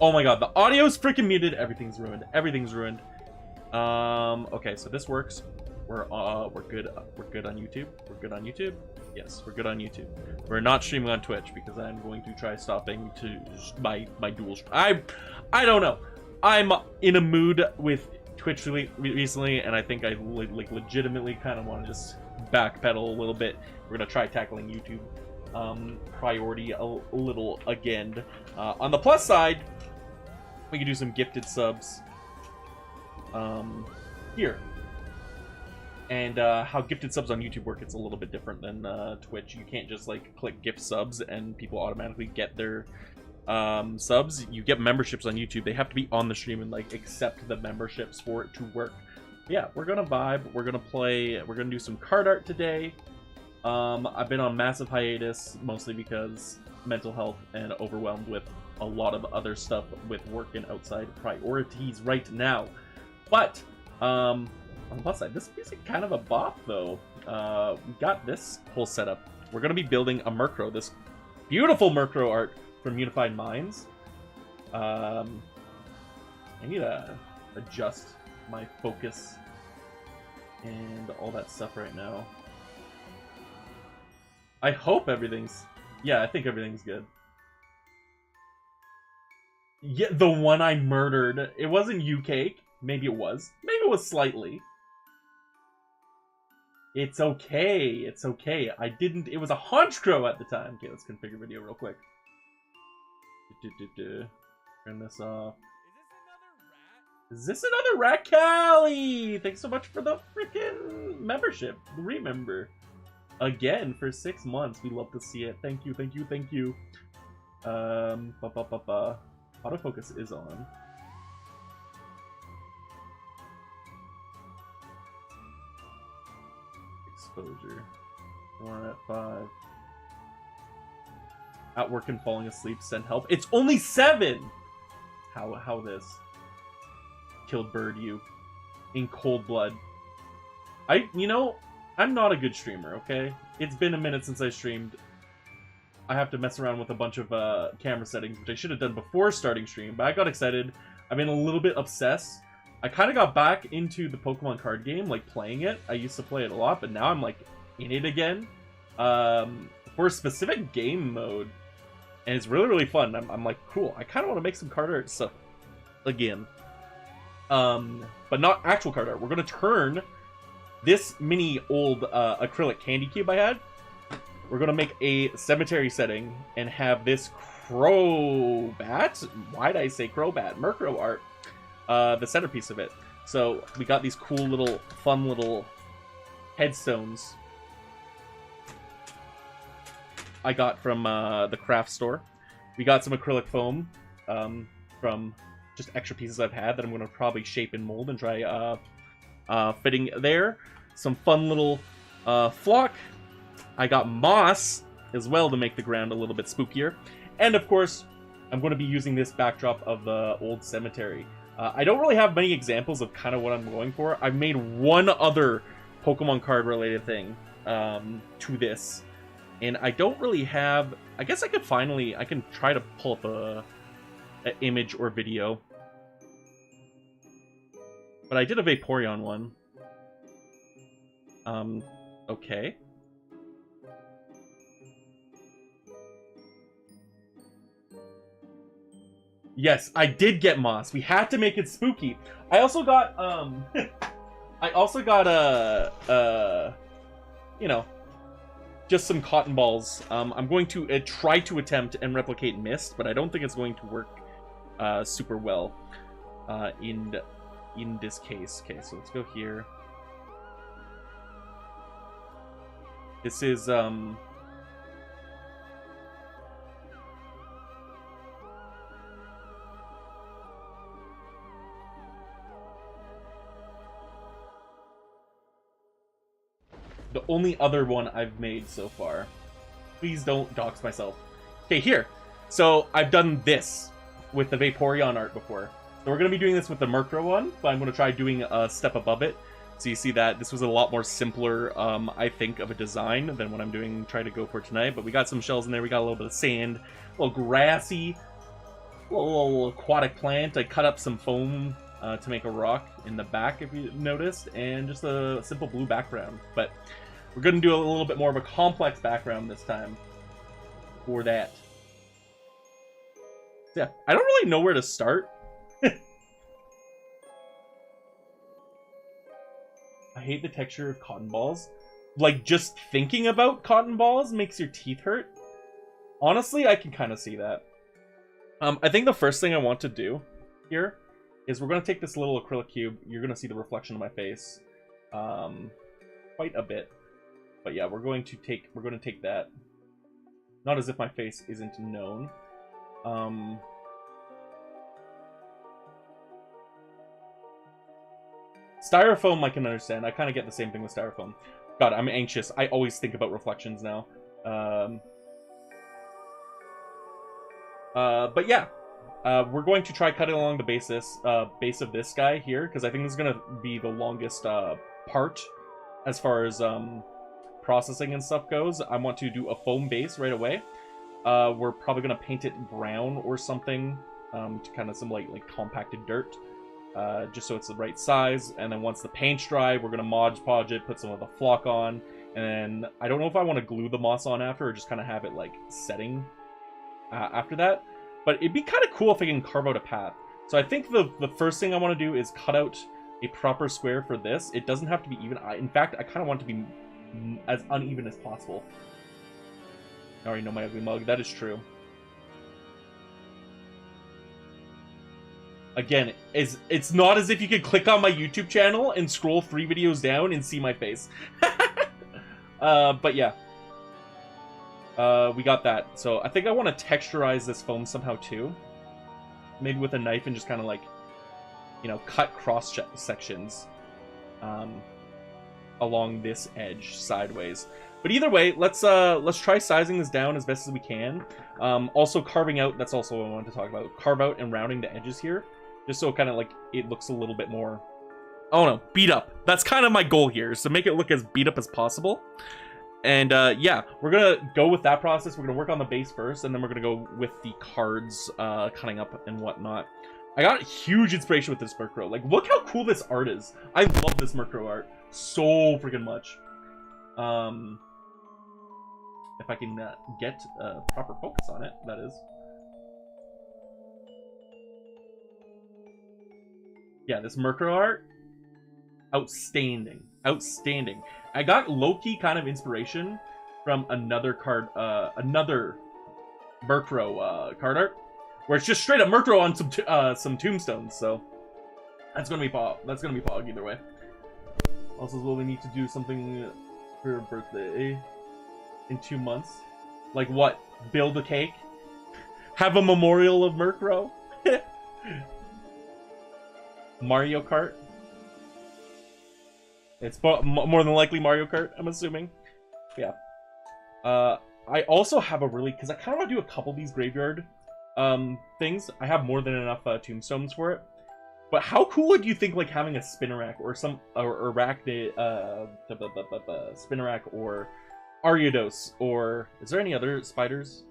Oh my god, the audio's freaking muted. Everything's ruined. Everything's ruined. Okay, so this works. We're good. We're good on YouTube. We're good on YouTube. Yes, we're good on YouTube. We're not streaming on Twitch because I'm going to try stopping to my dual. I don't know. I'm in a mood with Twitch recently, and I think I like legitimately kind of want to just backpedal a little bit. We're gonna try tackling YouTube priority a little again. On the plus side, we can do some gifted subs here. And how gifted subs on YouTube work, it's a little bit different than Twitch. You can't just like click gift subs and people automatically get their subs. You get memberships on YouTube. They have to be on the stream and like accept the memberships for it to work. Yeah, we're gonna vibe. We're gonna play. We're gonna do some card art today. I've been on massive hiatus, mostly because mental health and overwhelmed with a lot of other stuff with work and outside priorities right now. But on the plus side, this is kind of a bop though. We got this whole setup. We're gonna be building a Murkrow, this beautiful Murkrow art from Unified Minds. I need to adjust my focus and all that stuff right now. I hope everything's... Yeah, I think everything's good. Yeah, the one I murdered. It wasn't you, Cake. Maybe it was. Maybe it was slightly. It's okay. It's okay. I didn't... It was a Honchkrow at the time. Okay, let's configure video real quick. Turn this off. Is this another rat? Callie! Thanks so much for the freaking membership. Remember. Again, for 6 months. We love to see it. Thank you, thank you, thank you. Autofocus is on. Exposure. We're at 5. At work and falling asleep, send help. It's only 7! How this? Killed Bird you. In cold blood. You know, I'm not a good streamer, okay? It's been a minute since I streamed. I have to mess around with a bunch of camera settings, which I should have done before starting stream, but I got excited. I've been a little bit obsessed. I kind of got back into the Pokemon card game, like playing it. I used to play it a lot, but now I'm like in it again. For a specific game mode. And it's really, really fun. I'm like, cool. I kind of want to make some card art stuff again. But not actual card art. We're going to turn this mini old acrylic candy cube I had. We're going to make a cemetery setting and have this Crobat. Why'd I say Crobat? Murkrow art. The centerpiece of it. So we got these cool little, fun little headstones I got from the craft store. We got some acrylic foam from just extra pieces I've had that I'm going to probably shape and mold and try fitting there. Some fun little flock. I got moss as well to make the ground a little bit spookier. And of course, I'm going to be using this backdrop of the old cemetery. I don't really have many examples of kind of what I'm going for. I've made one other Pokemon card related thing to this. And I don't really have... I guess I could finally... I can try to pull up an image or video. But I did a Vaporeon one. Okay. Yes, I did get moss. We had to make it spooky. I also got, I also got, you know, just some cotton balls. I'm going to try to attempt and replicate mist, but I don't think it's going to work super well in this case. Okay, so let's go here. This is the only other one I've made so far. Please don't dox myself. Okay, here. So I've done this with the Vaporeon art before. So we're going to be doing this with the Murkrow one, but I'm going to try doing a step above it. So you see that this was a lot more simpler, I think, of a design than what I'm trying to go for tonight. But we got some shells in there. We got a little bit of sand, a little grassy. little aquatic plant. I cut up some foam to make a rock in the back, if you noticed, and just a simple blue background. But we're going to do a little bit more of a complex background this time for that. Yeah, I don't really know where to start. I hate the texture of cotton balls. Like, just thinking about cotton balls makes your teeth hurt. Honestly, I can kind of see that. I think the first thing I want to do here is we're going to take this little acrylic cube. You're going to see the reflection of my face quite a bit. But yeah, we're going to take that. Not as if my face isn't known. Styrofoam I can understand. I kind of get the same thing with styrofoam. God, I'm anxious. I always think about reflections now. But yeah, we're going to try cutting along the base of this guy here, because I think this is going to be the longest part as far as processing and stuff goes. I want to do a foam base right away. We're probably going to paint it brown or something to kind of simulate like compacted dirt. Just so it's the right size, and then once the paint's dry, we're gonna Mod Podge it, put some of the flock on, and then I don't know if I want to glue the moss on after, or just kind of have it like setting after that. But it'd be kind of cool if I can carve out a path. So I think the first thing I want to do is cut out a proper square for this. It doesn't have to be even. In fact, I kind of want it to be as uneven as possible. I already know my ugly mug. That is true. Again, it's not as if you could click on my YouTube channel and scroll 3 videos down and see my face. But yeah. We got that. So I think I want to texturize this foam somehow too. Maybe with a knife and just kind of like, you know, cut cross sections along this edge sideways. But either way, let's try sizing this down as best as we can. Also carving out, that's also what I wanted to talk about. Carve out and rounding the edges here. Just so kind of like it looks a little bit more, oh no, beat up. That's kind of my goal here, is to make it look as beat up as possible. And yeah, we're gonna go with that process. We're gonna work on the base first, and then we're gonna go with the cards cutting up and whatnot. I got huge inspiration with this Murkrow. Like, look how cool this art is. I love this Murkrow art so freaking much. If I can get proper focus on it, that is. Yeah, this Murkrow art, outstanding, outstanding. I got low-key kind of inspiration from another card, another Murkrow card art, where it's just straight up Murkrow on some tombstones. So that's gonna be pog. That's gonna be pog either way. Also, will we need to do something for her birthday in 2 months? Like what? Build a cake? Have a memorial of Murkrow? Mario Kart? It's more than likely Mario Kart, I'm assuming. Yeah. I also have a really, because I kind of want to do a couple of these graveyard things. I have more than enough tombstones for it. But how cool would you think like having a Spinarak or some or Arachnid, Spinarak or Ariados, or is there any other spiders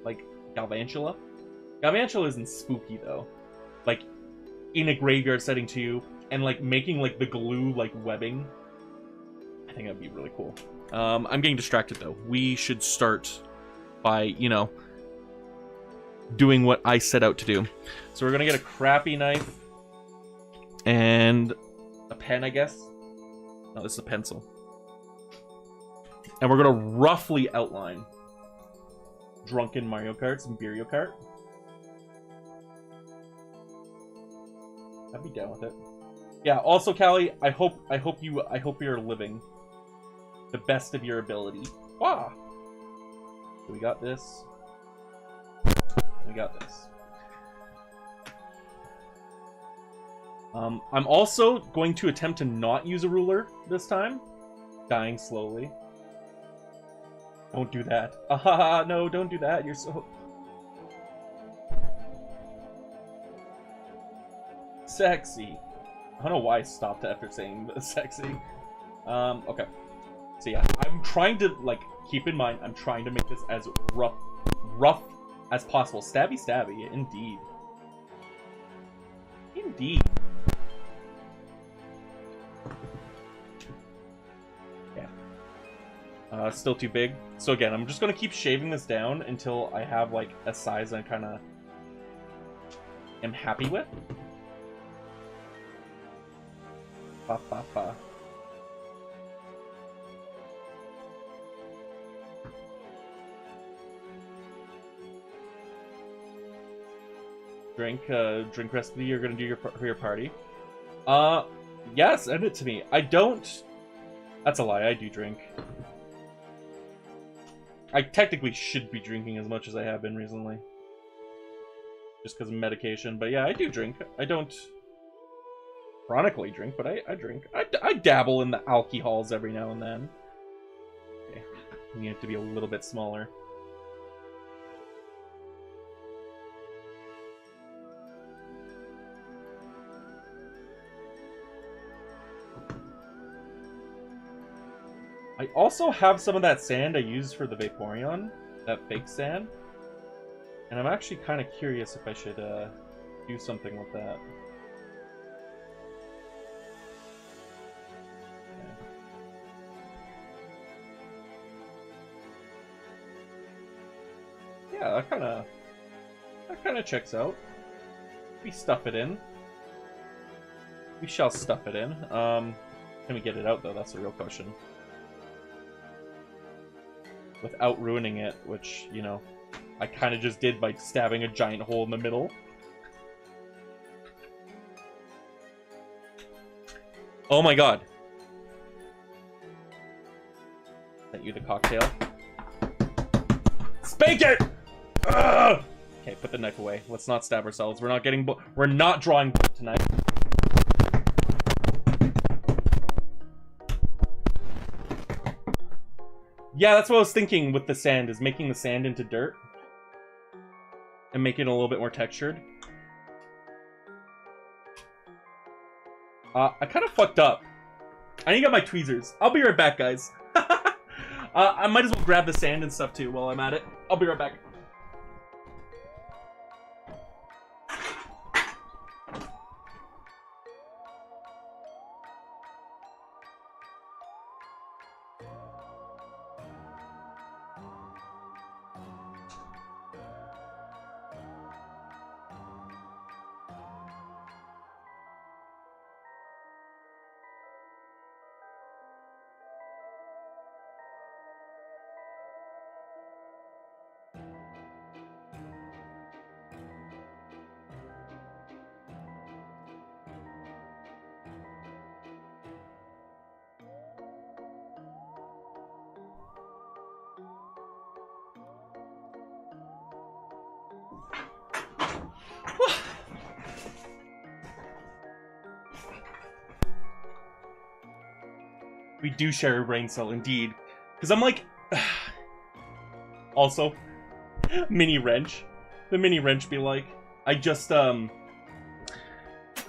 like Galvantula? Galvantula isn't spooky though. Like in a graveyard setting too, and like making like the glue like webbing. I think that'd be really cool. I'm getting distracted though. We should start by, you know, doing what I set out to do. So we're gonna get a crappy knife and a pen, I guess. No, this is a pencil. And we're gonna roughly outline Drunken Mario Kart, some Mario Kart. I'd be down with it. Yeah. Also, Callie, I hope you're living the best of your ability. Wow. So we got this. We got this. I'm also going to attempt to not use a ruler this time. Dying slowly. Don't do that. Ah, no, don't do that. You're so... sexy. I don't know why I stopped after saying sexy. Okay. So yeah, I'm trying to, like, keep in mind, I'm trying to make this as rough as possible. Stabby, stabby, indeed. Indeed. Yeah. Still too big. So again, I'm just gonna keep shaving this down until I have like a size I kind of am happy with. Ba, ba, ba. Drink recipe you're gonna do for your party. Yeah, send it to me. I don't. That's a lie. I do drink. I technically should be drinking as much as I have been recently, just because of medication. But yeah, I do drink. I don't chronically drink, but I drink. I dabble in the alcohols every now and then. Okay, you need it to be a little bit smaller. I also have some of that sand I used for the Vaporeon, that fake sand. And I'm actually kind of curious if I should do something with that. Okay. Yeah, that kind of checks out. We stuff it in. We shall stuff it in. Can we get it out though? That's the real question. Without ruining it, which, you know, I kind of just did by stabbing a giant hole in the middle. Oh my god. Sent you the cocktail. Spank it! Ugh! Okay, put the knife away. Let's not stab ourselves. We're not drawing tonight. Yeah, that's what I was thinking with the sand, is making the sand into dirt. And making it a little bit more textured. I kind of fucked up. I need to get my tweezers. I'll be right back, guys. I might as well grab the sand and stuff too while I'm at it. I'll be right back. We do share a brain cell, indeed. Because I'm like... Also, mini wrench. The mini wrench be like... I just, I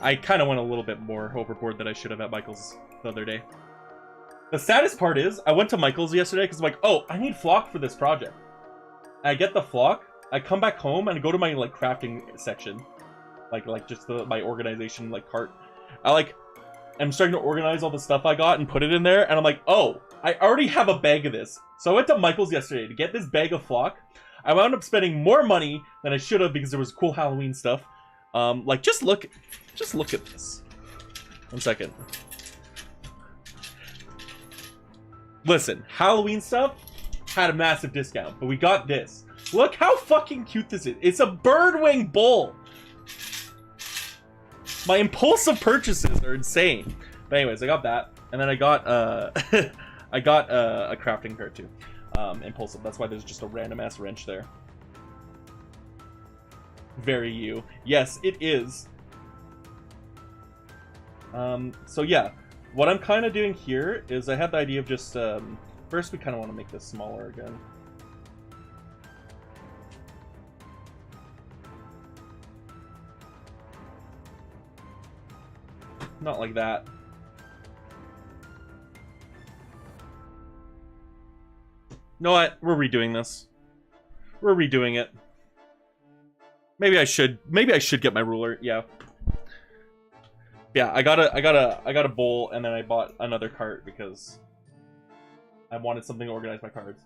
kind of went a little bit more overboard than I should have at Michael's the other day. The saddest part is, I went to Michael's yesterday because I'm like, oh, I need flock for this project. And I get the flock, I come back home and I go to my, like, crafting section. Like just my organization, like, cart. I'm starting to organize all the stuff I got and put it in there, and I'm like, oh, I already have a bag of this. So I went to Michael's yesterday to get this bag of flock. I wound up spending more money than I should have because there was cool Halloween stuff. Like, just look at this. 1 second. Listen, Halloween stuff had a massive discount, but we got this. Look how fucking cute this is. It's a birdwing bowl. My impulsive purchases are insane. But anyways, I got that, and then I got I got a crafting card too. Impulsive. That's why there's just a random ass wrench there. Very you. Yes, it is. So yeah, what I'm kind of doing here is I had the idea of just first we kind of want to make this smaller again. Not like that. You know what? We're redoing this. We're redoing it. Maybe I should get my ruler. Yeah. Yeah, I got a bowl, and then I bought another cart because I wanted something to organize my cards.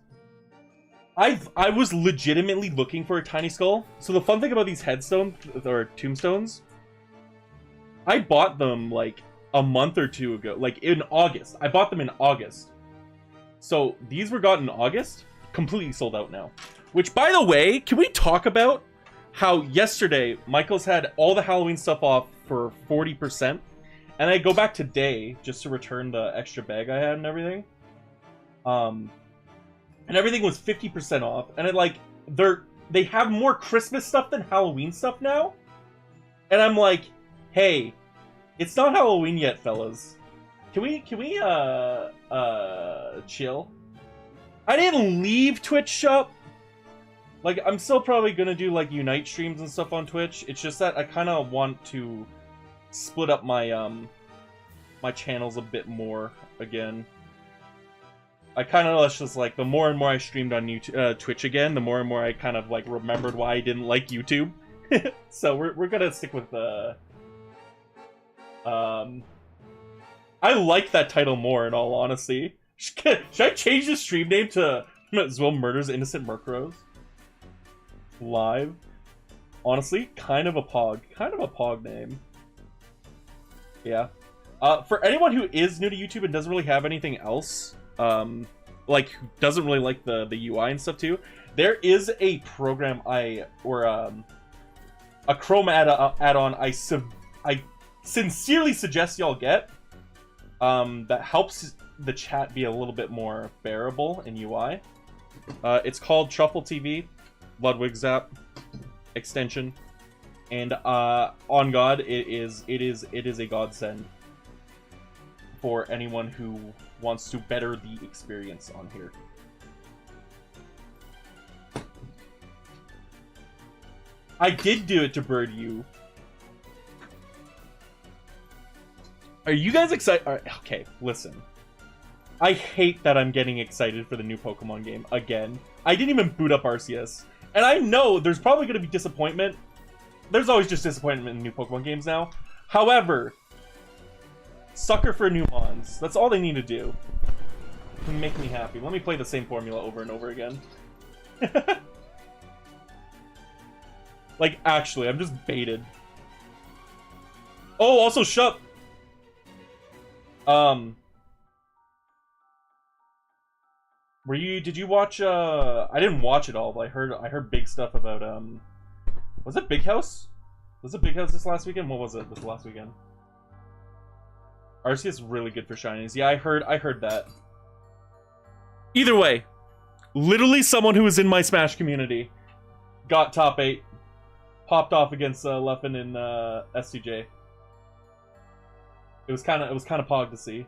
I was legitimately looking for a tiny skull. So the fun thing about these headstones or tombstones, I bought them like a month or two ago, like in August. I bought them in August. So these were got in August, completely sold out now. Which, by the way, can we talk about how yesterday Michael's had all the Halloween stuff off for 40%, and I go back today just to return the extra bag I had and everything. And everything was 50% off, and it like they have more Christmas stuff than Halloween stuff now. And I'm like, hey, it's not Halloween yet, fellas. Can we chill? I didn't leave Twitch shop. Like, I'm still probably gonna do like Unite streams and stuff on Twitch. It's just that I kind of want to split up my my channels a bit more again. I kind of just like, the more and more I streamed on YouTube, Twitch again, the more and more I kind of like remembered why I didn't like YouTube. So we're gonna stick with the. I like that title more, in all honesty. Should I change the stream name to Zwil Murders Innocent Murkros? Live? Honestly, kind of a pog name. Yeah. For anyone who is new to YouTube and doesn't really have anything else, like, who doesn't really like the UI and stuff too, there is a program a Chrome add-on I sincerely suggest y'all get, that helps the chat be a little bit more bearable in UI. It's called Truffle TV, Ludwig Zap extension, and on God, it is a godsend for anyone who wants to better the experience on here. I did do it to bird you. Are you guys excited? Right, okay, listen. I hate that I'm getting excited for the new Pokemon game again. I didn't even boot up Arceus. And I know there's probably going to be disappointment. There's always just disappointment in new Pokemon games now. However, sucker for new mons. That's all they need to do. Make me happy. Let me play the same formula over and over again. Like, actually, I'm just baited. Oh, also shut. Did you watch, I didn't watch it all, but I heard big stuff about, was it Big House? Was it Big House this last weekend? What was it this last weekend? Arceus is really good for shinies. Yeah, I heard that. Either way, literally someone who was in my Smash community got top 8, popped off against Leffen in SCJ. It was kind of pog to see.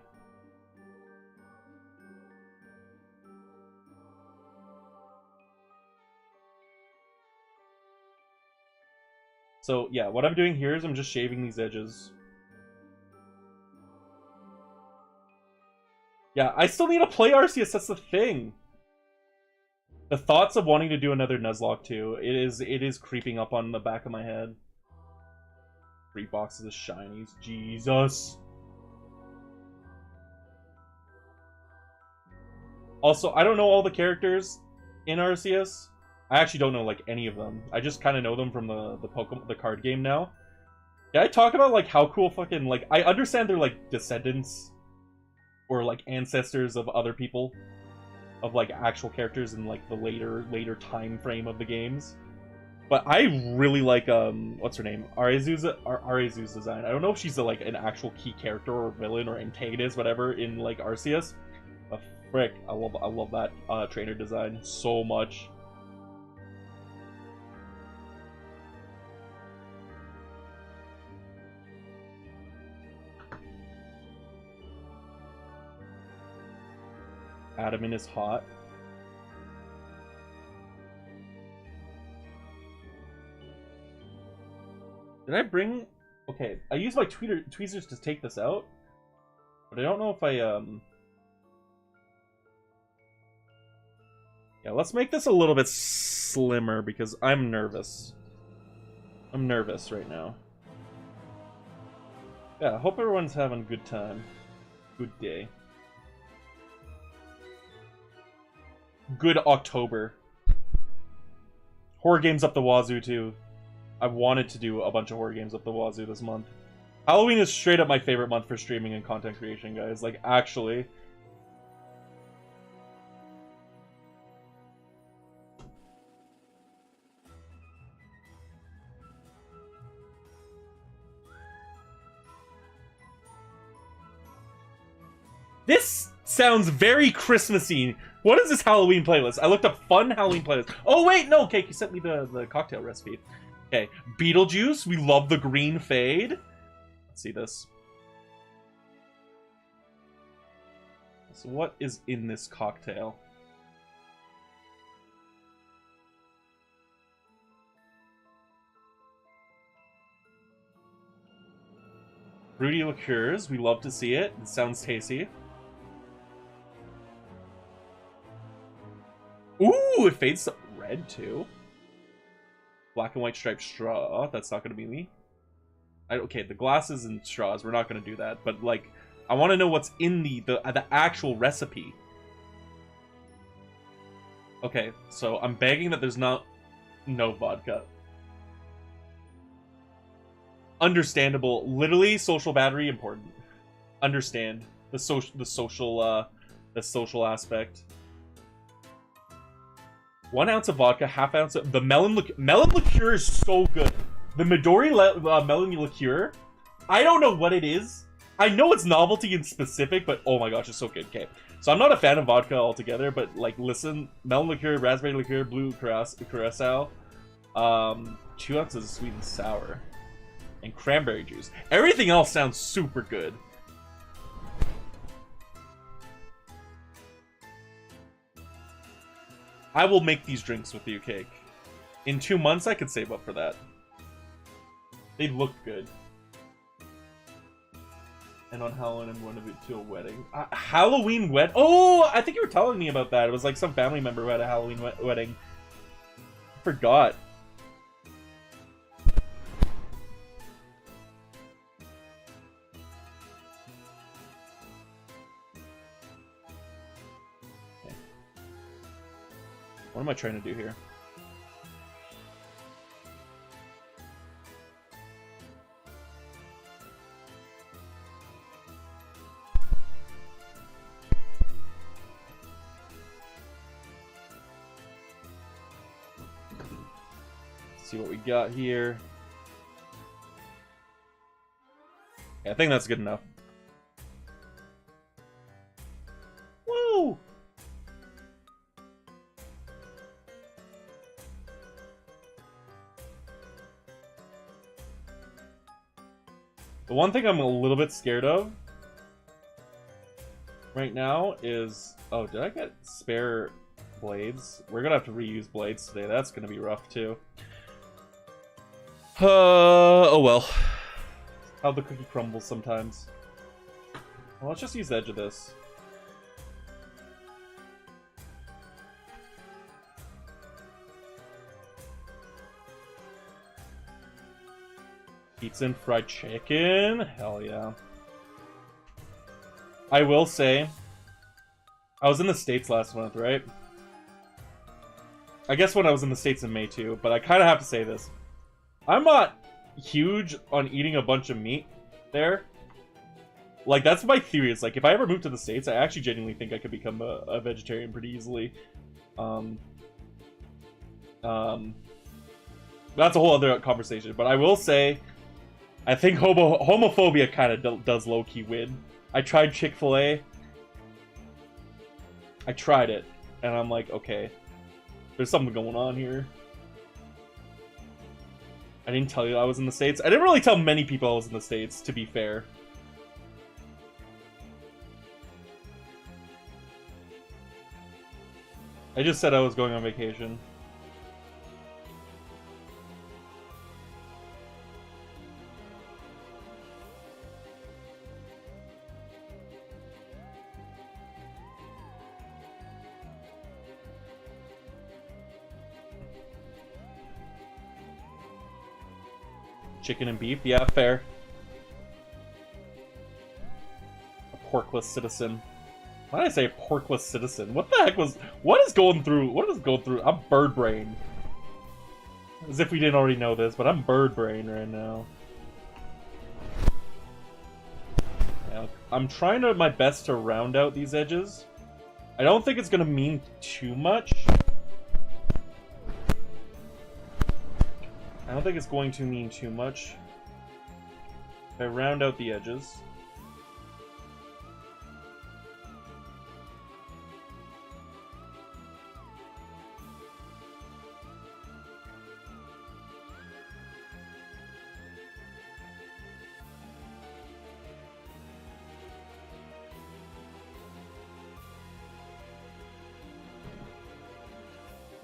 So yeah, what I'm doing here is I'm just shaving these edges. Yeah, I still need to play Arceus, that's the thing. The thoughts of wanting to do another Nuzlocke too, it is creeping up on the back of my head. 3 boxes of shinies, Jesus. Also, I don't know all the characters in Arceus. I actually don't know like any of them. I just kind of know them from the card game now. Did I talk about like how cool fucking, like, I understand they're like descendants or like ancestors of other people, of like actual characters in like the later time frame of the games. But I really like what's her name? Arezu's design. I don't know if she's like an actual key character or villain or antagonist, whatever, in like Arceus. But frick, I love that trainer design so much. Adaman is hot. Did I bring... Okay, I used my tweezers to take this out, but I don't know if I, Yeah, let's make this a little bit slimmer, because I'm nervous. I'm nervous right now. Yeah, I hope everyone's having a good time. Good day. Good October. Horror games up the wazoo, too. I wanted to do a bunch of horror games up the wazoo this month. Halloween is straight up my favorite month for streaming and content creation, guys. Like, actually. This sounds very Christmassy. What is this Halloween playlist? I looked up fun Halloween playlist. Oh, wait, no, Cake, you sent me the cocktail recipe. Okay, Beetlejuice. We love the green fade. Let's see this. So what is in this cocktail? Fruity liqueurs. We love to see it. It sounds tasty. Ooh, it fades to red, too. Black and white striped straw. That's not going to be me. Okay, the glasses and straws. We're not going to do that. But, like, I want to know what's in the actual recipe. Okay, so I'm begging that there's no vodka. Understandable. Literally, social battery important. Understand the social aspect. 1 ounce of vodka, half ounce of the melon liqueur is so good. The Midori melon liqueur, I don't know what it is. I know it's novelty and specific, but oh my gosh, it's so good. Okay, so I'm not a fan of vodka altogether, but like, listen, melon liqueur, raspberry liqueur, blue curacao, 2 ounces of sweet and sour, and cranberry juice. Everything else sounds super good. I will make these drinks with you, Cake. In 2 months, I could save up for that. They look good. And on Halloween, I'm going to a wedding. Halloween Oh, I think you were telling me about that. It was like some family member who had a Halloween wedding. I forgot. Okay. What am I trying to do here? See what we got here. Yeah, I think that's good enough. Woo! The one thing I'm a little bit scared of right now is... Oh, did I get spare blades? We're gonna have to reuse blades today. That's gonna be rough, too. Oh well. How the cookie crumbles sometimes. Well, let's just use the edge of this. Pizza and fried chicken? Hell yeah. I will say, I was in the States last month, right? I guess when I was in the States in May too, but I kind of have to say this. I'm not huge on eating a bunch of meat there. Like, that's my theory. It's like, if I ever move to the States, I actually genuinely think I could become a vegetarian pretty easily. That's a whole other conversation. But I will say, I think homophobia kind of does low-key win. I tried Chick-fil-A. I tried it. And I'm like, okay, there's something going on here. I didn't tell you I was in the States. I didn't really tell many people I was in the States, to be fair. I just said I was going on vacation. Chicken and beef, yeah, fair. A porkless citizen. Why did I say a porkless citizen? What the heck was... What is going through... I'm bird brain. As if we didn't already know this, but I'm bird brain right now. Yeah, I'm trying my best to round out these edges. I don't think it's going to mean too much. I don't think it's going to mean too much. If I round out the edges.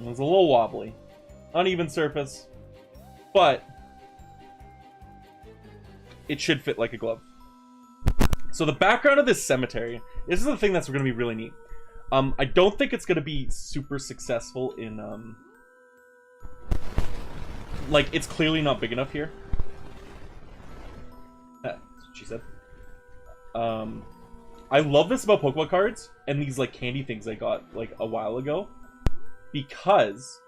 It's a little wobbly. Uneven surface. But it should fit like a glove. So the background of this cemetery, this is the thing that's going to be really neat. I don't think it's going to be super successful in... Like, it's clearly not big enough here. That's what she said. I love this about Pokemon cards and these, like, candy things I got, like, a while ago. Because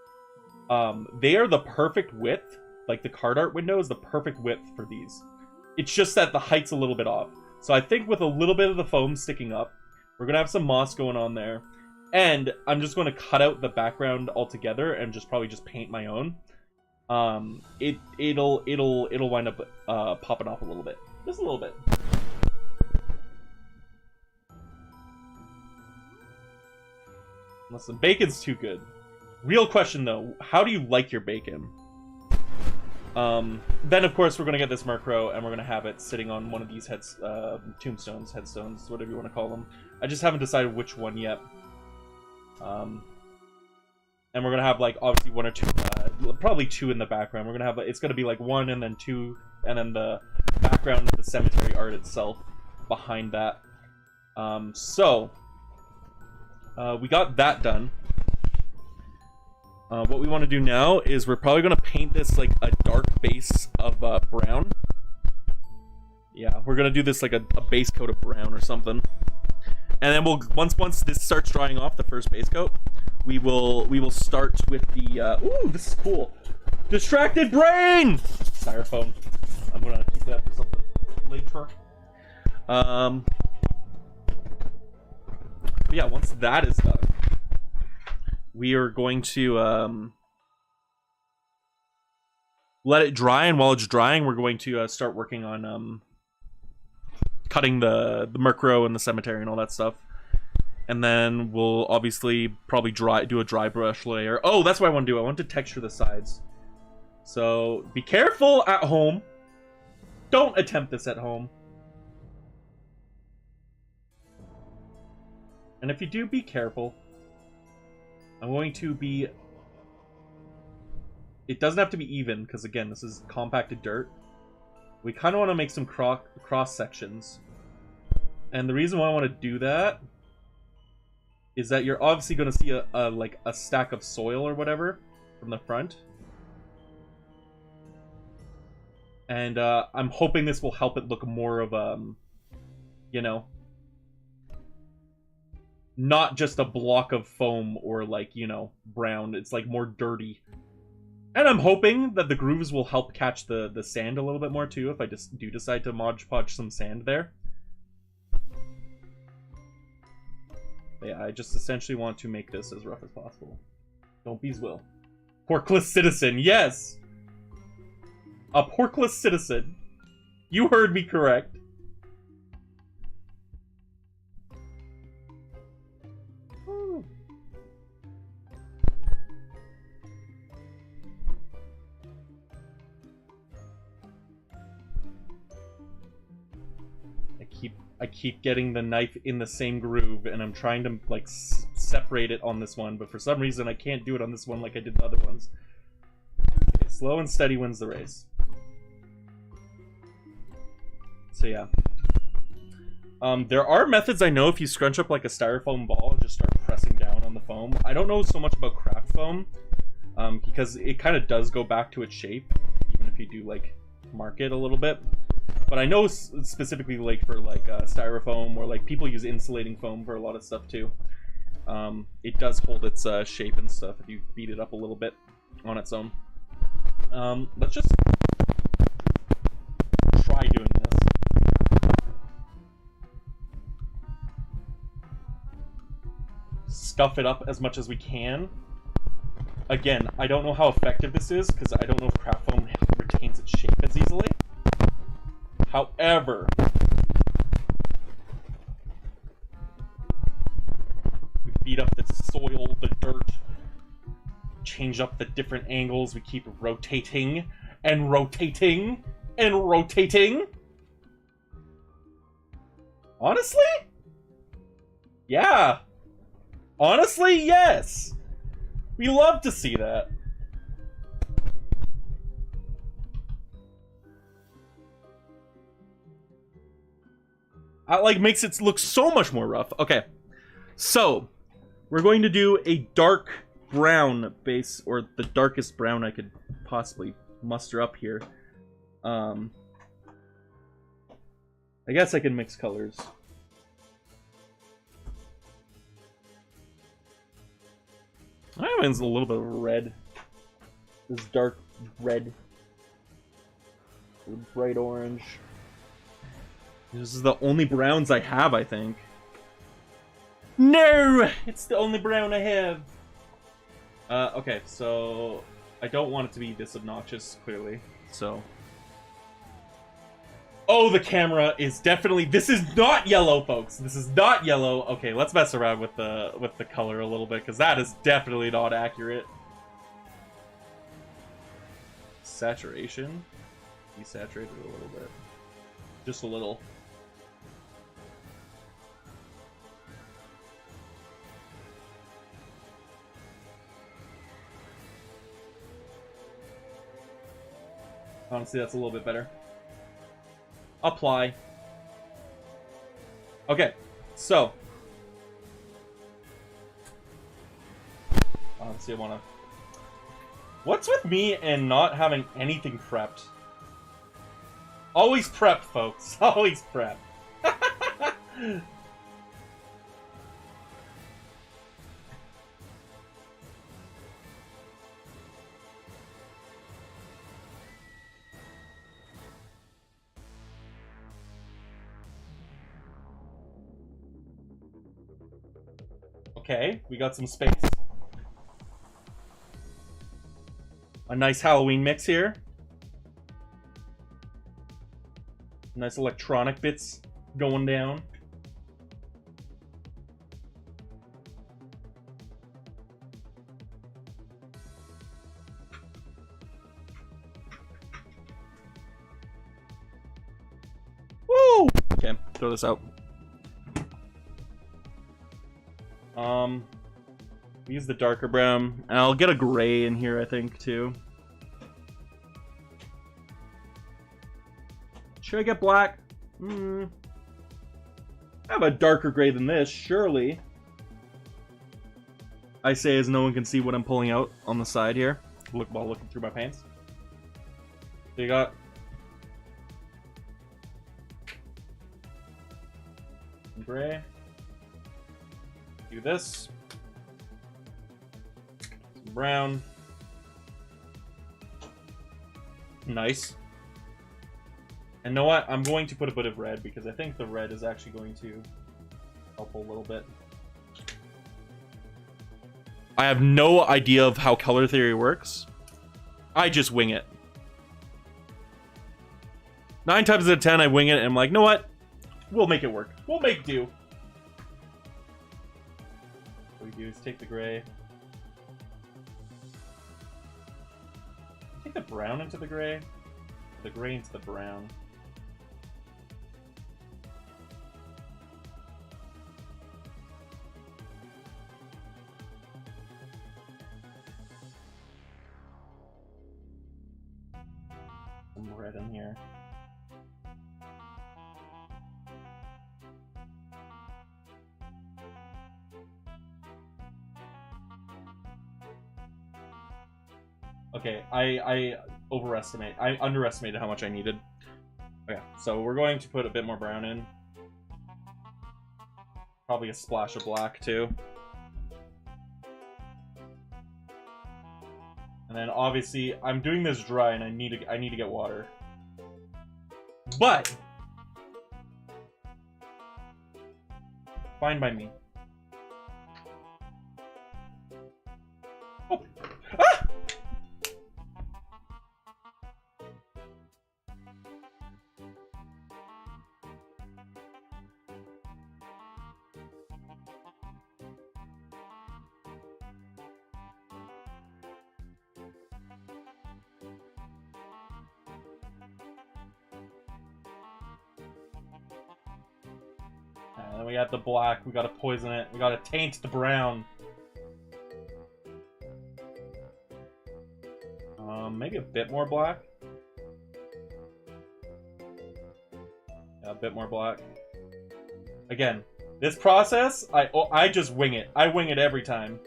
they are the perfect width. Like, the card art window is the perfect width for these. It's just that the height's a little bit off. So I think with a little bit of the foam sticking up, we're going to have some moss going on there. And I'm just going to cut out the background altogether and probably just paint my own. It'll wind up popping off a little bit. Just a little bit. Listen, bacon's too good. Real question, though. How do you like your bacon? Then, of course, we're going to get this Murkrow, and we're going to have it sitting on one of these tombstones, headstones, whatever you want to call them. I just haven't decided which one yet. And we're going to have, like, obviously one or two, probably two in the background. We're going to have, it's going to be, like, one and then two, and then the background of the cemetery art itself behind that. We got that done. What we want to do now is we're probably going to paint this like a dark base of brown. Yeah, we're going to do this like a base coat of brown or something. And then we'll once this starts drying off, the first base coat, we will start with the ooh, this is cool. Distracted brain! Styrofoam. I'm going to keep that for something later. But yeah, once that is done, we are going to let it dry, and while it's drying, we're going to start working on cutting the Murkrow and the cemetery and all that stuff. And then we'll obviously probably do a dry brush layer. Oh, that's what I want to do. I want to texture the sides. So be careful at home. Don't attempt this at home. And if you do, be careful. I'm going to be... It doesn't have to be even, because again, this is compacted dirt. We kind of want to make some cross sections. And the reason why I want to do that is that you're obviously going to see a stack of soil or whatever from the front. And I'm hoping this will help it look more of you know, not just a block of foam or like, you know, brown. It's like more dirty. And I'm hoping that the grooves will help catch the sand a little bit more too, if I just do decide to Mod Podge some sand there. But yeah, I just essentially want to make this as rough as possible. Don't be's will. Porkless citizen, yes! A porkless citizen. You heard me correct. I keep getting the knife in the same groove, and I'm trying to like separate it on this one, but for some reason I can't do it on this one like I did the other ones. Okay, slow and steady wins the race. So yeah. There are methods I know if you scrunch up like a styrofoam ball and just start pressing down on the foam. I don't know so much about craft foam, because it kind of does go back to its shape, even if you do like market a little bit. But I know specifically like for like styrofoam, or like people use insulating foam for a lot of stuff too. It does hold its shape and stuff if you beat it up a little bit on its own. Let's just try doing this. Scuff it up as much as we can. Again, I don't know how effective this is, because I don't know if craft foam retains its shape as easily. However, we beat up the soil, the dirt, change up the different angles, we keep rotating, and rotating, and rotating. Honestly? Yeah. Honestly, yes. We love to see that. That, like, makes it look so much more rough. Okay. So, we're going to do a dark brown base, or the darkest brown I could possibly muster up here. I guess I can mix colors. I went a little bit of red. This dark red. Bright orange. This is the only browns I have, I think. No! It's the only brown I have. Okay, so I don't want it to be this obnoxious, clearly. So. Oh, the camera is definitely. This is not yellow, folks. This is not yellow. Okay, let's mess around with the color a little bit, because that is definitely not accurate. Saturation. Desaturate it a little bit. Just a little. Honestly, that's a little bit better. Apply. Okay, so. Honestly, I wanna. What's with me and not having anything prepped? Always prep, folks. Always prep. Okay, we got some space. A nice Halloween mix here. Nice electronic bits going down. Woo! Okay, throw this out. Use the darker brown. And I'll get a gray in here, I think, too. Should I get black? I have a darker gray than this, surely. I say as no one can see what I'm pulling out on the side here. Look while looking through my pants. So you got gray. Do this. Some brown. Nice. And know what? I'm going to put a bit of red, because I think the red is actually going to help a little bit. I have no idea of how color theory works. I just wing it. 9 times out of 10, I wing it, and I'm like, know what? We'll make it work. We'll make do. What we do is take the gray. Take the brown into the gray. The gray into the brown. Some red in here. Okay, I underestimated how much I needed. Okay, so we're going to put a bit more brown in. Probably a splash of black too. And then obviously I'm doing this dry and I need to get water. But fine by me. Oh. Ah! And then we got the black, we gotta poison it, we gotta taint the brown. Maybe a bit more black. Yeah, a bit more black. Again, this process, I just wing it. I wing it every time.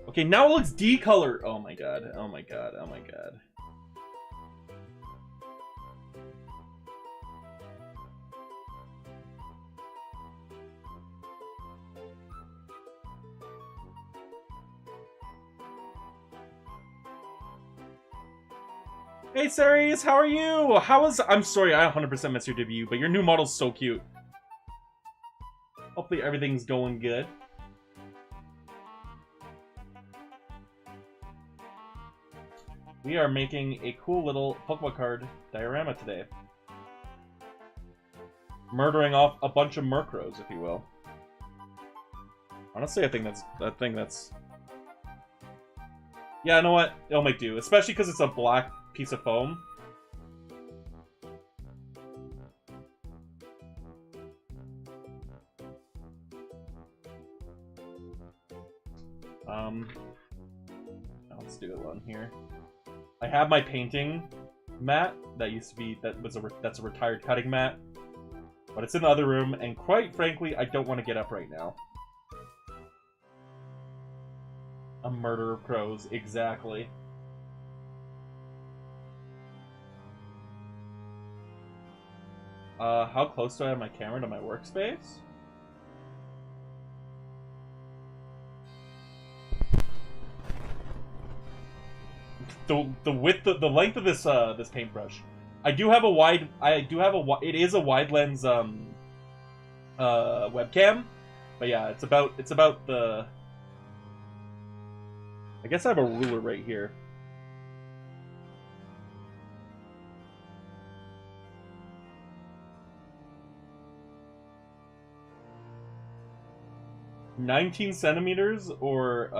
Okay, now it looks decolored. Oh my god, oh my god, oh my god. Hey Ceres, how are you? I'm sorry, I 100% missed your debut, but your new model's so cute. Hopefully everything's going good. We are making a cool little Pokemon card diorama today. Murdering off a bunch of Murkrows, if you will. Honestly, I think that's... Yeah, you know what? It'll make do, especially because it's a black piece of foam. Let's do it one here. I have my painting mat that's a retired cutting mat, but it's in the other room, and quite frankly, I don't want to get up right now. A murder of crows, exactly. How close do I have my camera to my workspace? The width, the length of this this paintbrush. It is a wide lens webcam, but yeah, it's about the. I guess I have a ruler right here. $19 centimeters, or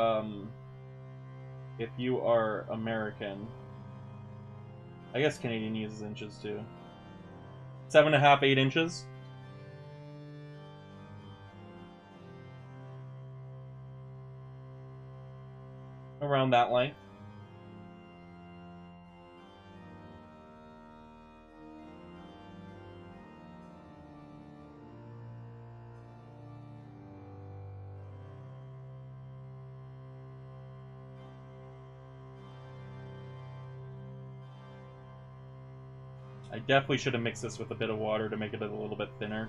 if you are American, I guess Canadian uses inches too. 7.5, 8 inches. Around that length. I definitely should have mixed this with a bit of water to make it a little bit thinner.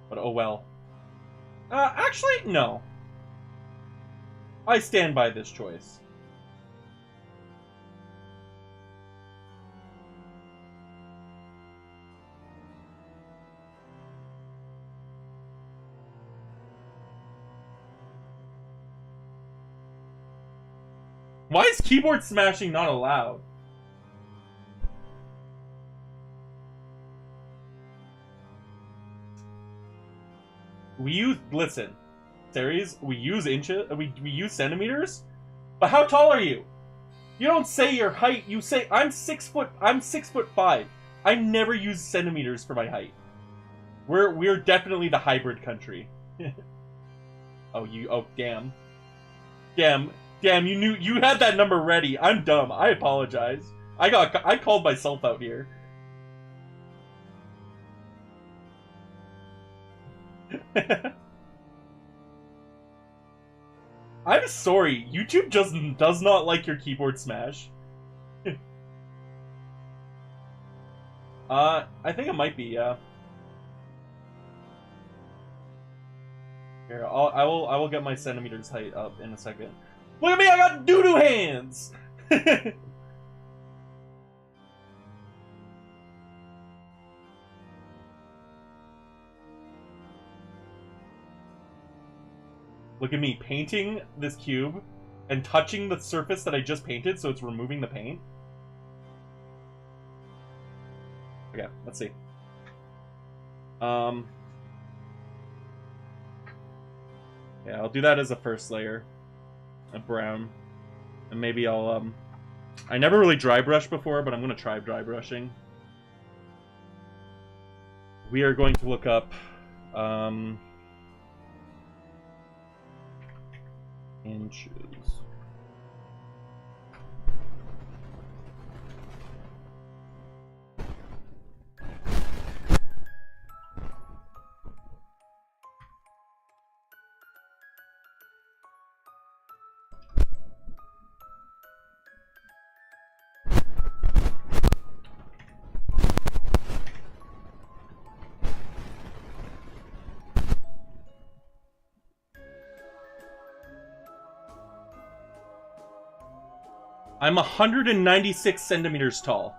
But oh well. Actually, no. I stand by this choice. Why is keyboard smashing not allowed? Listen, Ceres, we use inches, we use centimeters, but how tall are you? You don't say your height, you say, I'm 6'5". I never use centimeters for my height. We're definitely the hybrid country. Oh, damn, you had that number ready. I'm dumb, I apologize. I called myself out here. I'm sorry, YouTube just does not like your keyboard smash. I think it might be, yeah. Here, I will get my centimeters height up in a second. Look at me, I got doo-doo hands! Look at me painting this cube and touching the surface that I just painted, so it's removing the paint. Okay, let's see. Yeah, I'll do that as a first layer. A brown. And maybe I'll, I never really dry brushed before, but I'm gonna try dry brushing. We are going to look up, inches. I'm 196 centimeters tall.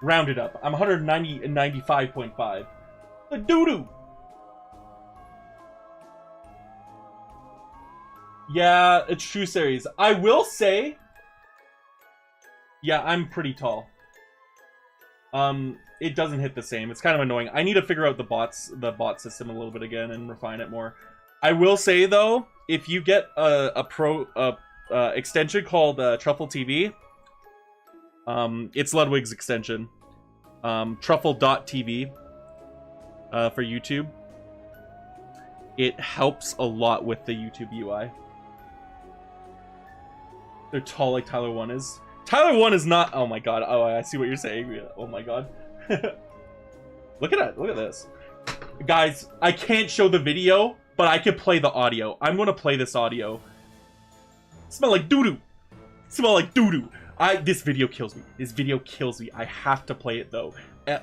Rounded up. I'm 195.5. The doo-doo! Yeah, it's true series. I will say... Yeah, I'm pretty tall. It doesn't hit the same. It's kind of annoying. I need to figure out the bot system a little bit again and refine it more. I will say, though, if you get a extension called Truffle TV, it's Ludwig's extension, truffle.tv for YouTube, it helps a lot with the YouTube UI. They're tall like Tyler 1 is. Tyler 1 is not... Oh my god. Oh, I see what you're saying. Oh my god. Look at that. Look at this. Guys, I can't show the video, but I can play the audio. I'm gonna play this audio. Smell like doo-doo. Smell like doo-doo. This video kills me. This video kills me. I have to play it though.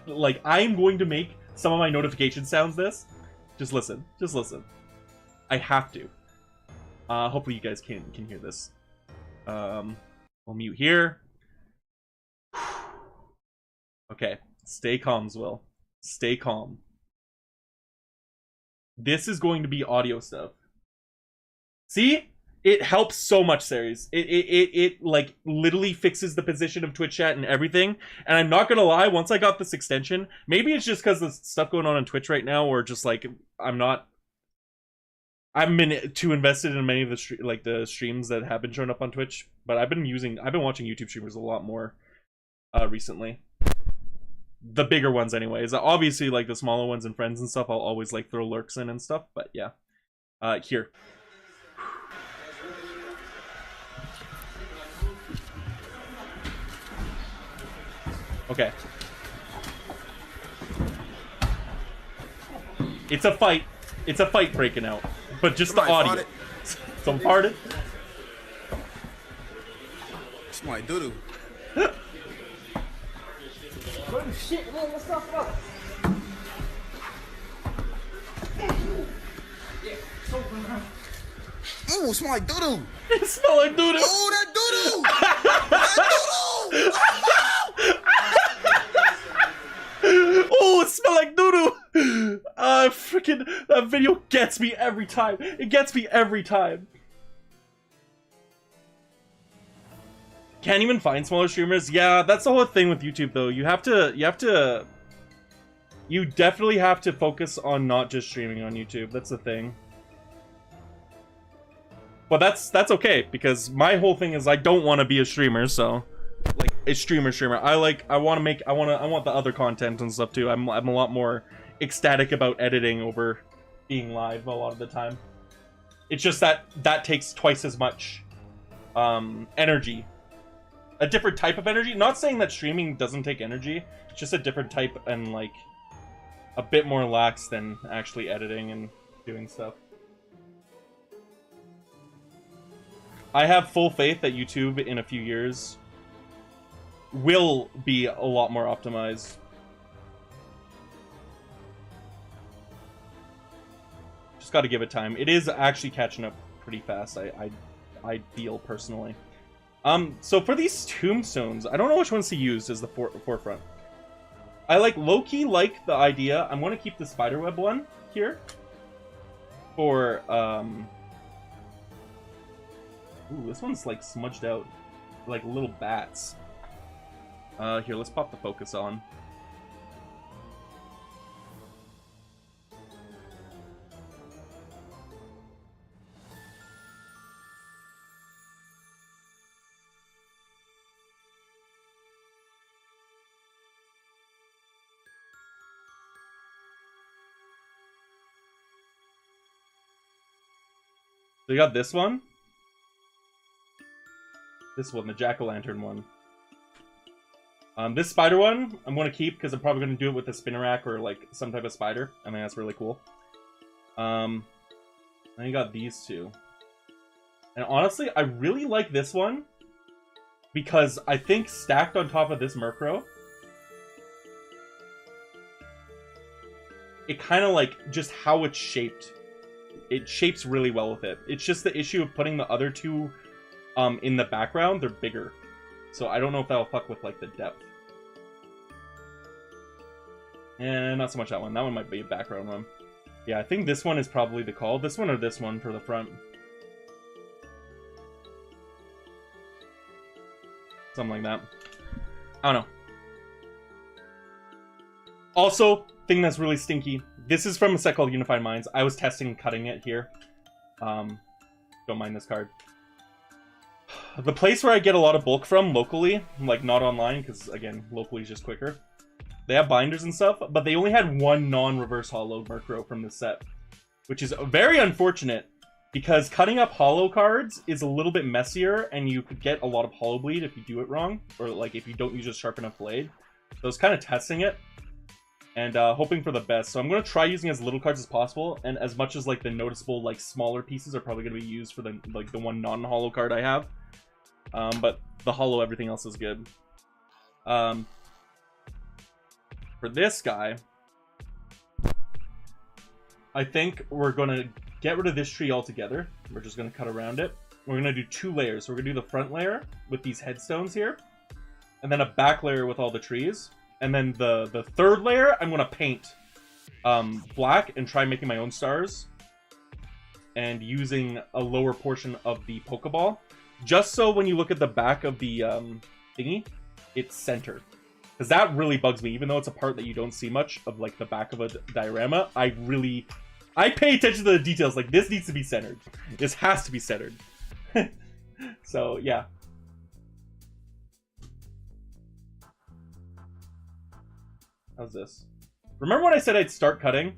Like, I'm going to make some of my notification sounds this. Just listen. Just listen. I have to. Hopefully you guys can hear this. We'll mute here. Okay. Stay calm, Zwill. Stay calm. This is going to be audio stuff. See? It helps so much, series. It like literally fixes the position of Twitch chat and everything. And I'm not gonna lie, once I got this extension, maybe it's just because there's stuff going on Twitch right now, or just like I'm too invested in many of the the streams that have been showing up on Twitch. But I've been watching YouTube streamers a lot more recently. The bigger ones, anyways. Obviously, like the smaller ones and friends and stuff, I'll always like throw lurks in and stuff. But yeah, here. Okay. It's a fight. It's a fight breaking out. But just the audio. Someone farted? Somebody doo-doo. Oh shit, man, let's talk about it. Ooh, smell like doo-doo. It smell like doo-doo. Oh, that doo-doo. That doo-doo. Oh, it smell like doo-doo. Freaking, that video gets me every time. It gets me every time. Can't even find smaller streamers. Yeah, that's the whole thing with YouTube, though. You definitely have to focus on not just streaming on YouTube. That's the thing. But that's okay, because my whole thing is I don't want to be a streamer, so like a streamer. I want the other content and stuff too. I'm a lot more ecstatic about editing over being live a lot of the time. It's just that takes twice as much energy. A different type of energy. Not saying that streaming doesn't take energy. It's just a different type and like a bit more lax than actually editing and doing stuff. I have full faith that YouTube in a few years will be a lot more optimized. Just got to give it time. It is actually catching up pretty fast. I feel personally. So for these tombstones, I don't know which ones to use as the forefront. I low-key like the idea. I'm going to keep the spiderweb one here for ooh, this one's like smudged out, like little bats. Here, let's pop the focus on. So you got this one. This one, the jack-o'-lantern one. This spider one, I'm going to keep because I'm probably going to do it with a spinnerack or like some type of spider. I think that's really cool. Then you got these two. And honestly, I really like this one because I think stacked on top of this Murkrow, it kind of like just how it's shaped. It shapes really well with it. It's just the issue of putting the other two in the background. They're bigger. So I don't know if that'll fuck with like the depth. And not so much that one. That one might be a background one. Yeah, I think this one is probably the call. This one or this one for the front. Something like that. I don't know. Also, thing that's really stinky. This is from a set called Unified Minds. I was testing cutting it here. Don't mind this card. The place where I get a lot of bulk from locally, like not online, because again, locally is just quicker. They have binders and stuff, but they only had one non-reverse hollow Murkrow from this set, which is very unfortunate because cutting up hollow cards is a little bit messier, and you could get a lot of hollow bleed if you do it wrong, or like if you don't use a sharp enough blade. So I was kind of testing it and hoping for the best. So I'm going to try using as little cards as possible, and as much as like the noticeable like smaller pieces are probably going to be used for the like the one non-hollow card I have. But the hollow, everything else is good. For this guy, I think we're going to get rid of this tree altogether. We're just going to cut around it. We're going to do two layers. So we're going to do the front layer with these headstones here, and then a back layer with all the trees. And then the third layer, I'm going to paint black and try making my own stars. And using a lower portion of the Pokeball. Just so when you look at the back of the thingy, it's centered. Because that really bugs me, even though it's a part that you don't see much of, like, the back of a diorama. I pay attention to the details. Like, this needs to be centered. This has to be centered. So, yeah. How's this? Remember when I said I'd start cutting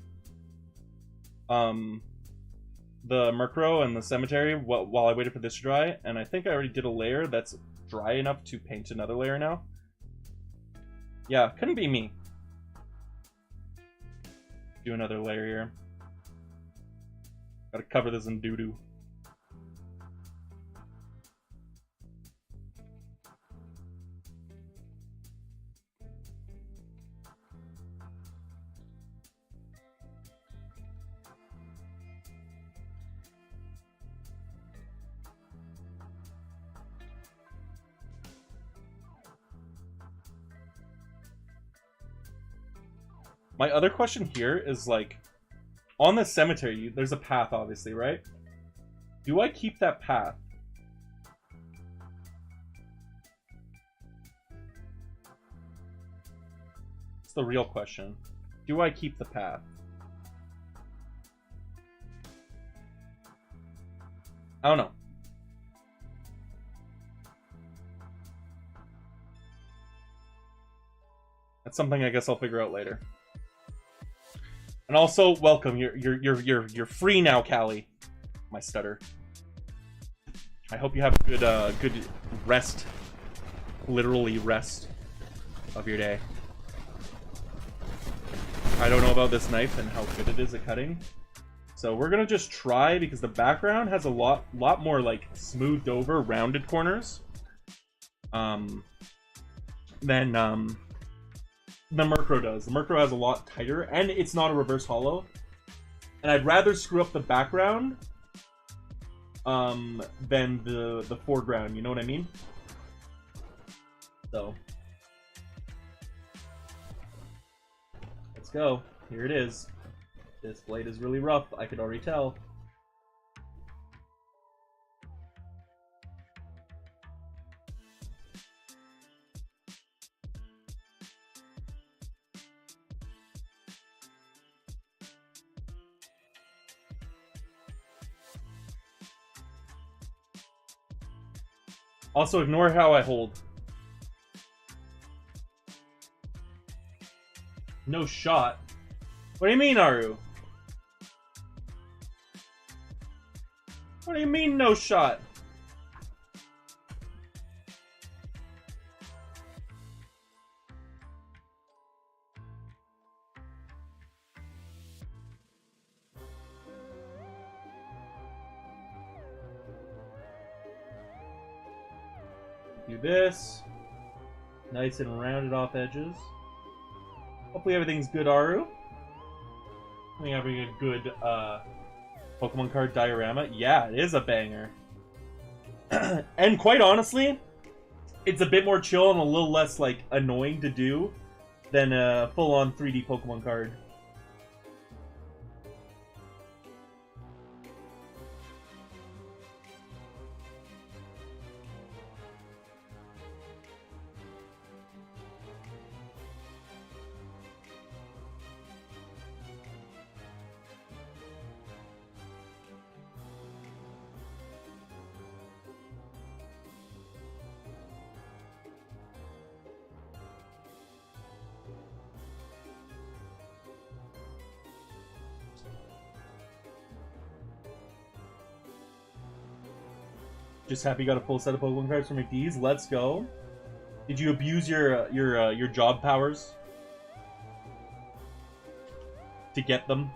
the Murkrow and the cemetery while I waited for this to dry? And I think I already did a layer that's dry enough to paint another layer now. Yeah, couldn't be me. Do another layer here. Gotta cover this in doo-doo. My other question here is, like, on the cemetery, there's a path, obviously, right? Do I keep that path? It's the real question. Do I keep the path? I don't know. That's something I guess I'll figure out later. And also, welcome. You're free now, Callie. My stutter. I hope you have a good rest, literally rest, of your day. I don't know about this knife and how good it is at cutting, So we're gonna just try, because the background has a lot more like smoothed over, rounded corners. Than the Murkrow does. The Murkrow has a lot tighter, and it's not a reverse hollow. And I'd rather screw up the background than the foreground, you know what I mean? So let's go. Here it is. This blade is really rough, I could already tell. Also, ignore how I hold. No shot. What do you mean, Aru? What do you mean, no shot? Do this. Nice and rounded off edges. Hopefully everything's good, Aru. I think having a good Pokemon card diorama. Yeah, it is a banger. And quite honestly, it's a bit more chill and a little less like annoying to do than a full-on 3D Pokemon card. Just happy you got a full set of Pokemon cards from McDee's. Let's go. Did you abuse your job powers to get them?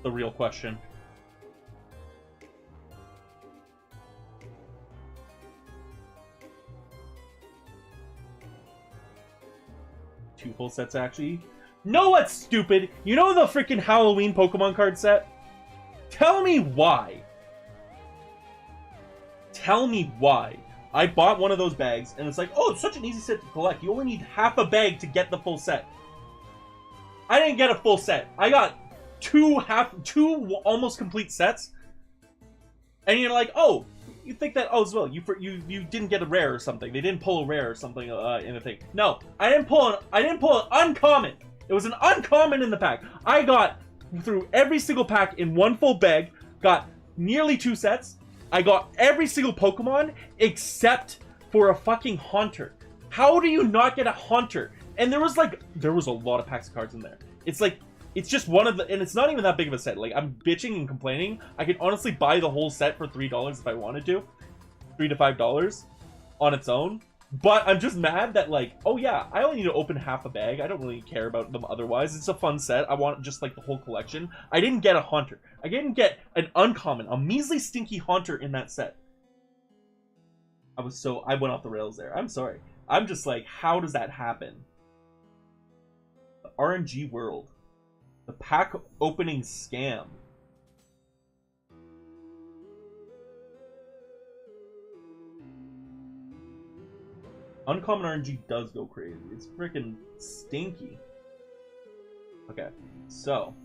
The real question. Two full sets, actually. No, what's stupid? You know the freaking Halloween Pokemon card set? Tell me why. Tell me why. I bought one of those bags, and it's like, oh, it's such an easy set to collect. You only need half a bag to get the full set. I didn't get a full set. I got two almost complete sets. And you're like, oh, you think that, oh, as well, you didn't get a rare or something. They didn't pull a rare or something in the thing. No, I didn't pull an uncommon. It was an uncommon in the pack. I got through every single pack in one full bag, got nearly 2 sets. I got every single Pokemon except for a fucking Haunter. How do you not get a Haunter? And there was a lot of packs of cards in there. It's like, it's just one of the, and it's not even that big of a set. Like, I'm bitching and complaining. I could honestly buy the whole set for $3 if I wanted to. $3 to $5 on its own. But I'm just mad that, like, oh yeah, I only need to open half a bag. I don't really care about them otherwise. It's a fun set. I want just, like, the whole collection. I didn't get a Haunter. I didn't get an uncommon, a measly stinky Haunter in that set. I went off the rails there. I'm sorry. I'm just like, how does that happen? The RNG world. The pack opening scam. Uncommon RNG does go crazy. It's freaking stinky. Okay, so.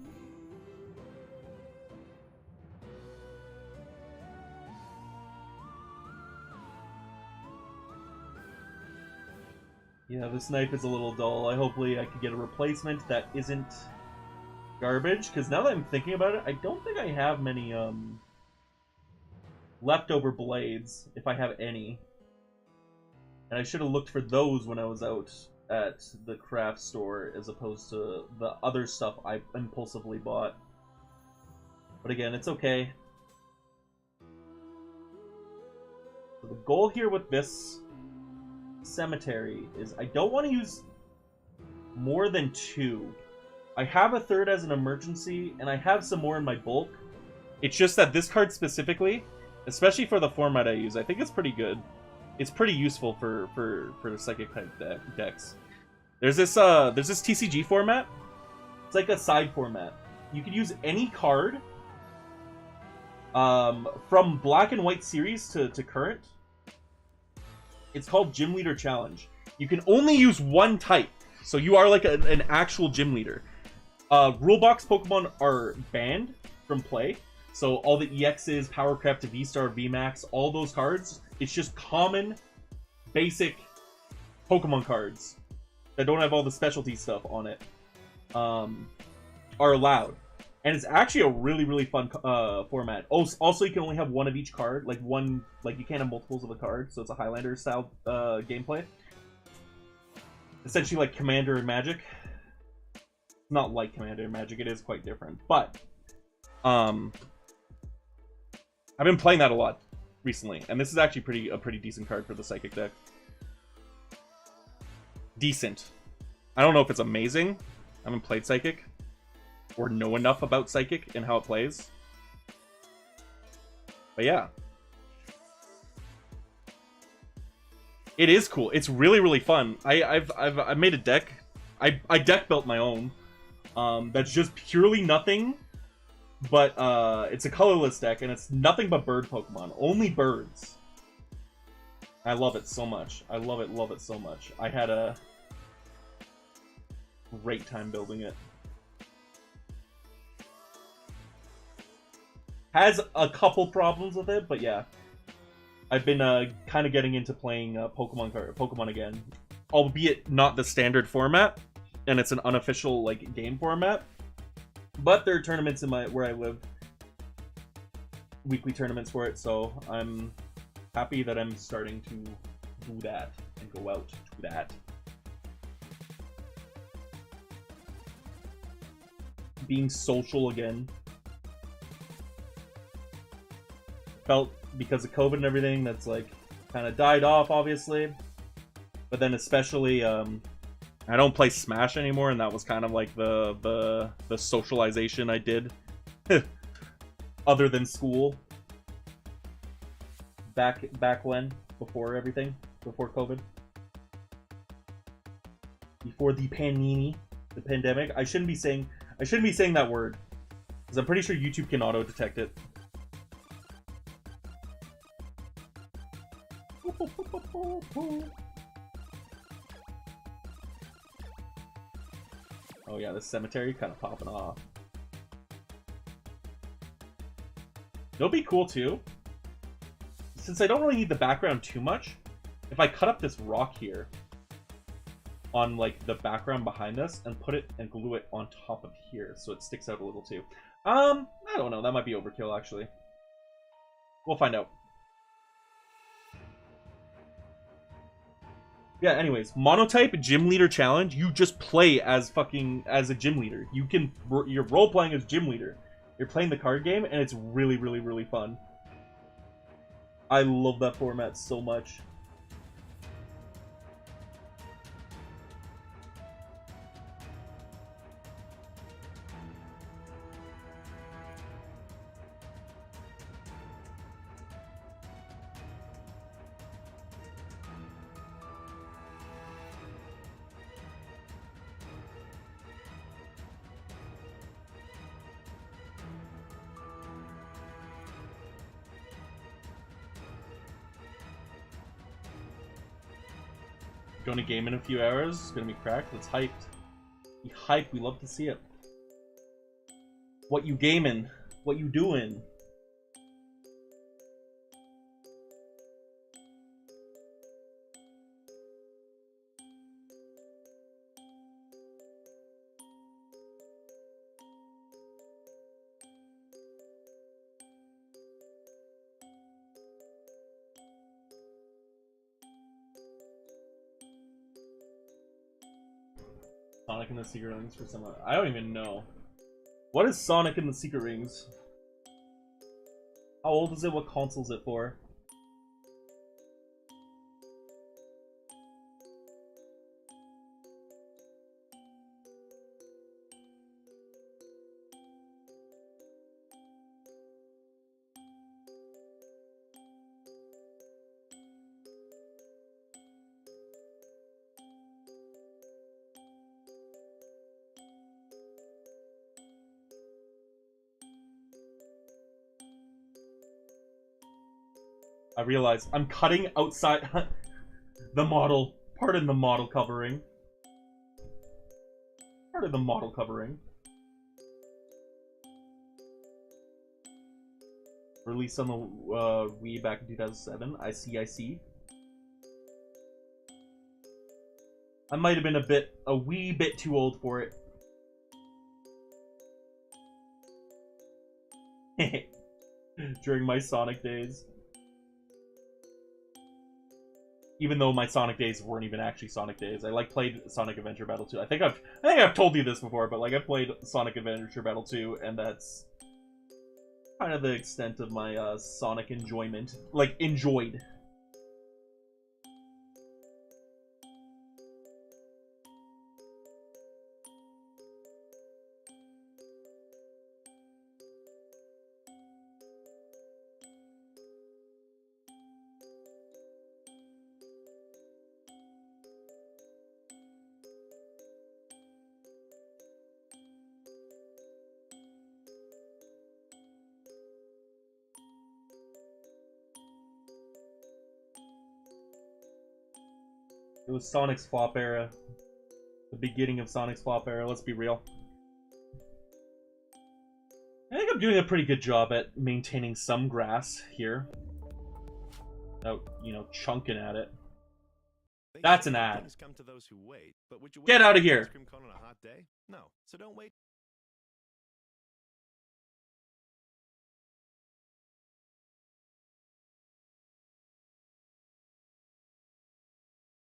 Yeah, this knife is a little dull. Hopefully I could get a replacement that isn't garbage, because now that I'm thinking about it, I don't think I have many leftover blades, if I have any. And I should have looked for those when I was out at the craft store, as opposed to the other stuff I impulsively bought. But again, it's okay. So the goal here with this cemetery is I don't want to use more than 2. I have a third as an emergency, and I have some more in my bulk. It's just that this card specifically, especially for the format I use, I think it's pretty good. It's pretty useful for the psychic type decks. There's this TCG format. It's like a side format. You can use any card from Black and White series to current. It's called Gym Leader Challenge. You can only use one type, so you are like an actual gym leader. Rulebox Pokemon are banned from play, so all the EXs, Powercraft to V-Star, VMAX, all those cards, it's just common, basic Pokemon cards that don't have all the specialty stuff on it, are allowed. And it's actually a really, really fun format. Also, you can only have one of each card. Like, you can't have multiples of a card, so it's a Highlander-style gameplay. Essentially like Commander and Magic. Not like Commander and Magic, it is quite different. But, I've been playing that a lot recently, and this is actually a pretty decent card for the Psychic deck. Decent. I don't know if it's amazing. I haven't played Psychic, or know enough about Psychic and how it plays. But yeah. It is cool. It's really, really fun. I've made a deck. I deck built my own. That's just purely nothing. But it's a colorless deck, and it's nothing but bird Pokemon. Only birds. I love it so much. I love it so much. I had a great time building it. Has a couple problems with it, but yeah. I've been kind of getting into playing Pokemon again. Albeit not the standard format, and it's an unofficial like game format. But there are tournaments in where I live. Weekly tournaments for it, so I'm happy that I'm starting to do that and go out to that. Being social again. Felt because of COVID and everything that's like kind of died off, obviously. But then especially I don't play Smash anymore, and that was kind of like the socialization I did other than school back when, before everything, before COVID, before the pandemic. I shouldn't be saying that word because I'm pretty sure YouTube can auto detect it. Oh yeah, this cemetery kind of popping off. It'll be cool too, since I don't really need the background too much. If I cut up this rock here on like the background behind this and put it and glue it on top of here so it sticks out a little too. I don't know, that might be overkill actually. We'll find out. Yeah, anyways, Monotype Gym Leader Challenge, you just play as a gym leader. You're role-playing as gym leader. You're playing the card game, and it's really, really, really fun. I love that format so much. Going to game in a few hours. It's gonna be cracked. It's hyped. Be hyped. We love to see it. What you gaming? What you doing? Sonic and the Secret Rings for someone. I don't even know. What is Sonic and the Secret Rings? How old is it? What console is it for? I realize I'm cutting outside the model. Pardon the model covering. Pardon the model covering. Released on the Wii back in 2007. I see. I might have been a wee bit too old for it. During my Sonic days. Even though my Sonic days weren't even actually Sonic days. I played Sonic Adventure Battle 2. I think I've told you this before, but I played Sonic Adventure Battle 2, and that's kind of the extent of my Sonic enjoyment. Enjoyed. It was Sonic's flop era. The beginning of Sonic's flop era, let's be real. I think I'm doing a pretty good job at maintaining some grass here. Without, chunking at it. That's an ad. Get out of here! No, so don't wait.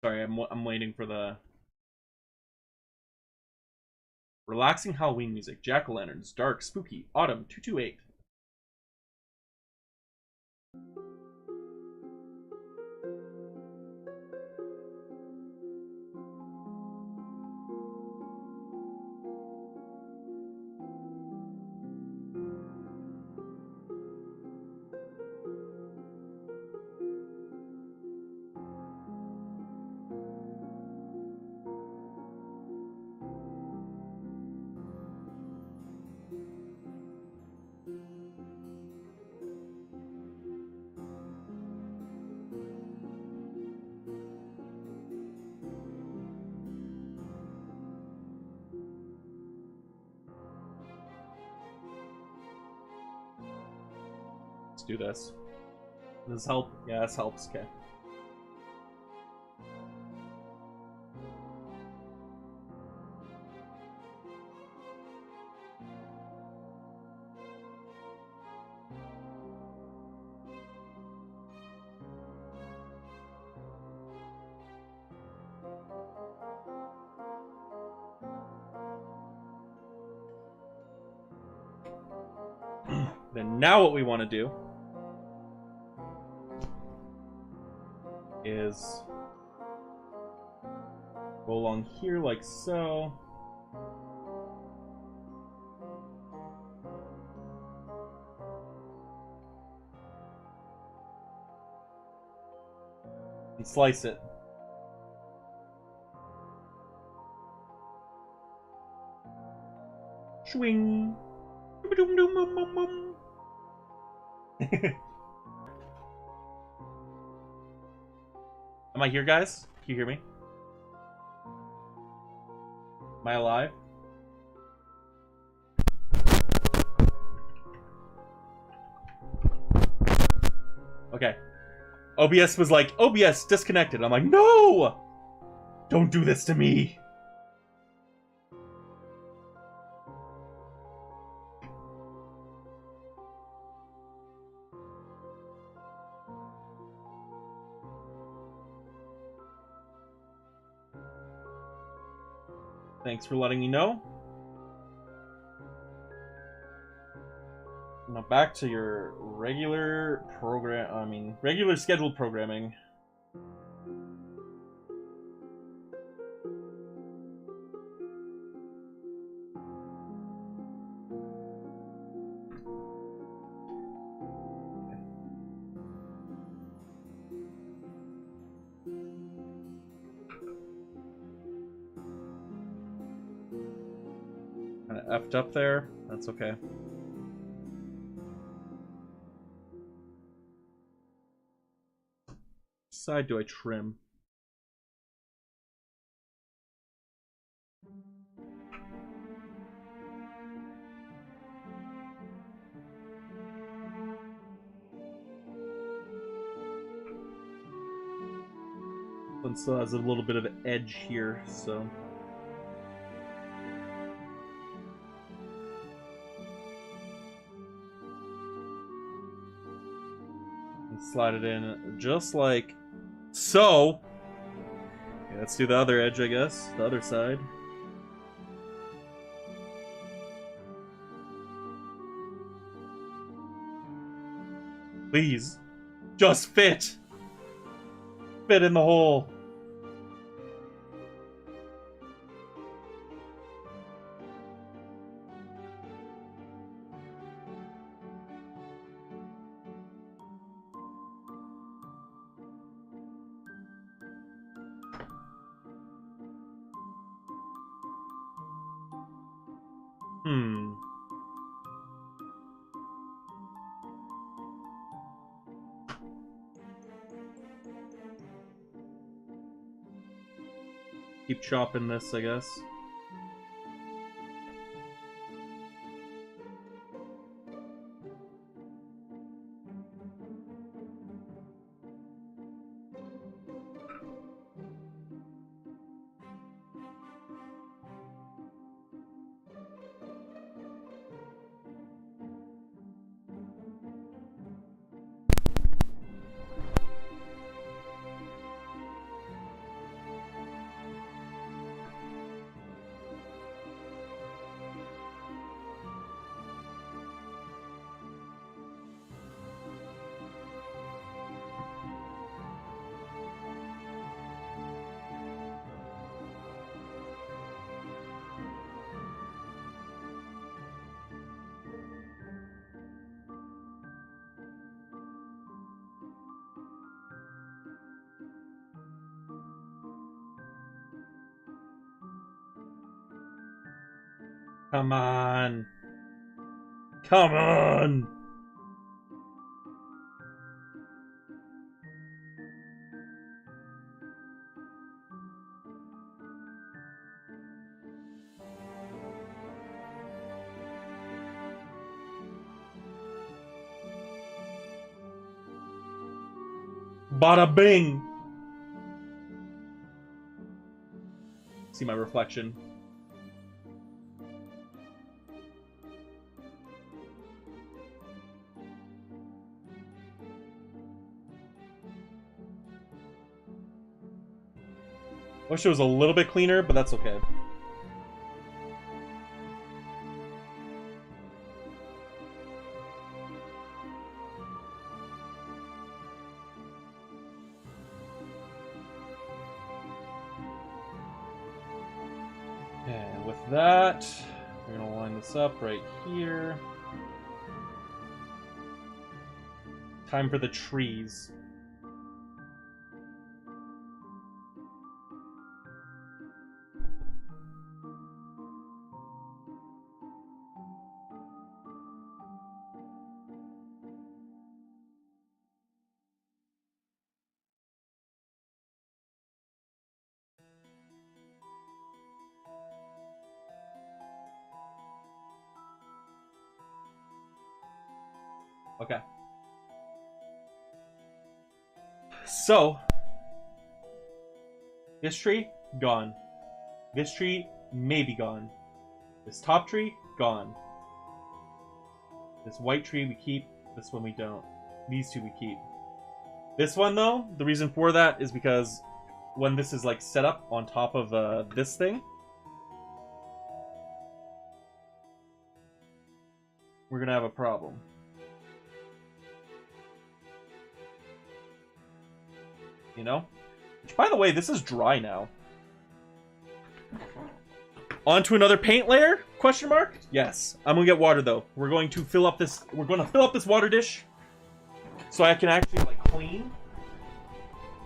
Sorry, I'm waiting for the relaxing Halloween music. Jack-o'-lanterns, dark, spooky, autumn 228. Let's do this. Does this help? Yeah, this helps. Okay. Then now what we want to do is go along here like so. And slice it. Swing. Am I here, guys? Can you hear me? Am I alive? Okay. OBS was like, OBS disconnected. I'm like, no! Don't do this to me! Thanks for letting me know. Now back to your regular scheduled programming. Kind of effed up there. That's okay. side do I trim? One still has a little bit of an edge here, so. And slide it in just like so. Okay, let's do the other edge, I guess. The other side. Please. Just fit! Fit in the hole. Keep chopping this, I guess. Come on. Come on! Bada bing! See my reflection. Wish it was a little bit cleaner, but that's okay. And with that, we're gonna line this up right here. Time for the trees. Okay. So, this tree, gone. This tree, maybe gone. This top tree, gone. This white tree we keep, this one we don't. These two we keep. This one, though, the reason for that is because when this is, like, set up on top of this thing, we're gonna have a problem. You know? Which, by the way, this is dry now. On to another paint layer? Question mark? Yes. I'm gonna get water though. We're going to fill up this. We're gonna fill up this water dish, so I can actually like clean.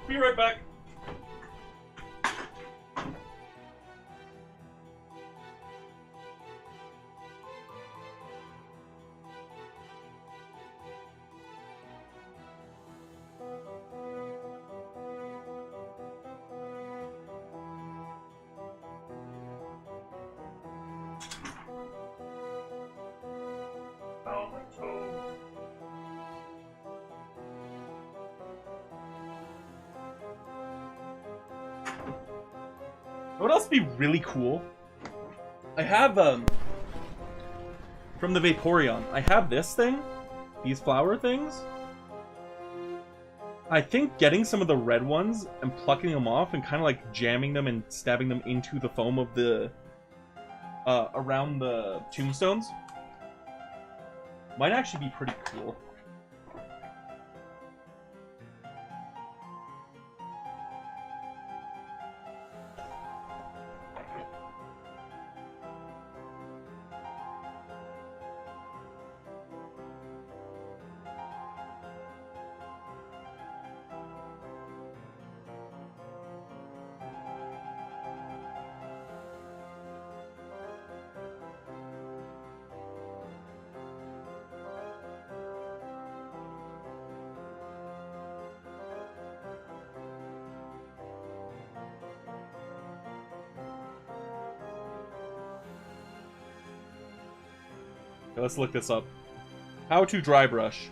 Be right back. What else would be really cool? I have, from the Vaporeon, I have this thing. These flower things. I think getting some of the red ones and plucking them off and kind of like jamming them and stabbing them into the foam of the, around the tombstones might actually be pretty cool. Let's look this up. How to dry brush.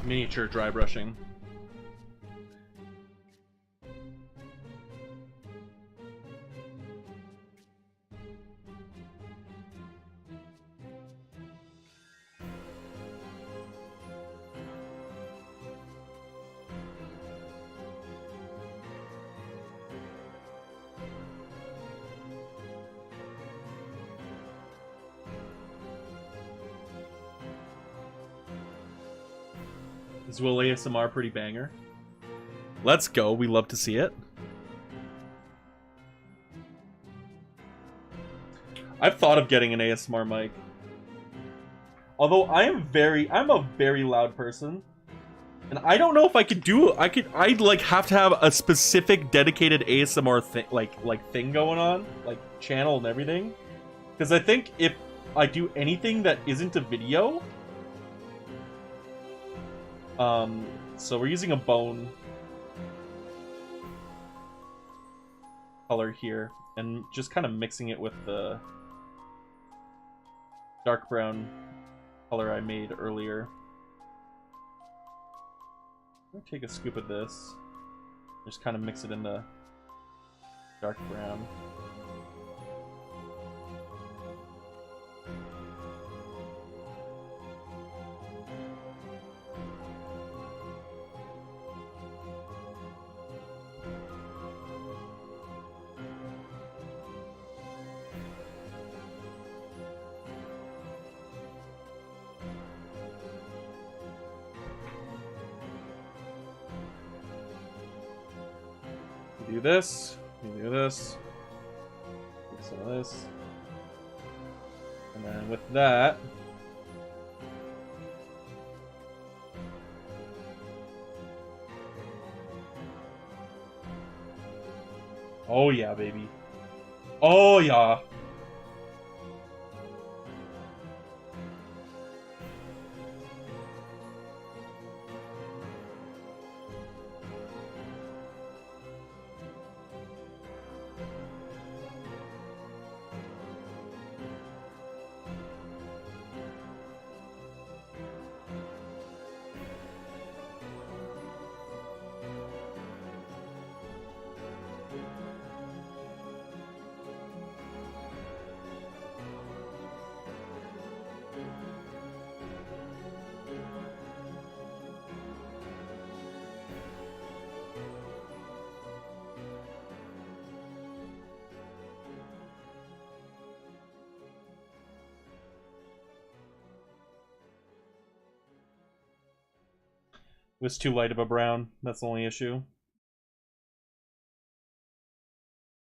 Miniature dry brushing. Is Will ASMR pretty banger? Let's go. We love to see it. I've thought of getting an ASMR mic. Although I'm a very loud person. And I don't know if I could do it. I'd like have to have a specific dedicated ASMR thing thing going on, like channel and everything. Because I think if I do anything that isn't a video, so we're using a bone color here, and just kind of mixing it with the dark brown color I made earlier. I'm gonna take a scoop of this, just kind of mix it in the dark brown. Do this, you do this, do some of this, and then with that, oh yeah, baby, oh yeah. was too light of a brown. That's the only issue.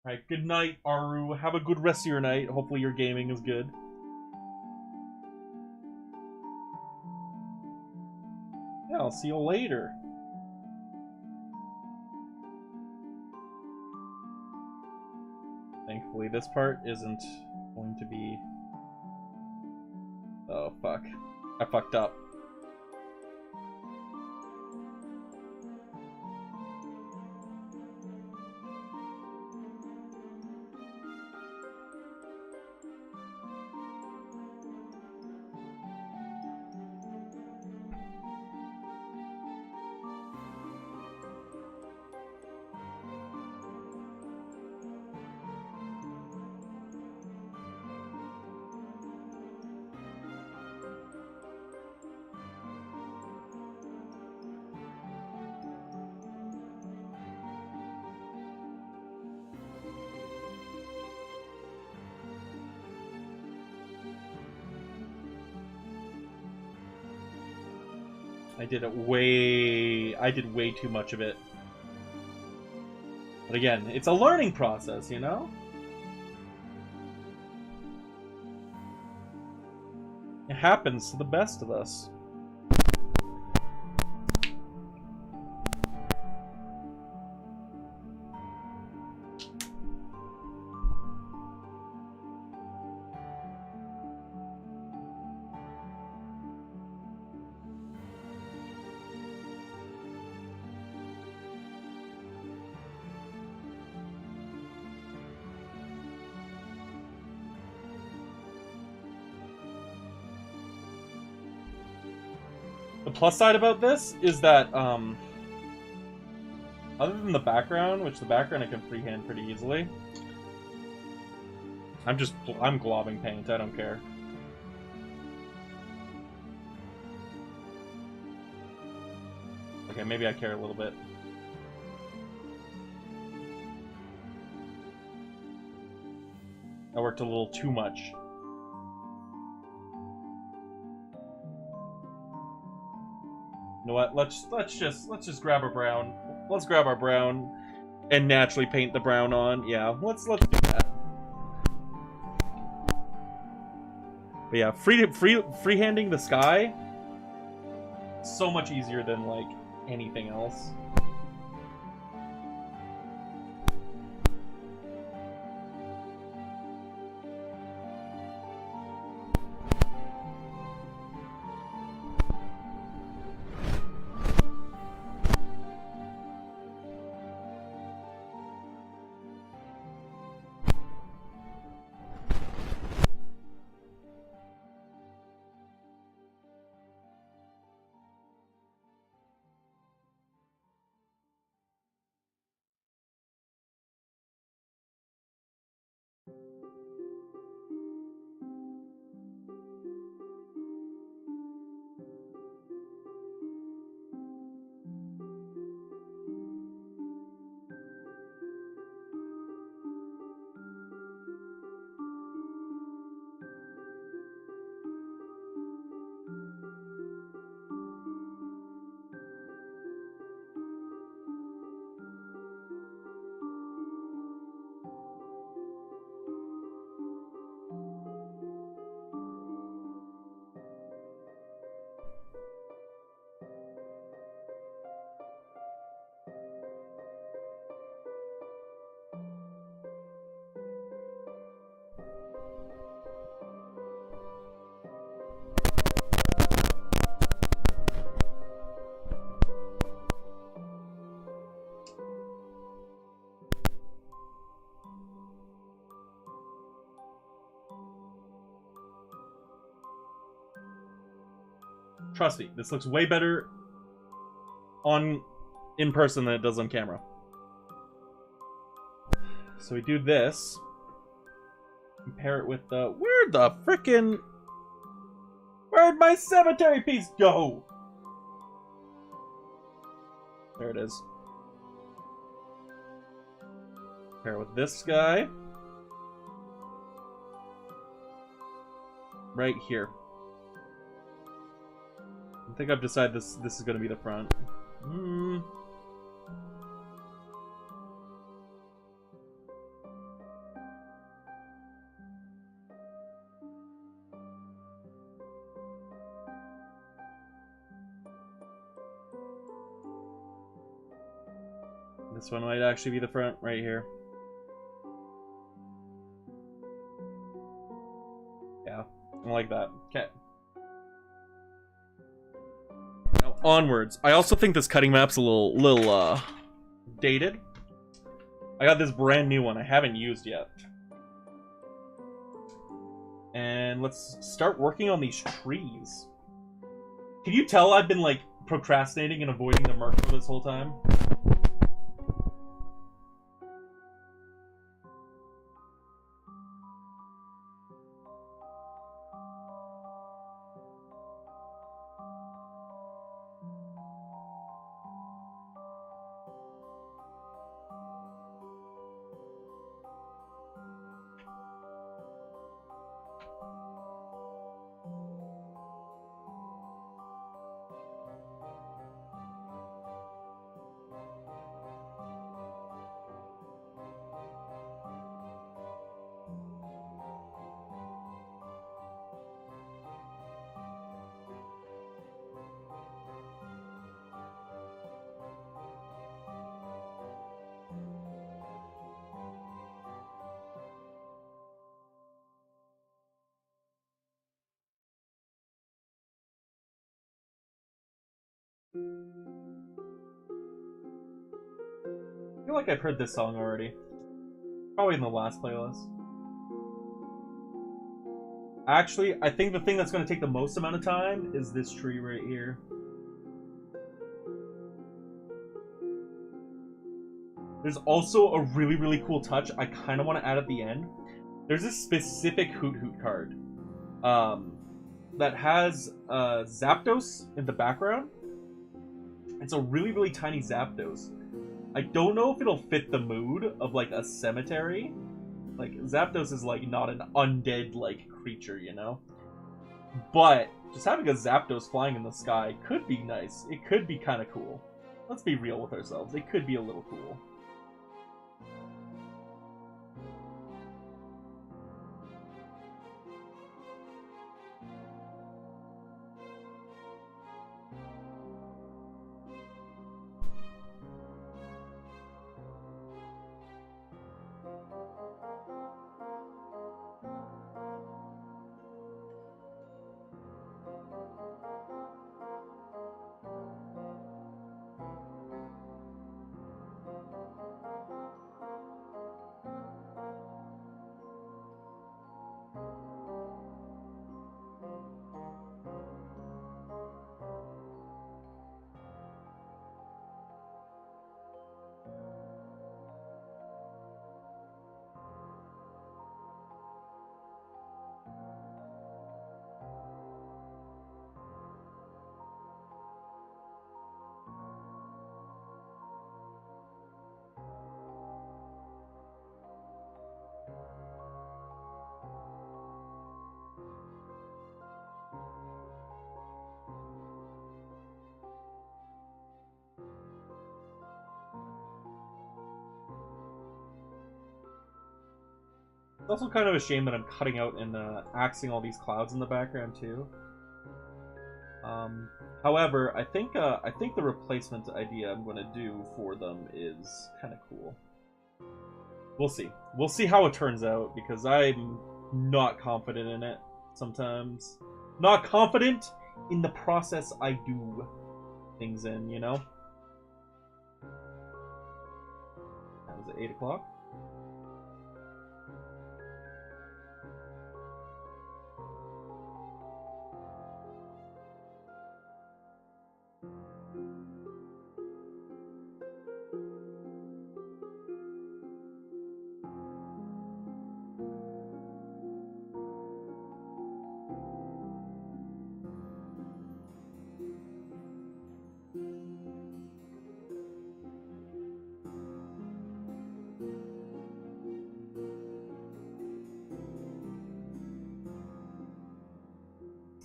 Alright, good night, Aru. Have a good rest of your night. Hopefully your gaming is good. Yeah, I'll see you later. Thankfully, this part isn't going to be... Oh, fuck. I fucked up. I did way too much of it. But again, it's a learning process, you know? It happens to the best of us. The plus side about this is that, other than the background, which the background I can freehand pretty easily, I'm globbing paint, I don't care. Okay, maybe I care a little bit. I worked a little too much. You know what? Let's just grab a brown. Let's grab our brown and naturally paint the brown on. Yeah, let's do that. But yeah, freehanding the sky, so much easier than like anything else. Trust me, this looks way better in person than it does on camera. So we do this. Compare it with the... Where'd my cemetery piece go? There it is. Compare it with this guy. Right here. I think I've decided this is going to be the front. Hmm. This one might actually be the front right here. Yeah, I like that. Okay. Now onwards. I also think this cutting map's a little dated. I got this brand new one I haven't used yet. And let's start working on these trees. Can you tell I've been like procrastinating and avoiding the marker this whole time? I feel like I've heard this song already. Probably in the last playlist. Actually, I think the thing that's going to take the most amount of time is this tree right here. There's also a really, really cool touch I kind of want to add at the end. There's this specific Hoot Hoot card that has Zapdos in the background. It's a really, really tiny Zapdos. I don't know if it'll fit the mood of, like, a cemetery. Like, Zapdos is, like, not an undead, like, creature, you know? But just having a Zapdos flying in the sky could be nice. It could be kind of cool. Let's be real with ourselves. It could be a little cool. It's also kind of a shame that I'm cutting out and axing all these clouds in the background too. However, I think the replacement idea I'm going to do for them is kind of cool. We'll see. We'll see how it turns out, because I'm not confident in it sometimes. Not confident in the process I do things in, you know? That was at 8 o'clock.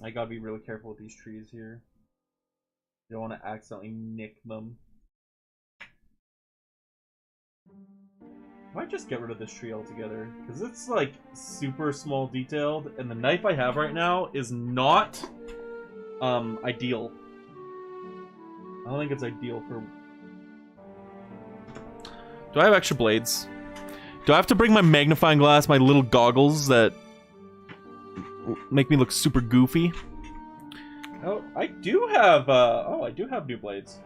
I gotta be really careful with these trees here. You don't want to accidentally nick them. I might just get rid of this tree altogether, because it's like super small detailed, and the knife I have right now is not ideal. I don't think it's ideal for... Do I have extra blades? Do I have to bring my magnifying glass, my little goggles that make me look super goofy? Oh, I do have, I do have new blades.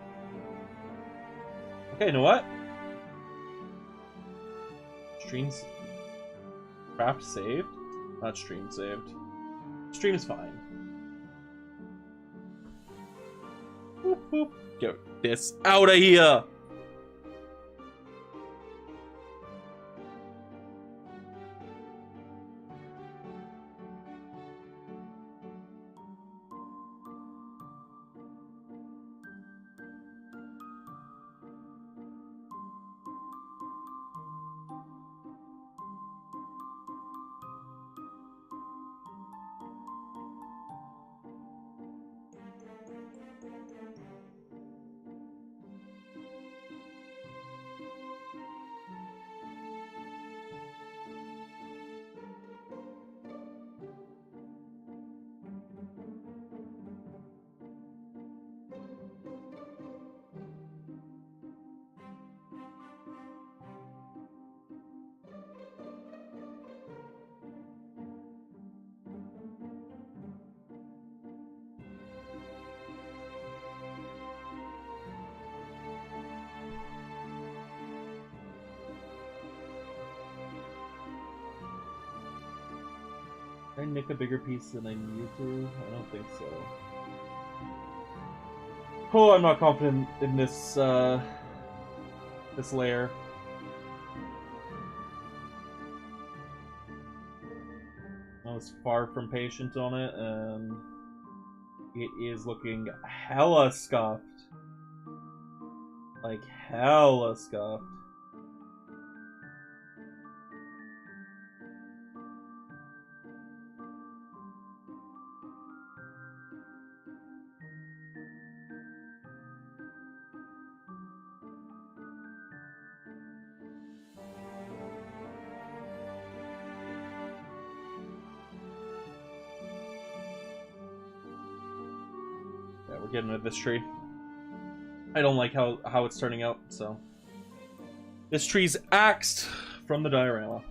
Okay, you know what? Streams... Craft saved? Not stream saved. Stream's fine. Boop, boop. Get this out of here! Did I nick a bigger piece than I needed to? I don't think so. Oh, I'm not confident in this, this layer. I was far from patient on it, and it is looking hella scuffed. Like, hella scuffed. Yeah, we're getting rid of this tree. I don't like how it's turning out, so. This tree's axed from the diorama.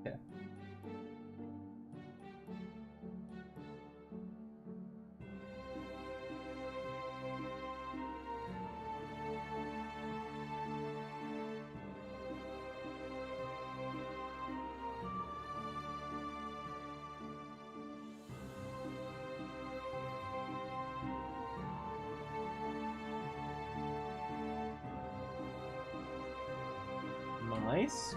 Okay. Nice.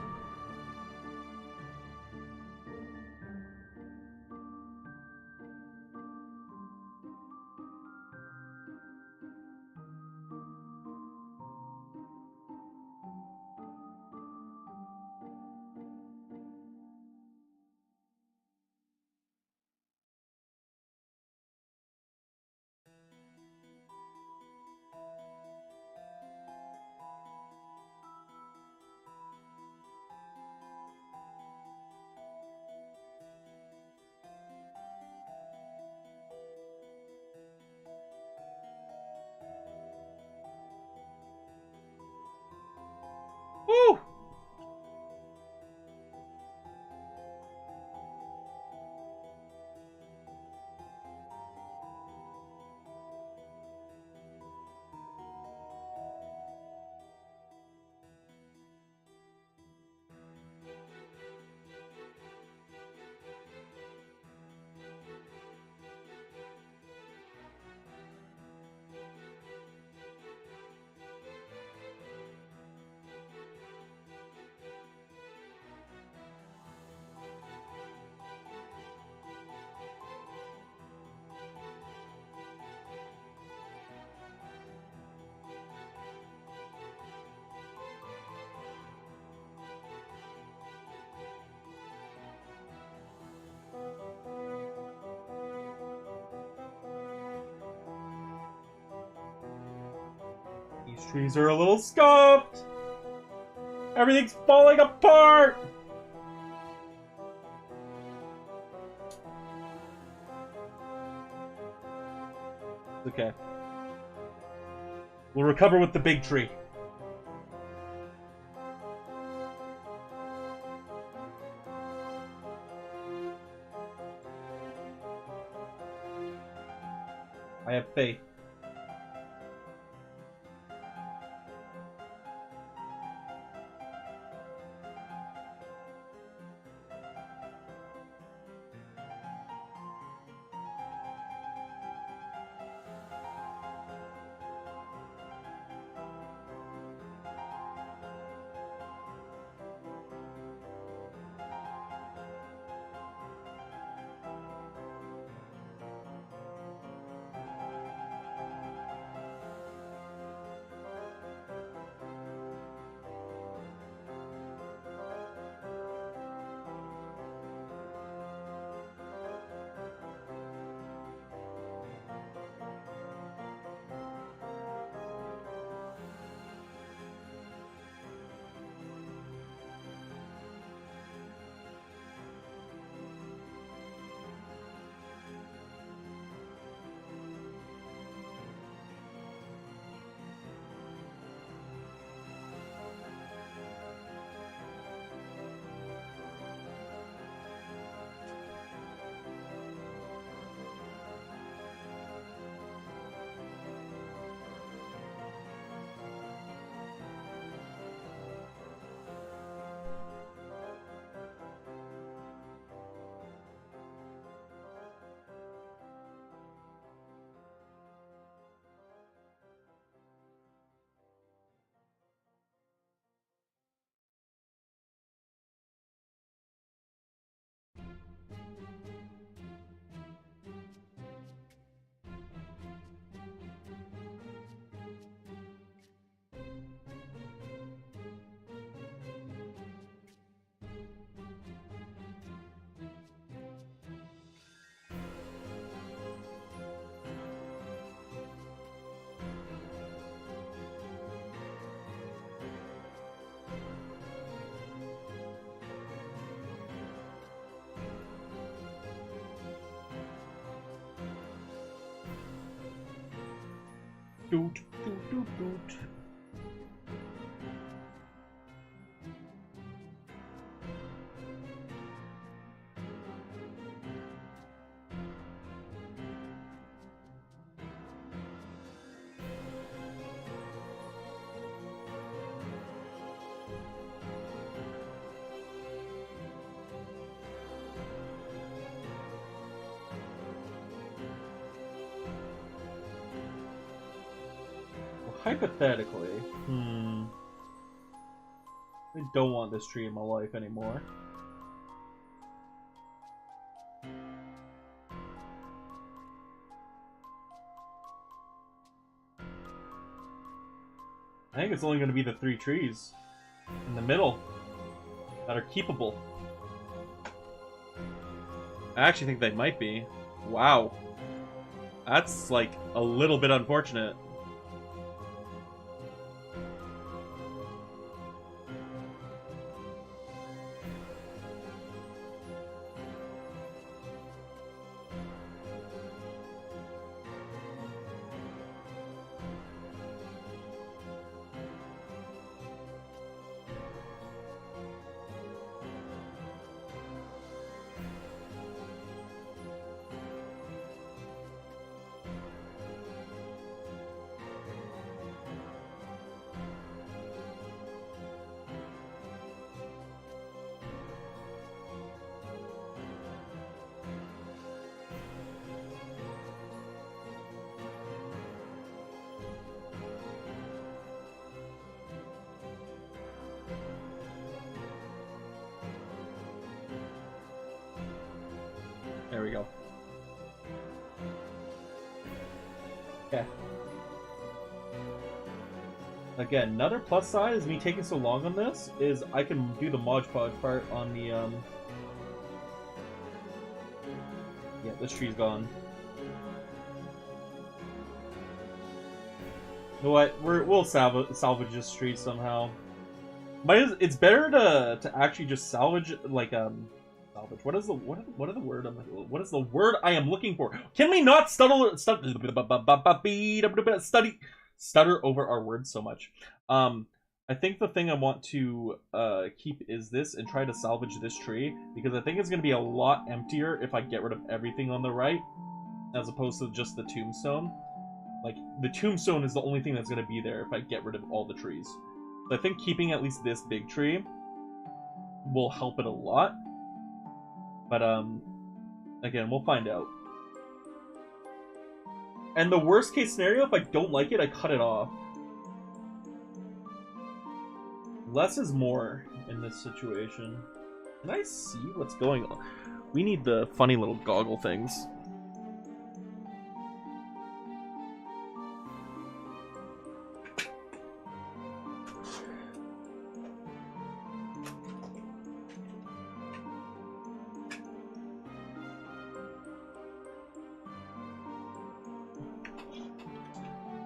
These trees are a little scuffed. Everything's falling apart. Okay. We'll recover with the big tree. I have faith. Doot, doot, doot, doot. Hypothetically, I don't want this tree in my life anymore. I think it's only going to be the 3 trees in the middle that are keepable. I actually think they might be. Wow. That's like a little bit unfortunate. There we go. Okay. Again, another plus side is me taking so long on this is I can do the Mod Podge part on the Yeah, this tree's gone. You know what? We'll salvage this tree somehow. It's better to actually just salvage salvage. What is the word I am looking for? Can we not stutter over our words so much? I think the thing I want to keep is this and try to salvage this tree, because I think it's going to be a lot emptier if I get rid of everything on the right as opposed to just the tombstone. Like, the tombstone is the only thing that's going to be there if I get rid of all the trees. So I think keeping at least this big tree will help it a lot. But, again, we'll find out. And the worst case scenario, if I don't like it, I cut it off. Less is more in this situation. Can I see what's going on? We need the funny little goggle things.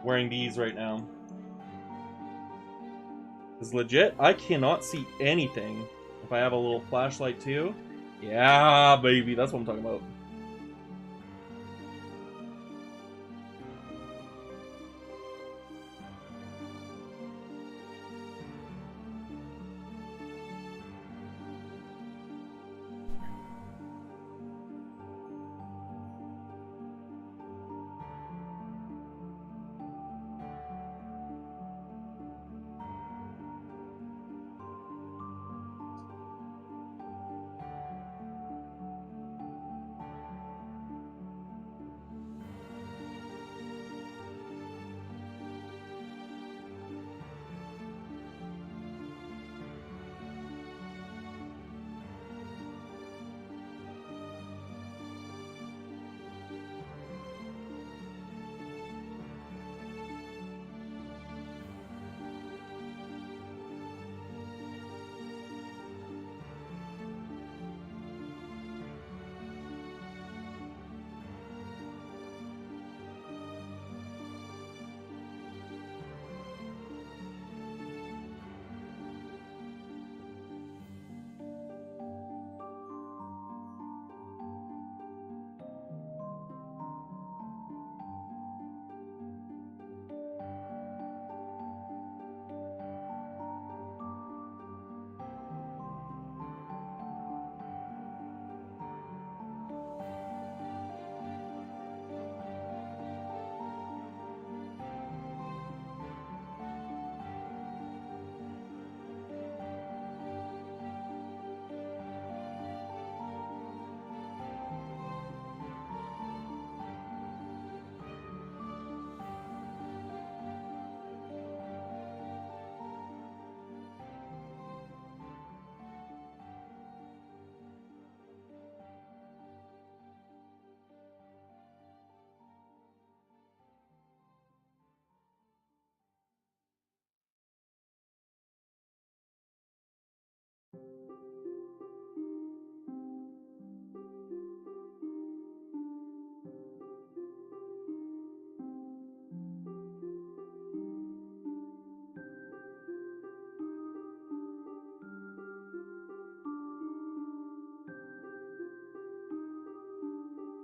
Wearing these right now. Is legit. I cannot see anything. If I have a little flashlight too. Yeah, baby, that's what I'm talking about.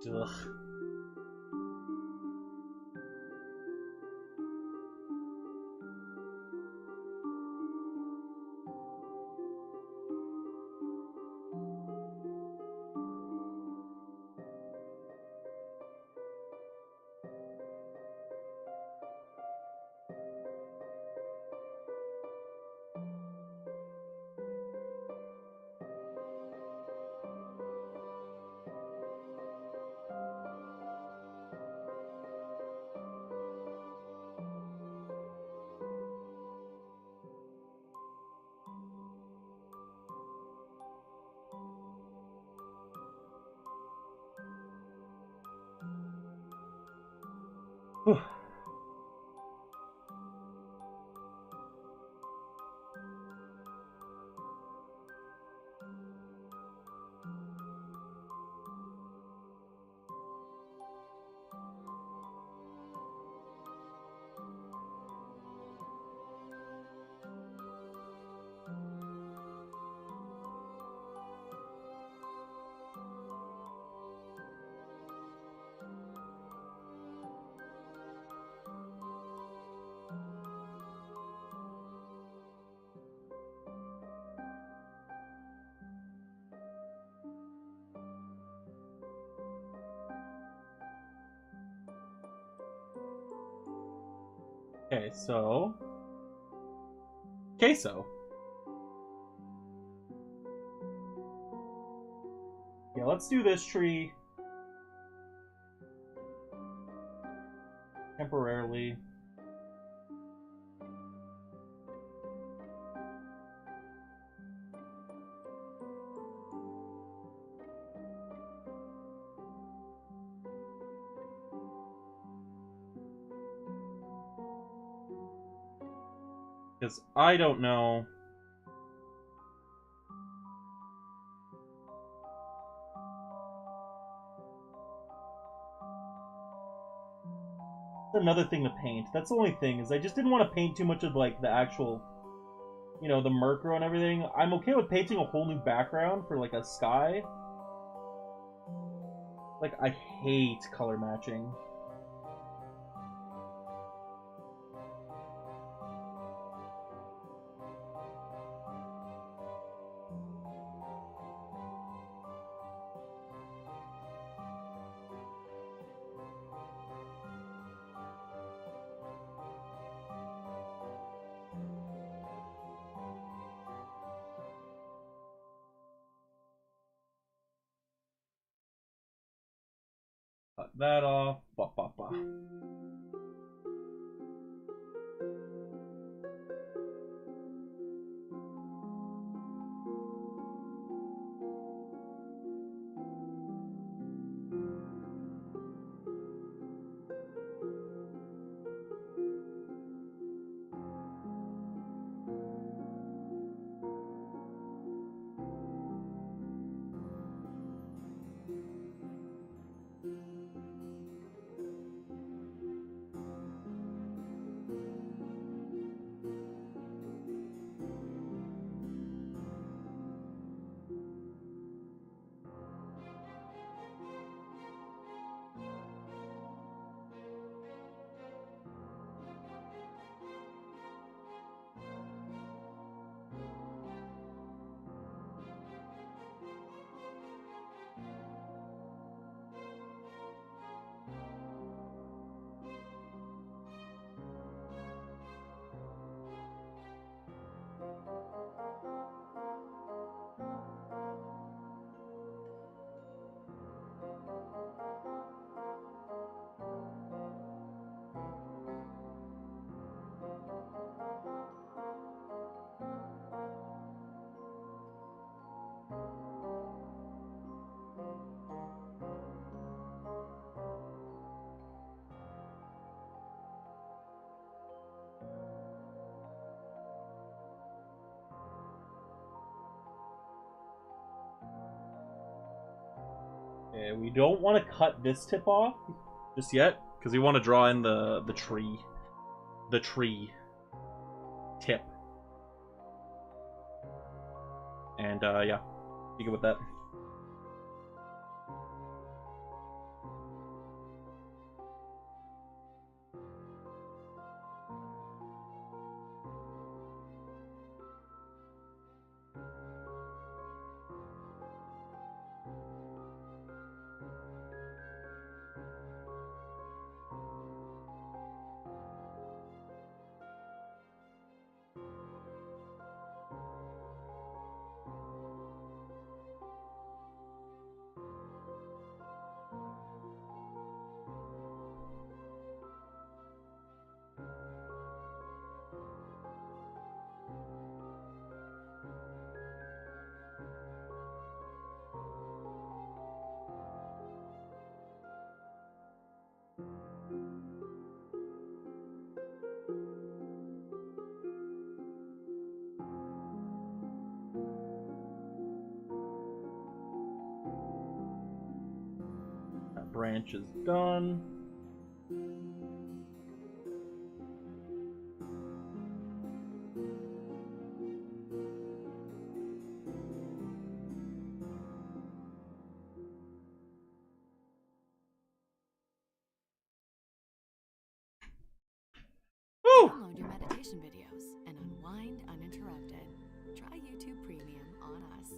Ugh. Whew. Okay, so queso. Yeah, let's do this tree temporarily. Because I don't know. Another thing to paint. That's the only thing, is I just didn't want to paint too much of like the actual, you know, the Murkrow and everything. I'm okay with painting a whole new background for like a sky. Like, I hate color matching. Cut that off. Ba, ba, ba. Okay, we don't want to cut this tip off just yet, because we want to draw in the tree tip. And yeah, you good with that? That branch is done. Download your meditation videos and unwind uninterrupted. Try YouTube Premium on us.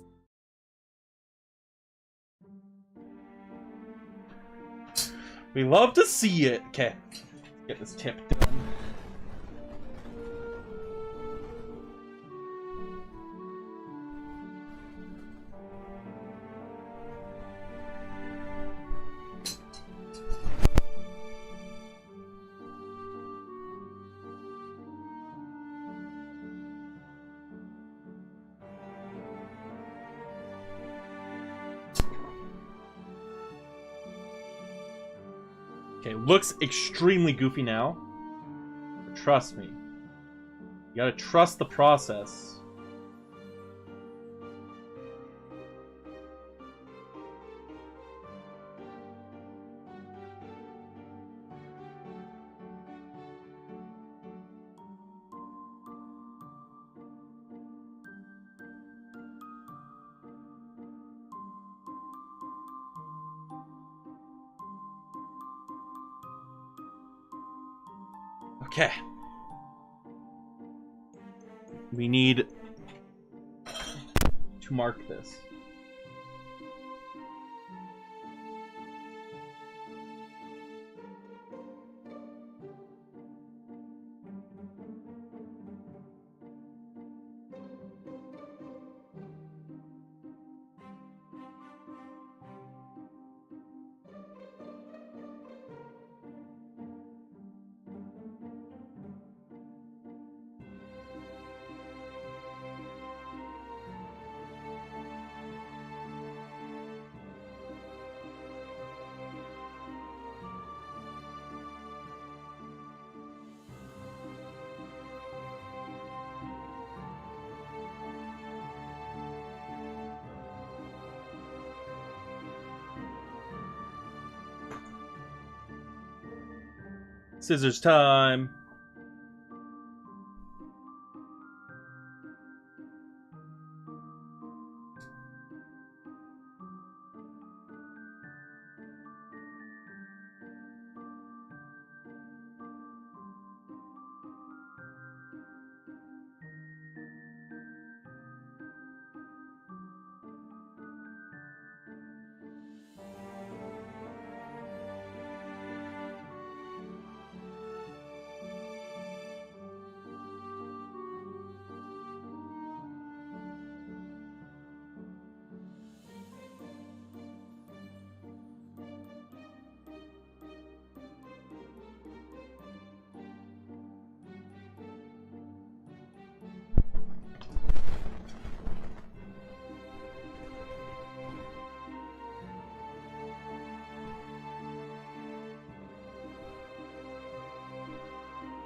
We love to see it. Okay, get this tip done. Okay, looks extremely goofy now. But trust me. You gotta trust the process. Okay. We need to mark this. Scissors time.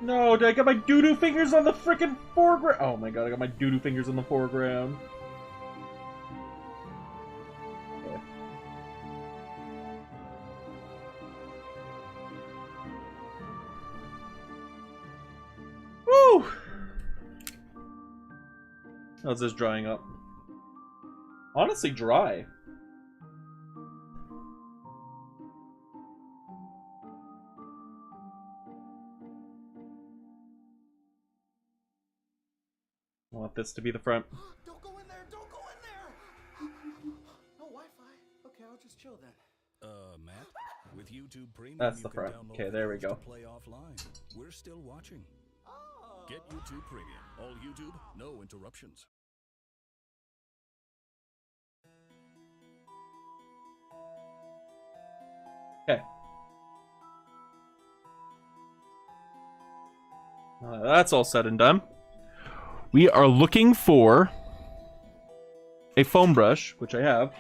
No, did I get my doo-doo fingers on the frickin' foreground? Oh my god, I got my doo-doo fingers on the foreground. Okay. Woo! How's this drying up? Honestly, dry. I want this to be the front. Don't go in there! Don't go in there! No Wi-Fi. Okay, I'll just chill then. Matt, with YouTube Premium, That's you the can front. download Okay, there we videos go. to play offline. We're still watching. Oh. Get YouTube Premium. All YouTube, no interruptions. Okay. That's all said and done. We are looking for a foam brush, which I have.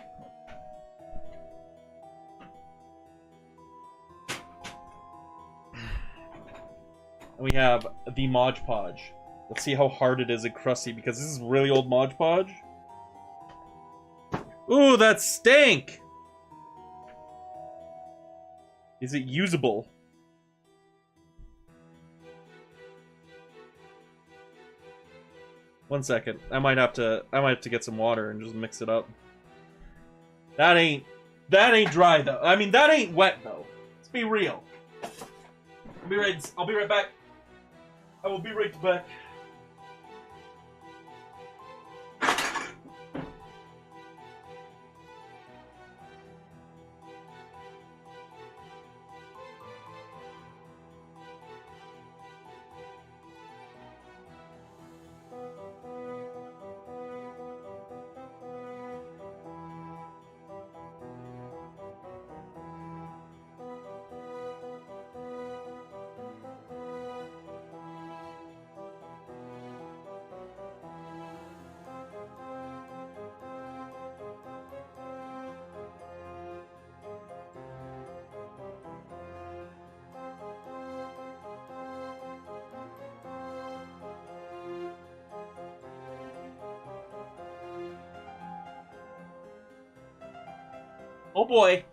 And we have the Mod Podge. Let's see how hard it is and crusty, because this is really old Mod Podge. Ooh, that stank! Is it usable? One second. I might have to get some water and just mix it up. That ain't dry though. I mean, that ain't wet though. Let's be real. I'll be right back. I will be right back. Oh boy.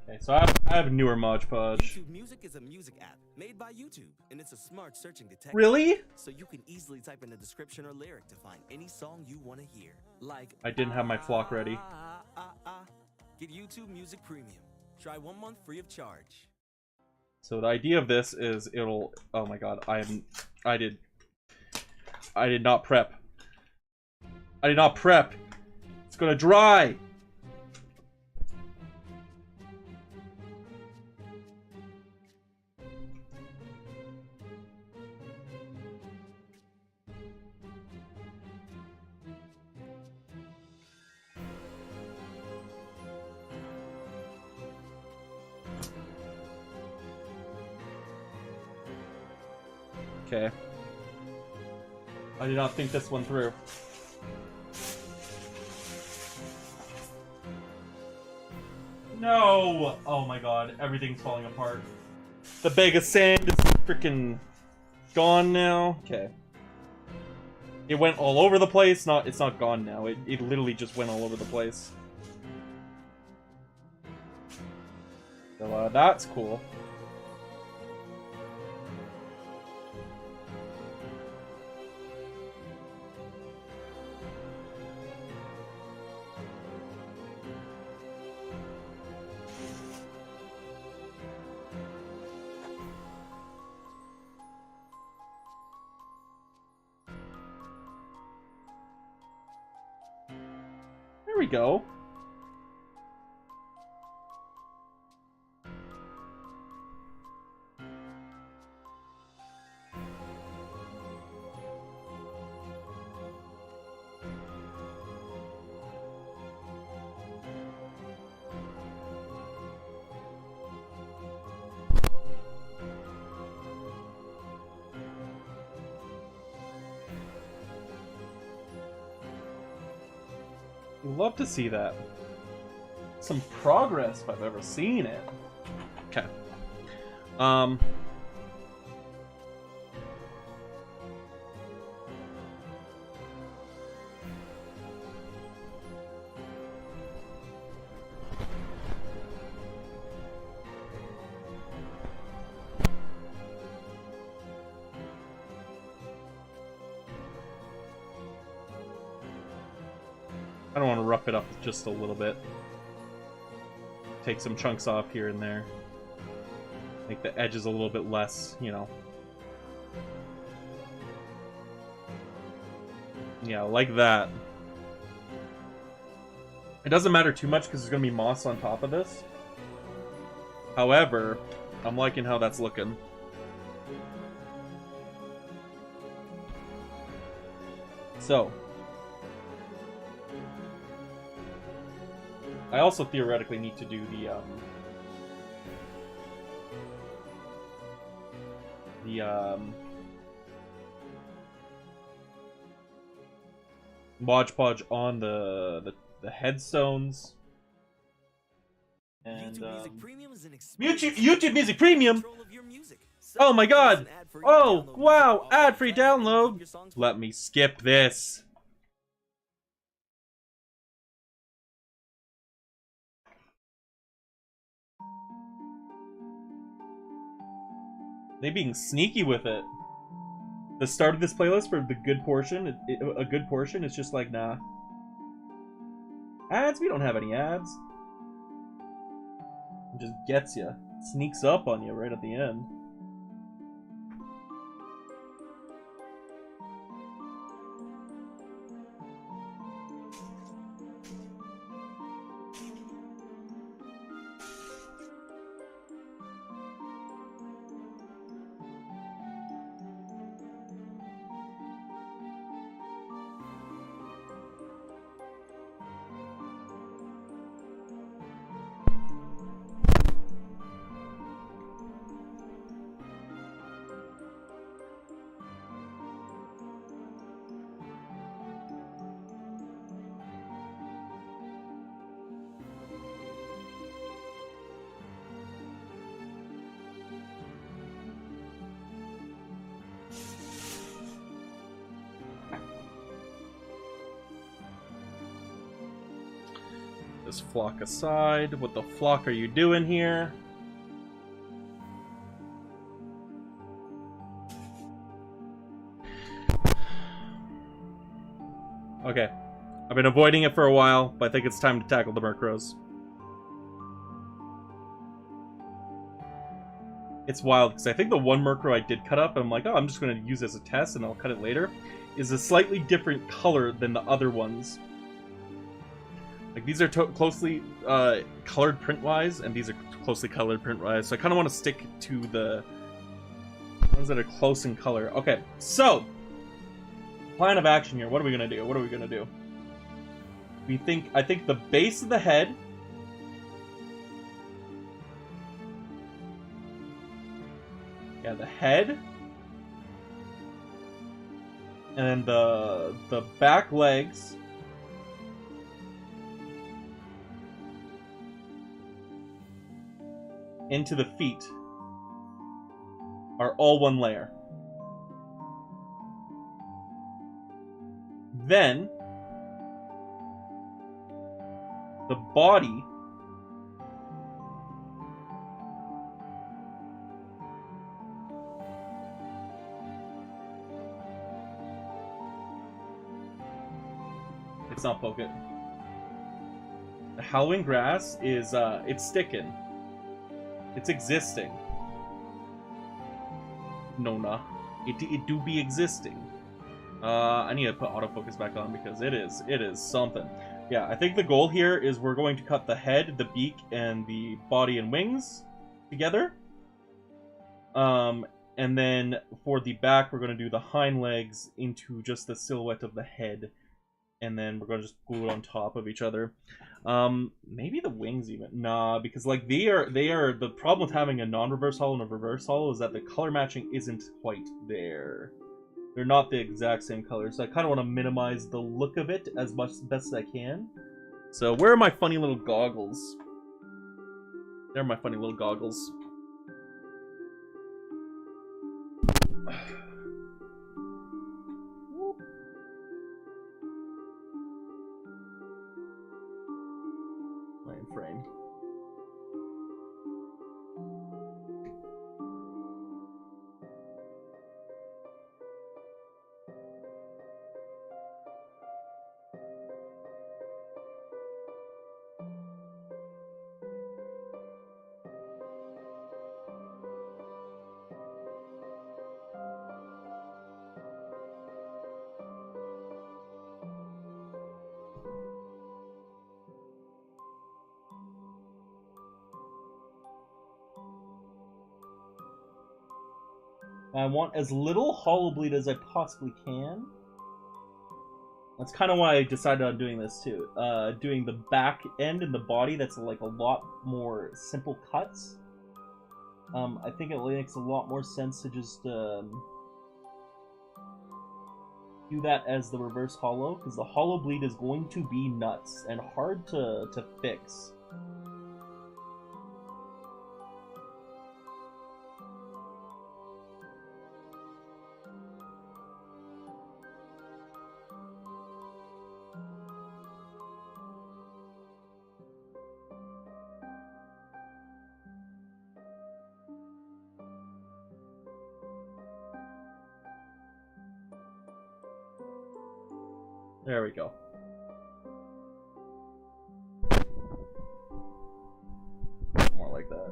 Okay, so I have newer Mod Podge. YouTube Music is a music app made by YouTube, and it's a smart searching detector. Really? So you can easily type in a description or lyric to find any song you want to hear. Like, I didn't have my flock ready. Get YouTube Music Premium. Try 1 month free of charge. So the idea of this is it'll. Oh my god, I did not prep. I did not prep. It's gonna dry. Okay. I did not think this one through. No! Oh my god, everything's falling apart. The bag of sand is freaking gone now. Okay. It went all over the place. It's not gone now. It literally just went all over the place. So that's cool. There we go. Love to see that. Some progress if I've ever seen it. Okay. I don't want to rough it up just a little bit. Take some chunks off here and there. Make the edges a little bit less, you know. Yeah, like that. It doesn't matter too much because there's going to be moss on top of this. However, I'm liking how that's looking. So. I also theoretically need to do the Mod Podge on the headstones And YouTube Music Premium is an YouTube Music Premium. control of your music. Oh my God! It's an ad-free Oh download wow! music Ad-free offline and download. keep your songs Let me skip this. They being sneaky with it. The start of this playlist for the good portion, a good portion, it's just like, nah. Ads? We don't have any ads. It just gets you. Sneaks up on you right at the end. This flock aside. What the flock are you doing here? Okay. I've been avoiding it for a while, but I think it's time to tackle the Murkrows. It's wild, because I think the one Murkrow I did cut up, and I'm like, oh, I'm just going to use it as a test, and I'll cut it later, is a slightly different color than the other ones. Like, these are closely colored print-wise, and these are closely colored print-wise, so I kind of want to stick to the ones that are close in color. Okay, so, plan of action here. What are we going to do? What are we going to do? I think the base of the head... Yeah, the head... And then the back legs... into the feet are all one layer. Then the body it's not poking. The howling grass is it's sticking. It's existing. Nona. It do be existing. I need to put autofocus back on because it is something. Yeah, I think the goal here is we're going to cut the head, the beak, and the body and wings together. And then for the back, we're going to do the hind legs into just the silhouette of the head. And then we're going to just glue it on top of each other. Maybe the wings even. Nah, because like they are the problem with having a non-reverse hollow and a reverse hollow is that the color matching isn't quite there. They're not the exact same color, so I kind of want to minimize the look of it as best as I can. So where are my funny little goggles? There are my funny little goggles. Frame. I want as little hollow bleed as I possibly can. That's kind of why I decided on doing this too. Doing the back end and the body, that's like a lot more simple cuts. I think it makes a lot more sense to just do that as the reverse hollow, because the hollow bleed is going to be nuts and hard to fix. There we go. More like that.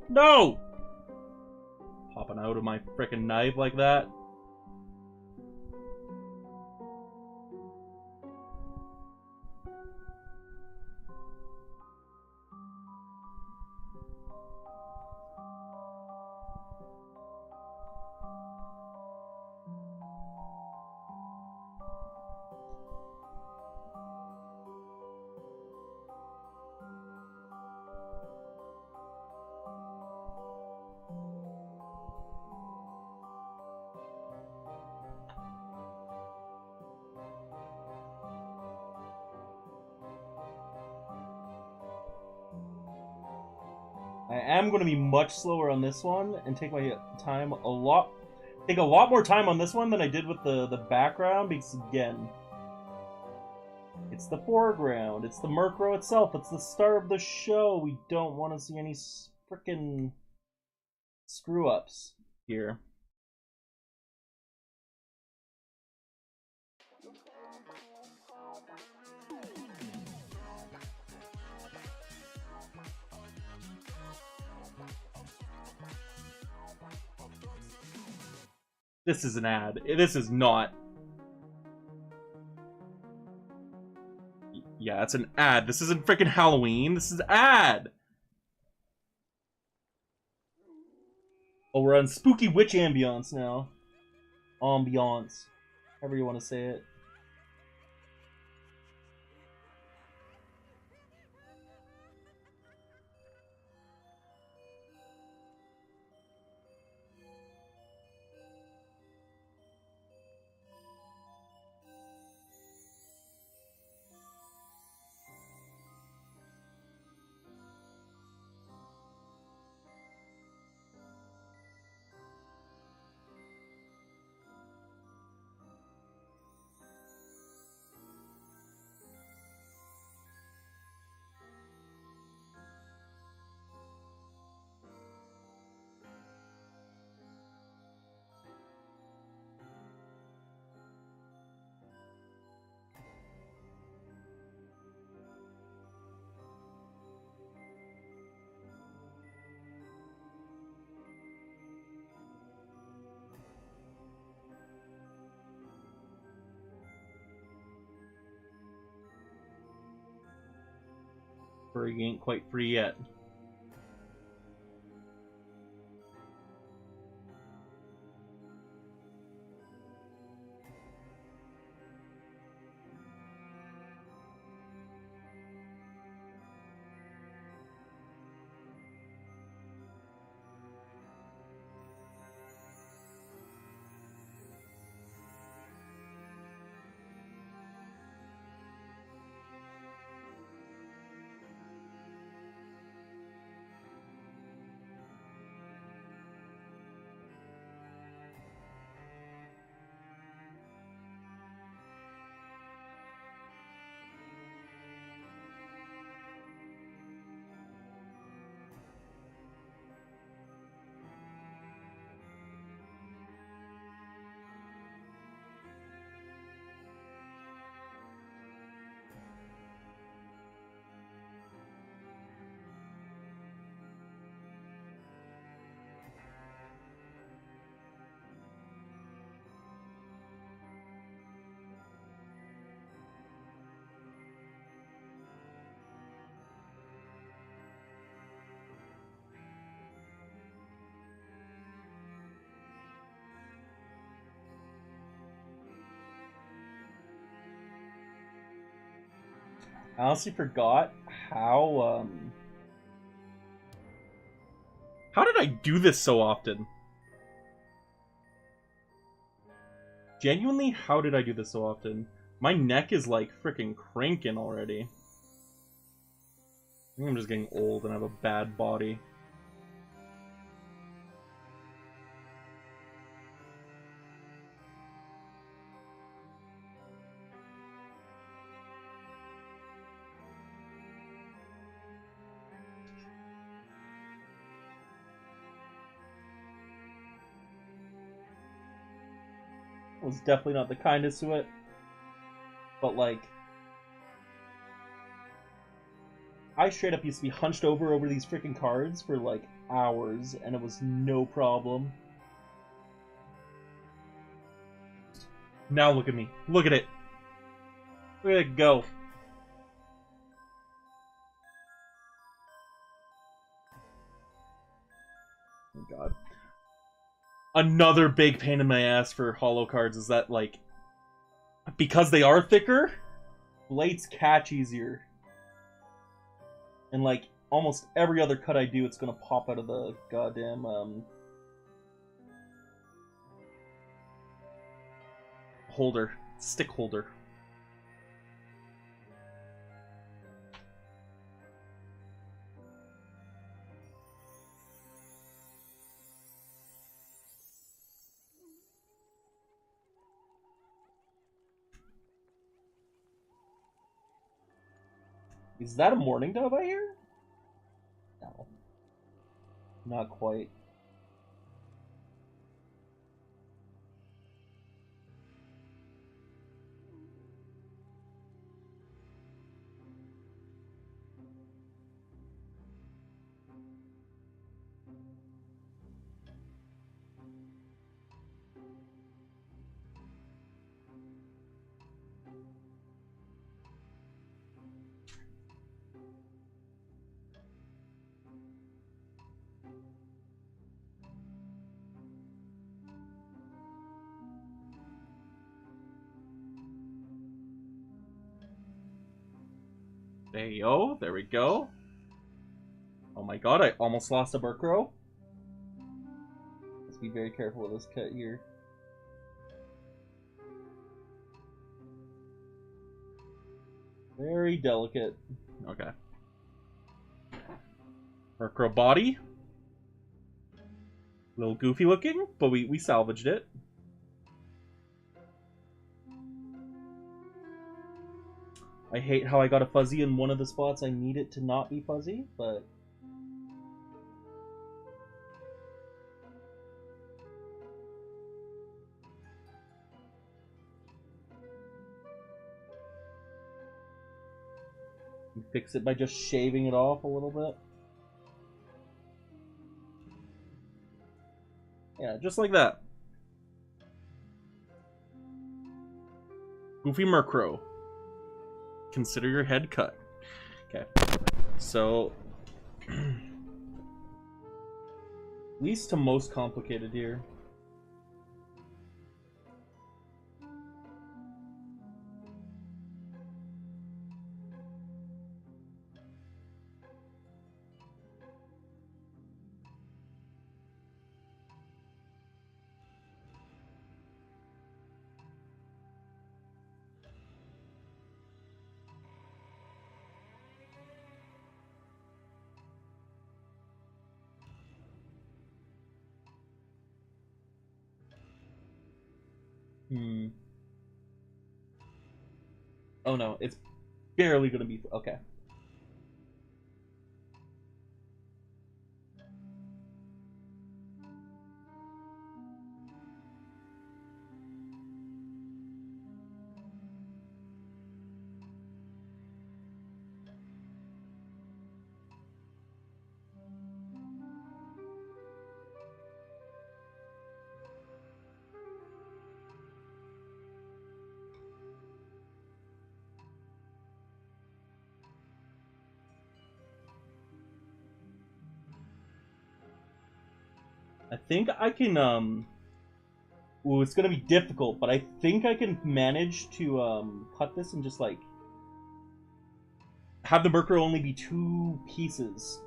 No! Popping out of my frickin' knife like that. I am going to be much slower on this one and take my time a lot more time on this one than I did with the background, because again, it's the foreground, it's the Murkrow itself, it's the star of the show. We don't want to see any frickin' screw-ups here. This is an ad. This is not. Yeah, it's an ad. This isn't freaking Halloween. This is ad. Oh, we're on spooky witch ambiance now. Ambiance. However you want to say it. Furry ain't quite free yet. I honestly forgot how did I do this so often? Genuinely, how did I do this so often? My neck is like freaking cranking already. I think I'm just getting old and I have a bad body. was definitely not the kindest to it. But, like, I straight up used to be hunched over these freaking cards for, like, hours, and it was no problem. Now look at me. Look at it. Look at it go. Oh, God. Another big pain in my ass for holo cards is that, like, because they are thicker, blades catch easier. And, like, almost every other cut I do, it's gonna pop out of the goddamn, holder. Stick holder. Is that a morning dove I hear? No. Not quite. Hey-yo, there we go. Oh my god, I almost lost a Murkrow. Let's be very careful with this cut here. Very delicate. Okay. Murkrow body. A little goofy looking, but we salvaged it. I hate how I got a fuzzy in one of the spots I need it to not be fuzzy, but... you fix it by just shaving it off a little bit. Yeah, just like that. Goofy Murkrow. Consider your head cut. Okay. So... least to most complicated here. Oh no, it's barely gonna be... okay. I think I can, ooh, it's gonna be difficult, but I think I can manage to, cut this and just, like, have the Murkrow only be 2 pieces.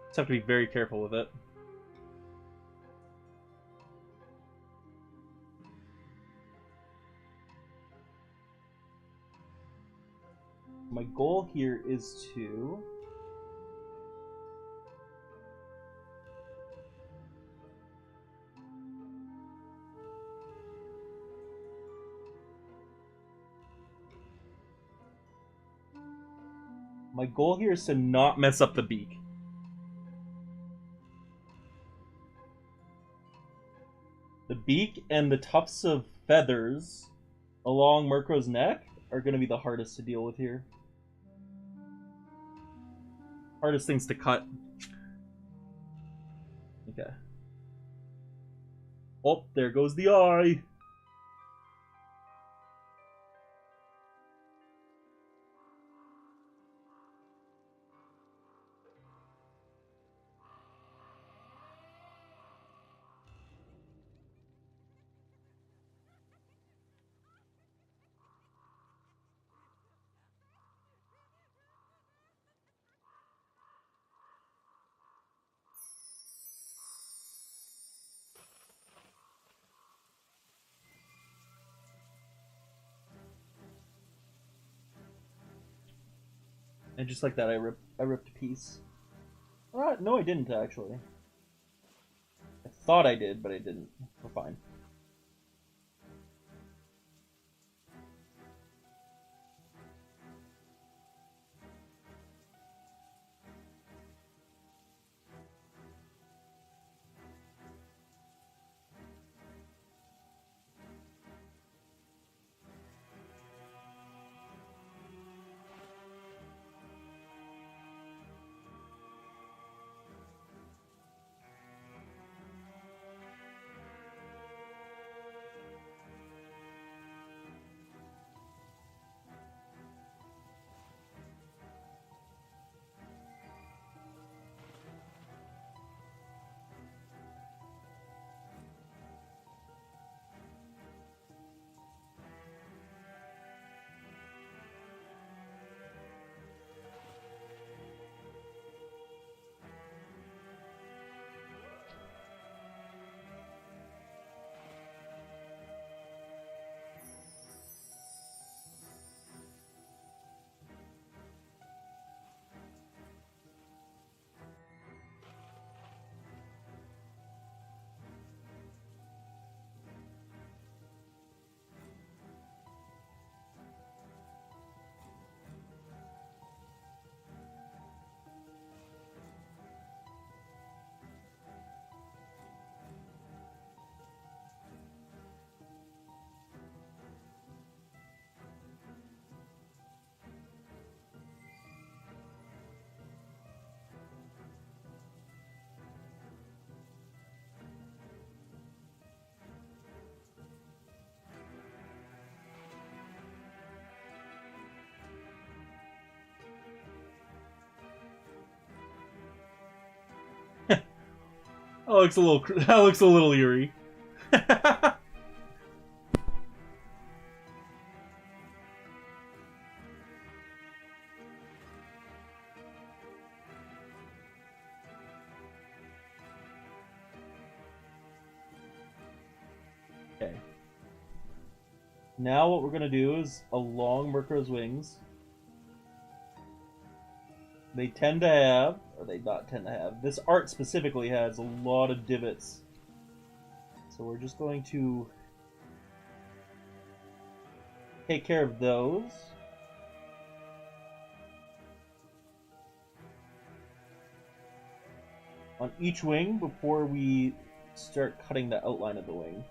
Just have to be very careful with it. My goal here is to... My goal here is to not mess up the beak. The beak and the tufts of feathers along Murkrow's neck are going to be the hardest to deal with here. Hardest things to cut. Okay. Oh, there goes the eye. And just like that, I ripped a piece. No, I didn't actually. I thought I did, but I didn't. We're fine. That looks a little eerie. Okay. Now what we're gonna do is along Murkrow's wings. They tend to have, or they not tend to have, this art specifically has a lot of divots. So we're just going to take care of those. On each wing before we start cutting the outline of the wing.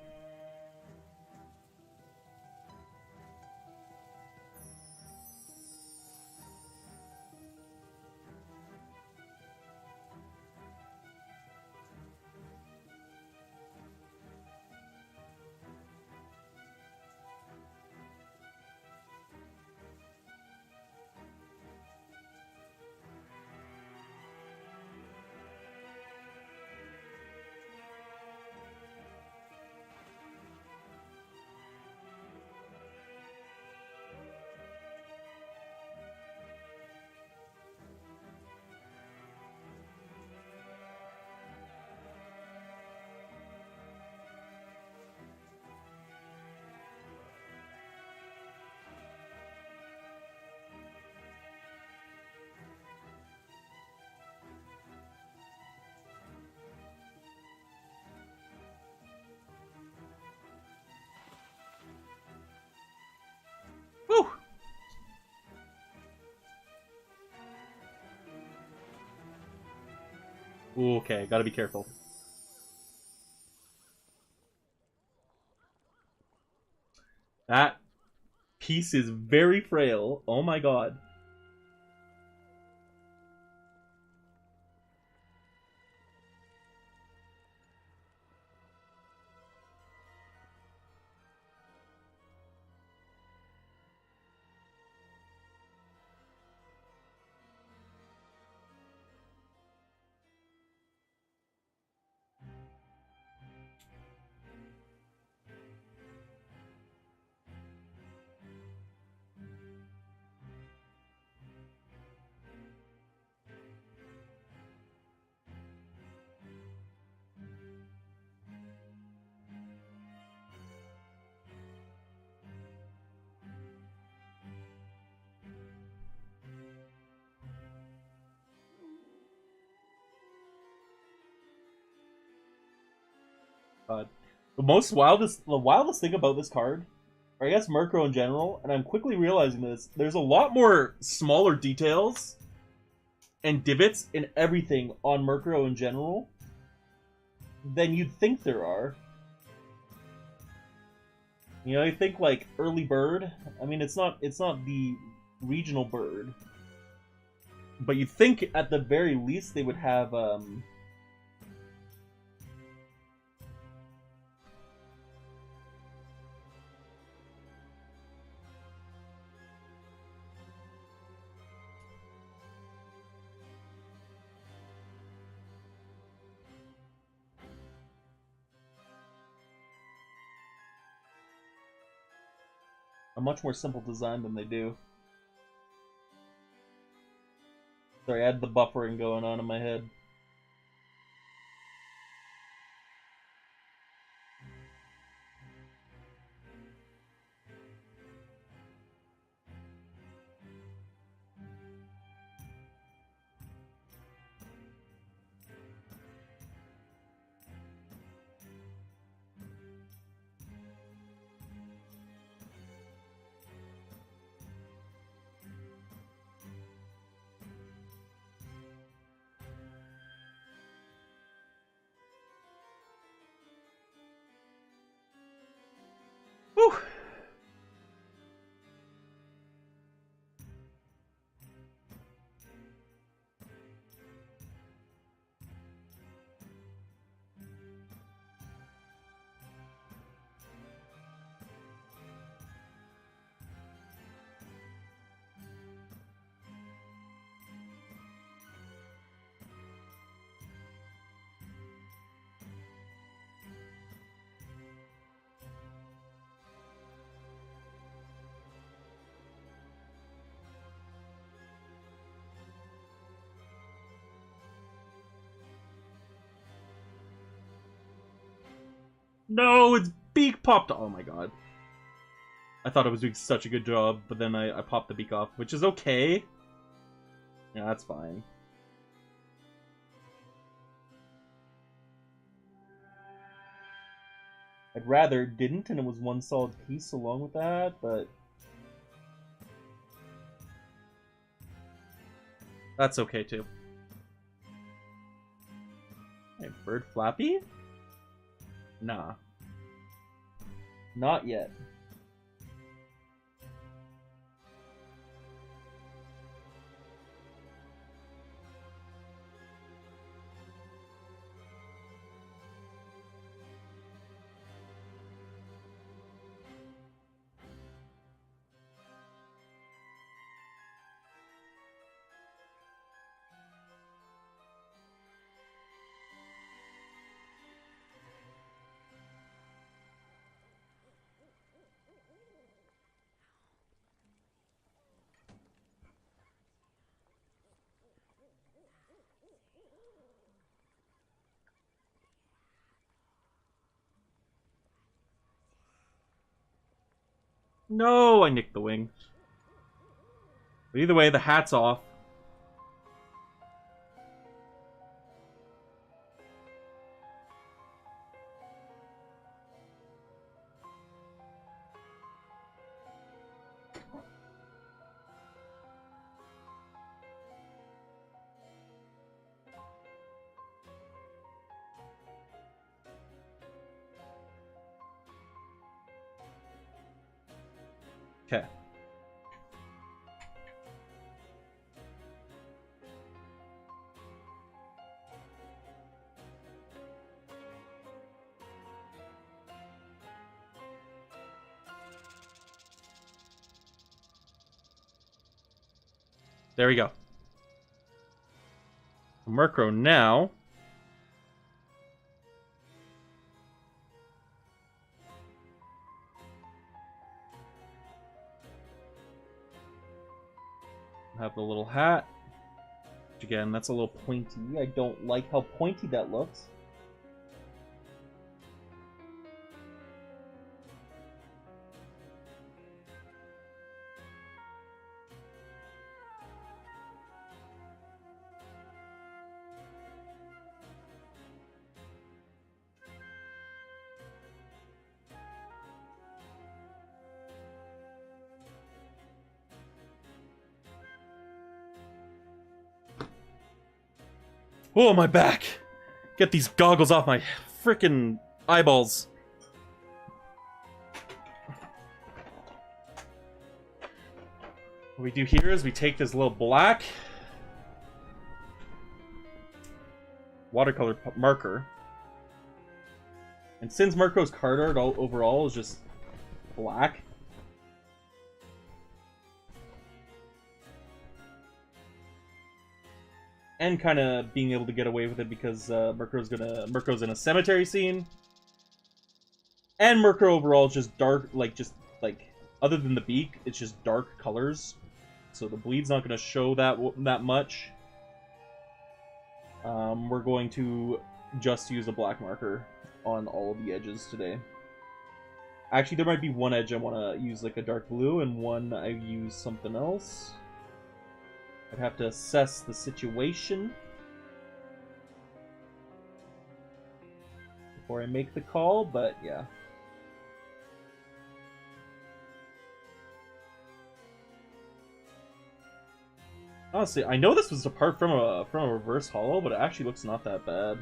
Ooh, okay, gotta be careful. That piece is very frail. Oh my god. The wildest thing about this card, or I guess Murkrow in general, and I'm quickly realizing this, there's a lot more smaller details and divots in everything on Murkrow in general than you'd think there are. You know, you think like early bird. I mean, it's not the regional bird, but you'd think at the very least they would have a much more simple design than they do. Sorry, I had the buffering going on in my head. Whew. No, its beak popped. Oh my god. I thought it was doing such a good job, but then I popped the beak off, which is okay. Yeah, that's fine. I'd rather it didn't, and it was one solid piece along with that, but that's okay too. Hey, bird Flappy? Nah. Not yet. No, I nicked the wing. But either way, the hat's off. Okay. There we go. Murkrow now. Have the little hat. Which again, that's a little pointy. I don't like how pointy that looks. Oh, my back! Get these goggles off my freaking eyeballs. What we do here is we take this little black watercolor marker, and since Murkrow's card art overall is just black, and kind of being able to get away with it because Murkrow's in a cemetery scene, and Murkrow overall is just dark, other than the beak, it's just dark colors, so the bleed's not gonna show that much. We're going to just use a black marker on all of the edges today. Actually, there might be one edge I want to use like a dark blue, and one I use something else. I'd have to assess the situation before I make the call, but yeah. Honestly, I know this was apart from a reverse holo, but it actually looks not that bad.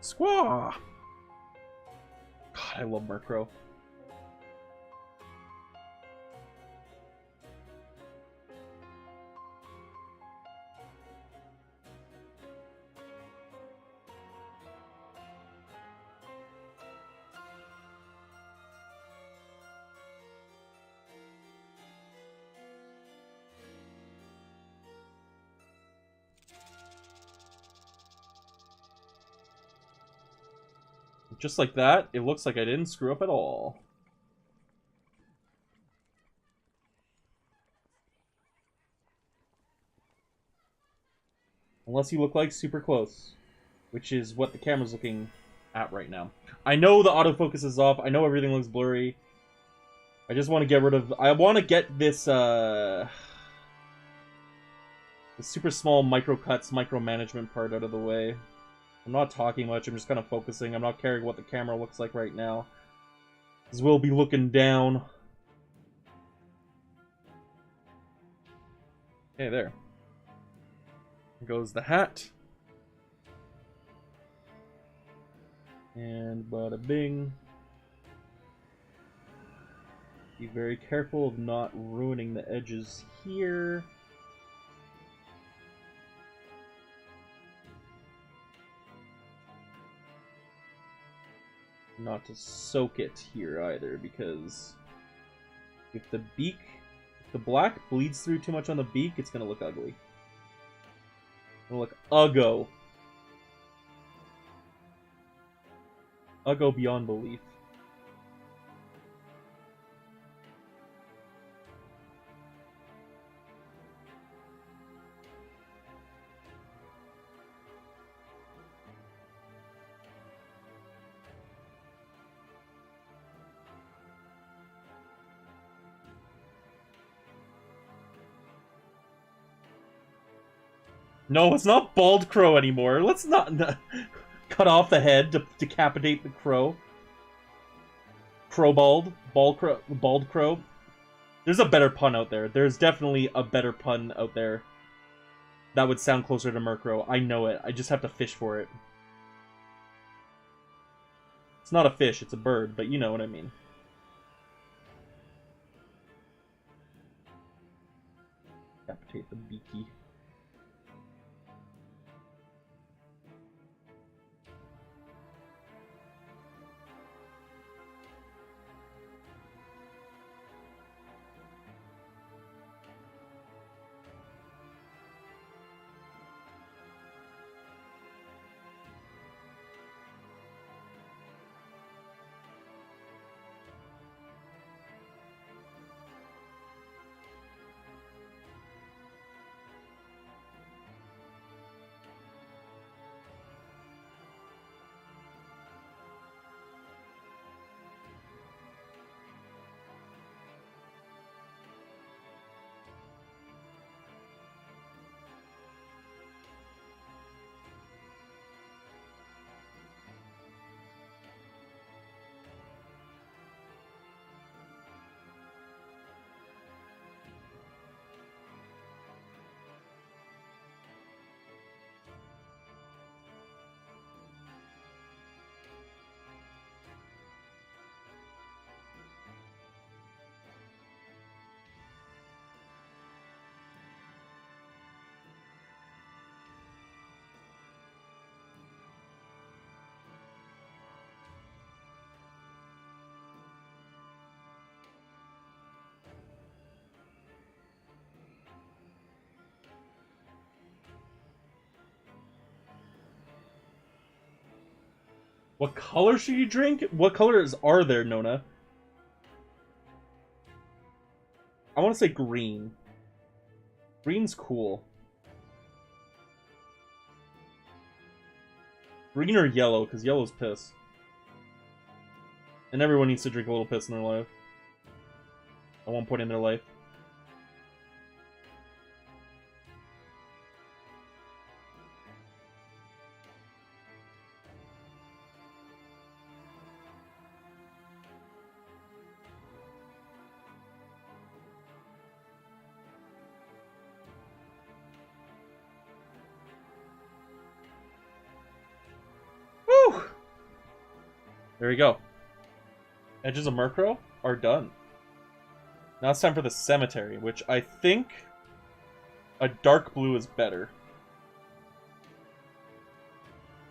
Squaw! God, I love Murkrow. Just like that, it looks like I didn't screw up at all. Unless you look like super close, which is what the camera's looking at right now. I know the autofocus is off. I know everything looks blurry. I just want to get rid of... I want to get this, the super small micro cuts, micromanagement part out of the way. I'm not talking much, I'm just kind of focusing. I'm not caring what the camera looks like right now, because we'll be looking down. Okay, there. There goes the hat. And bada bing. Be very careful of not ruining the edges here. Not to soak it here either, because if the black bleeds through too much on the beak, it's gonna look ugly. It's gonna look uggo. Uggo beyond belief. No, it's not Bald Crow anymore. Let's not cut off the head to decapitate the crow. Crowbald. Bald Crow. There's a better pun out there. There's definitely a better pun out there. That would sound closer to Murkrow. I know it. I just have to fish for it. It's not a fish, it's a bird, but you know what I mean. Decapitate the beaky. What color should you drink? What colors are there, Nona? I want to say green. Green's cool. Green or yellow, because yellow's piss. And everyone needs to drink a little piss in their life. At one point in their life. Woo! There we go. Edges of Murkrow are done. Now it's time for the cemetery, which I think a dark blue is better.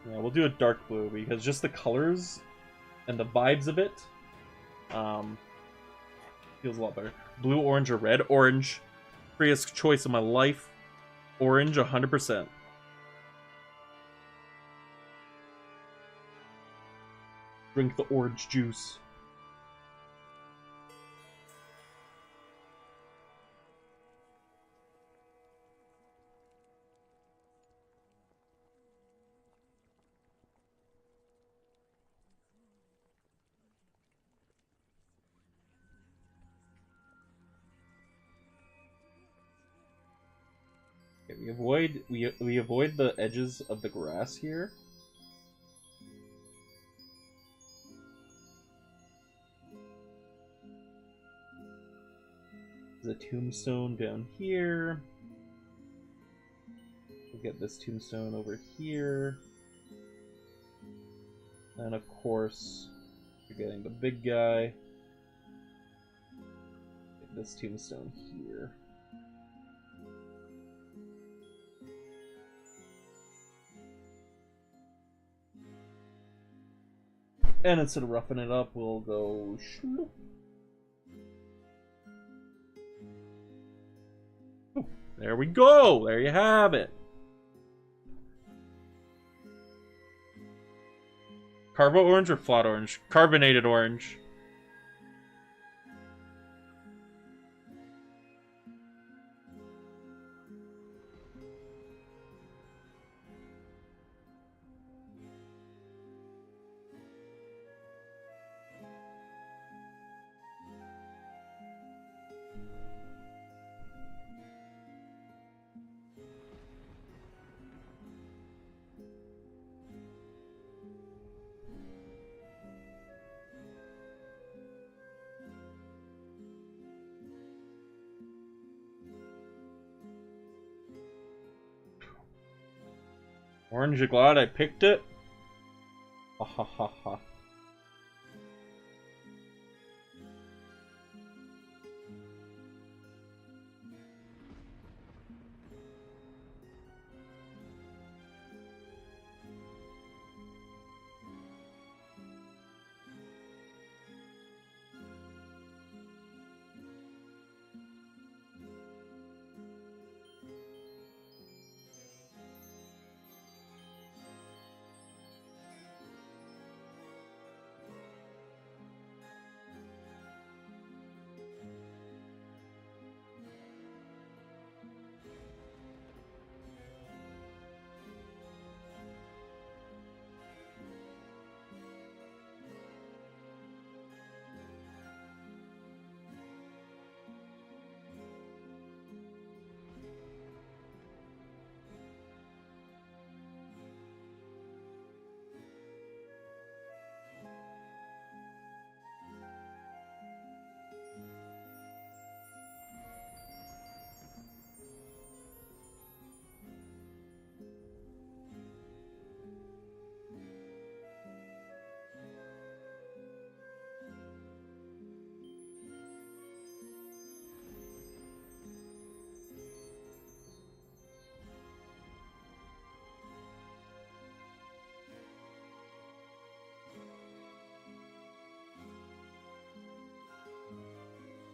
Yeah, we'll do a dark blue because just the colors and the vibes of it feels a lot better. Blue, orange, or red? Orange. Freest choice of my life. Orange, 100%. Drink the orange juice. Okay, we avoid the edges of the grass here. There's a tombstone down here. We'll get this tombstone over here. And of course, you're getting the big guy. Get this tombstone here. And instead of roughing it up, we'll go shloop. There we go! There you have it! Carbo orange or flat orange? Carbonated orange. Orange, you glad I picked it? Ha ha ha ha.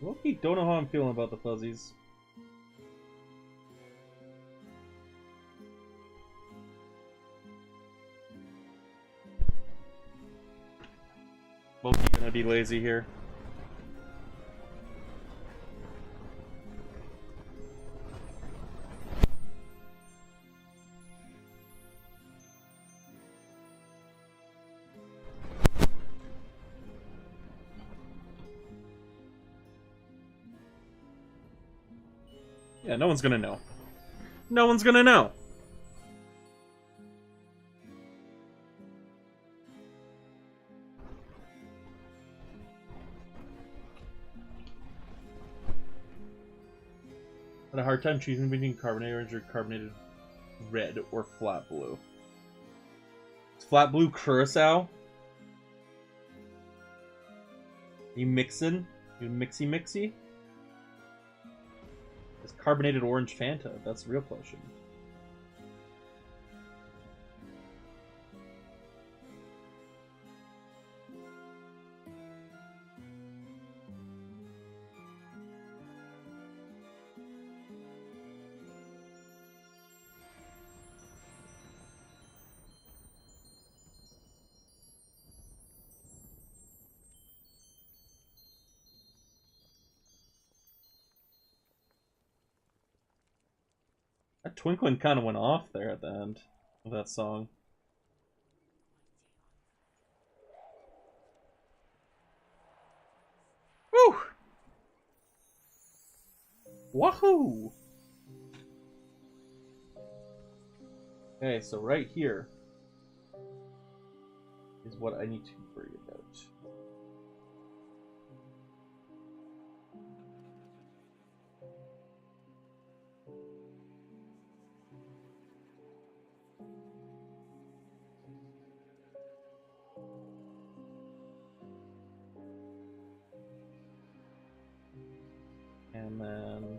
Loki, don't know how I'm feeling about the fuzzies. Loki gonna be lazy here. Yeah, no one's gonna know. No one's gonna know. I had a hard time choosing between carbonated orange or carbonated red or flat blue. Is flat blue curacao? You mixin'? You mixy? It's carbonated orange Fanta. That's the real question. That twinkling kind of went off there at the end of that song. Woo! Wahoo! Okay, so right here is what I need to worry about. And then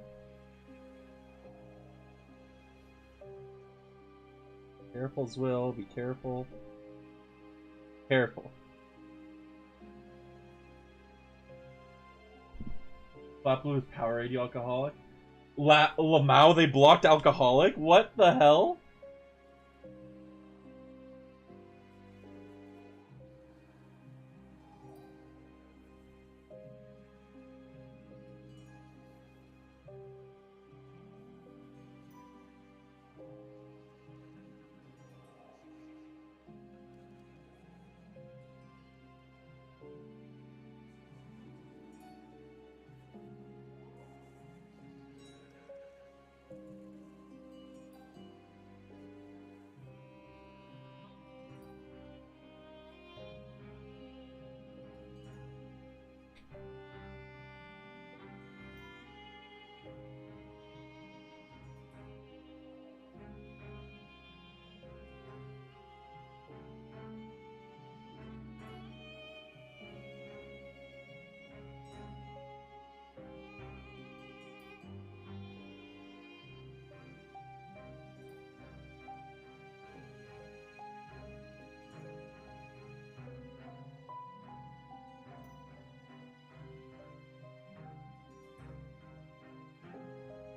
careful, Zwill, be careful. Careful. Flat Blue is Power Radio Alcoholic. Lamau, they blocked Alcoholic? What the hell?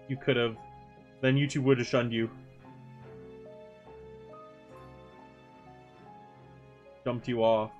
You could have. Then YouTube would have shunned you. Dumped you off.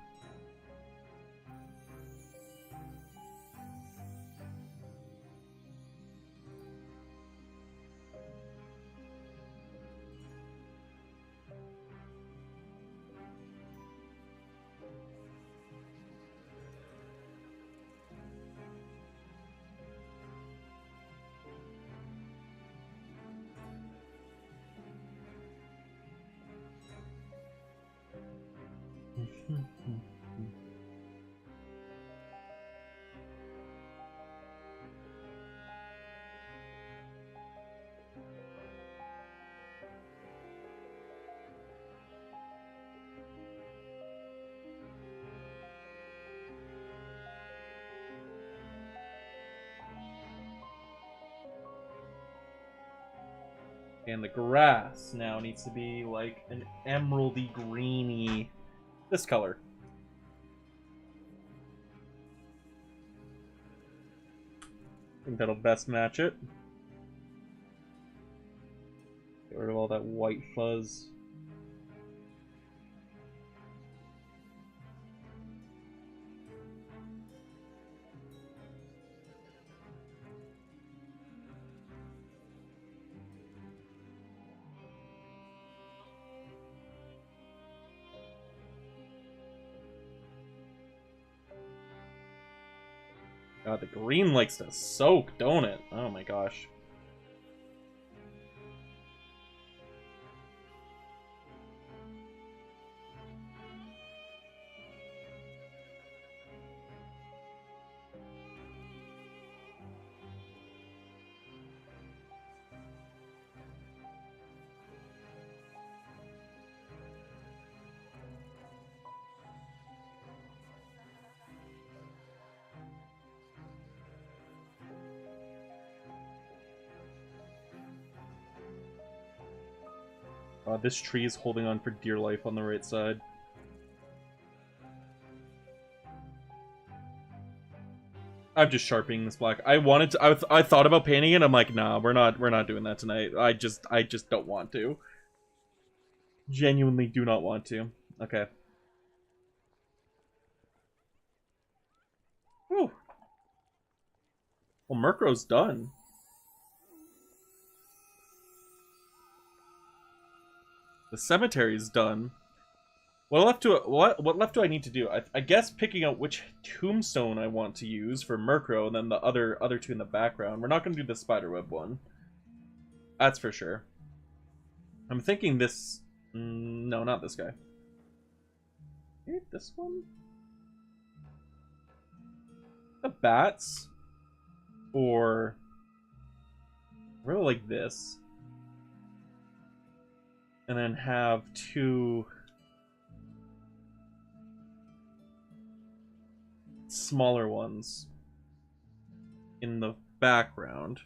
And the grass now needs to be like an emeraldy greeny, this color. I think that'll best match it. Get rid of all that white fuzz. God, the green likes to soak, don't it? Oh my gosh. This tree is holding on for dear life on the right side. I'm just sharpening this black. I wanted to. I thought about painting it. I'm like, nah, we're not doing that tonight. I just don't want to. Genuinely do not want to. Okay. Whew. Well, Murkrow's done. The cemetery's done. What left do I need to do? I guess picking out which tombstone I want to use for Murkrow, and then the other two in the background. We're not going to do the spiderweb one. That's for sure. I'm thinking this... no, not this guy. Maybe this one? The bats? Or... I really like this. And then have two smaller ones in the background.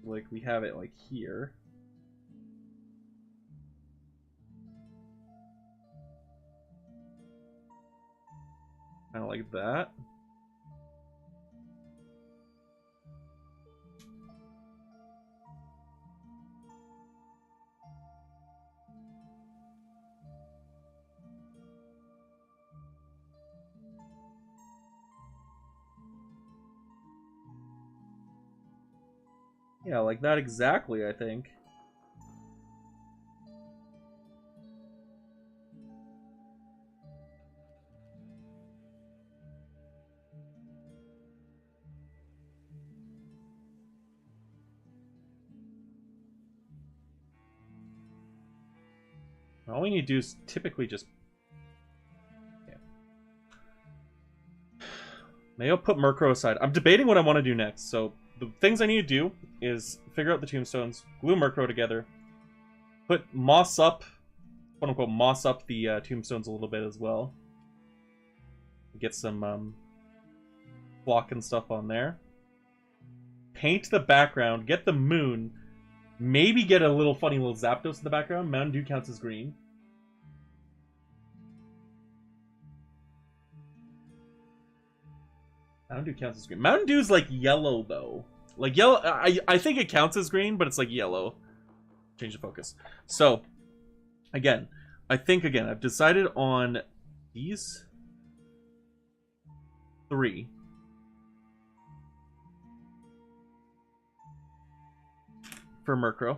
Like we have it like here. Kind of like that. Yeah, like that exactly, I think. All we need to do is typically just... yeah. Maybe I'll put Murkrow aside. I'm debating what I want to do next, so... the things I need to do is figure out the tombstones, glue Murkrow together, put moss up, quote unquote, moss up the tombstones a little bit as well. Get some block and stuff on there. Paint the background, get the moon, maybe get a little funny little Zapdos in the background. Mountain Dew counts as green. Mountain Dew counts as green. Mountain Dew's like yellow though. Like yellow, I think it counts as green, but it's like yellow. Change the focus. So, again, I've decided on these 3. For Murkrow.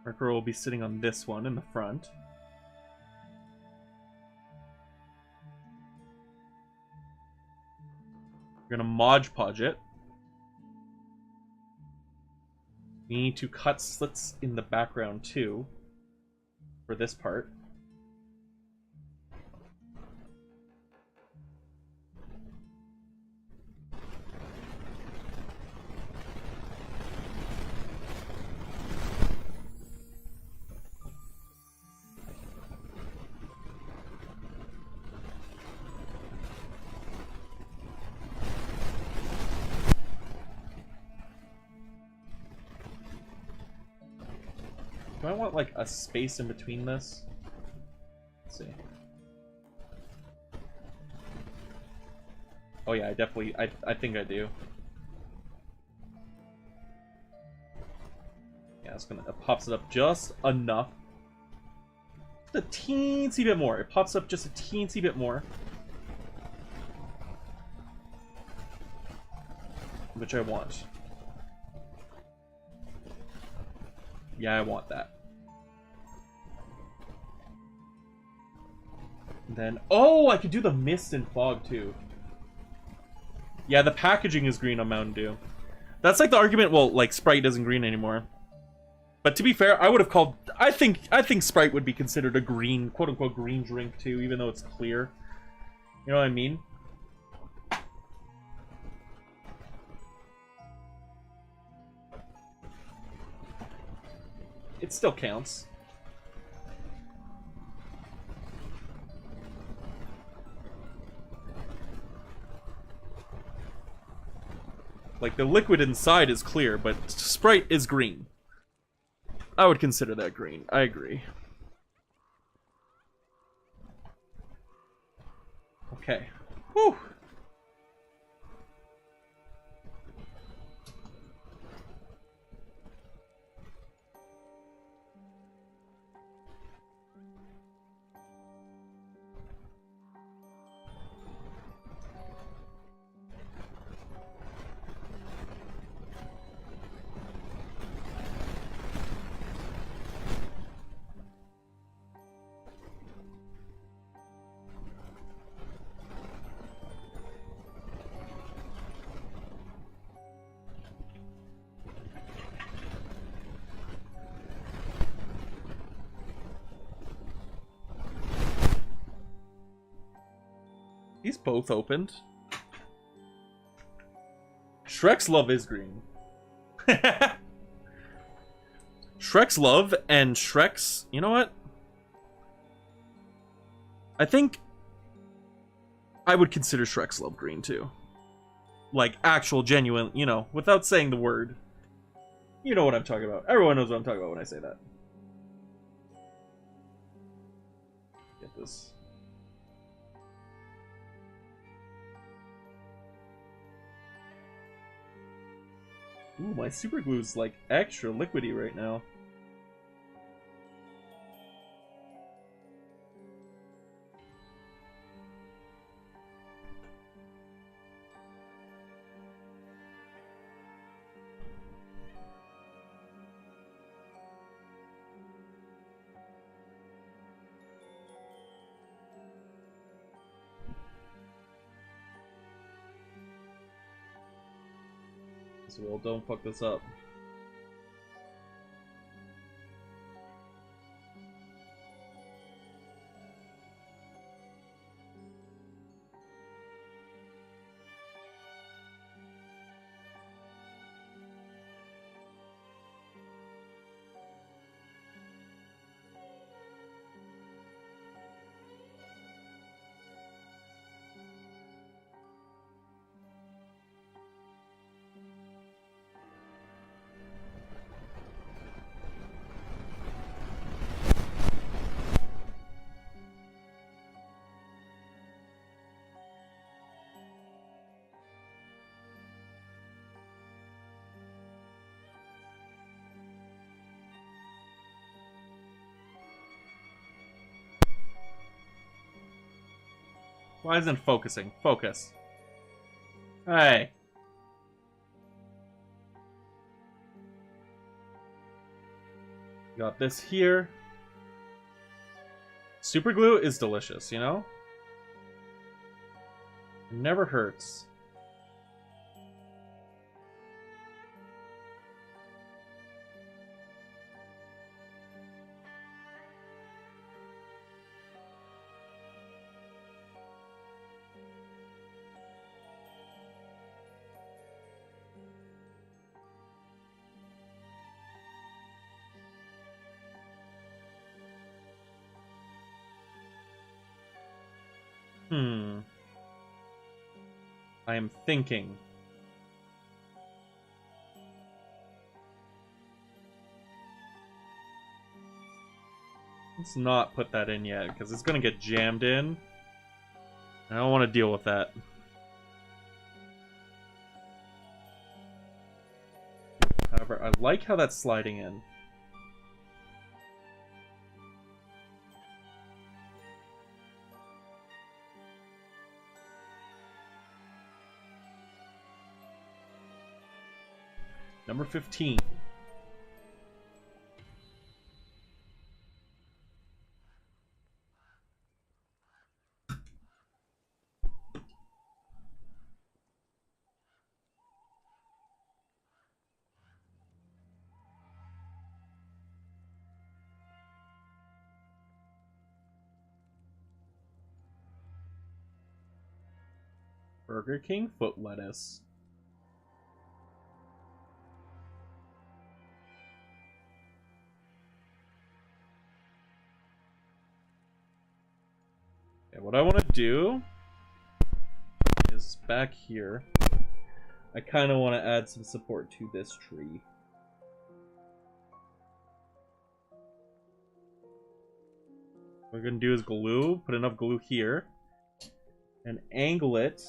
Murkrow will be sitting on this one in the front. We're gonna Mod Podge it. We need to cut slits in the background too for this part. Do I want like a space in between this? Let's see. Oh yeah, I think I do. Yeah, it pops it up just enough. Just a teensy bit more. It pops up just a teensy bit more. Which I want. Yeah, I want that. And then, oh, I could do the mist and fog too. Yeah, the packaging is green on Mountain Dew. That's like the argument, well, like Sprite isn't green anymore. But to be fair, I would have called, I think Sprite would be considered a green, quote unquote green drink too, even though it's clear. You know what I mean? It still counts. Like, the liquid inside is clear, but Sprite is green. I would consider that green. I agree. Okay. Whew. These both opened. Shrek's Love is green. Shrek's Love and Shrek's... You know what? I think I would consider Shrek's Love green too. Like, actual, genuine, you know, without saying the word. You know what I'm talking about. Everyone knows what I'm talking about when I say that. Get this. Ooh, my super glue's like extra liquidy right now. Well, don't fuck this up. Why isn't it focusing? Focus. Hey. Got this here. Super glue is delicious, you know? It never hurts. I am thinking. Let's not put that in yet, because it's going to get jammed in. I don't want to deal with that. However, I like how that's sliding in. Number 15. Burger King foot lettuce. Okay, what I want to do is back here. I kind of want to add some support to this tree. What we're going to do is glue, put enough glue here, and angle it.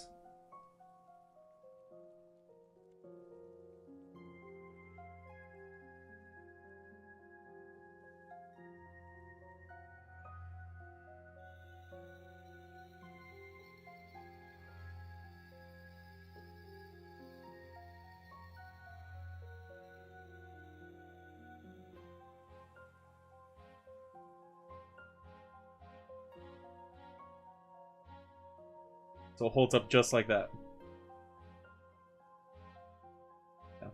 So it holds up just like that. Yeah.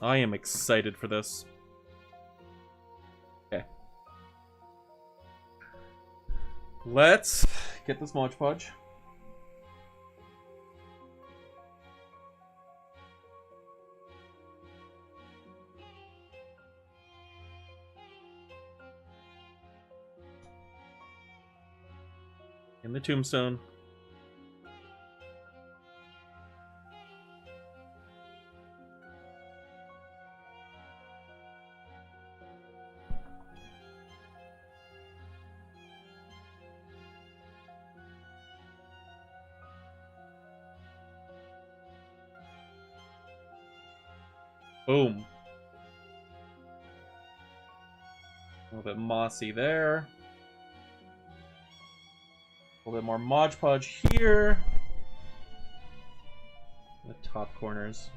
I am excited for this. Okay. Let's get this Mod Podge. In the tombstone. Boom. A little bit mossy there. A little bit more Mod Podge here. The top corners.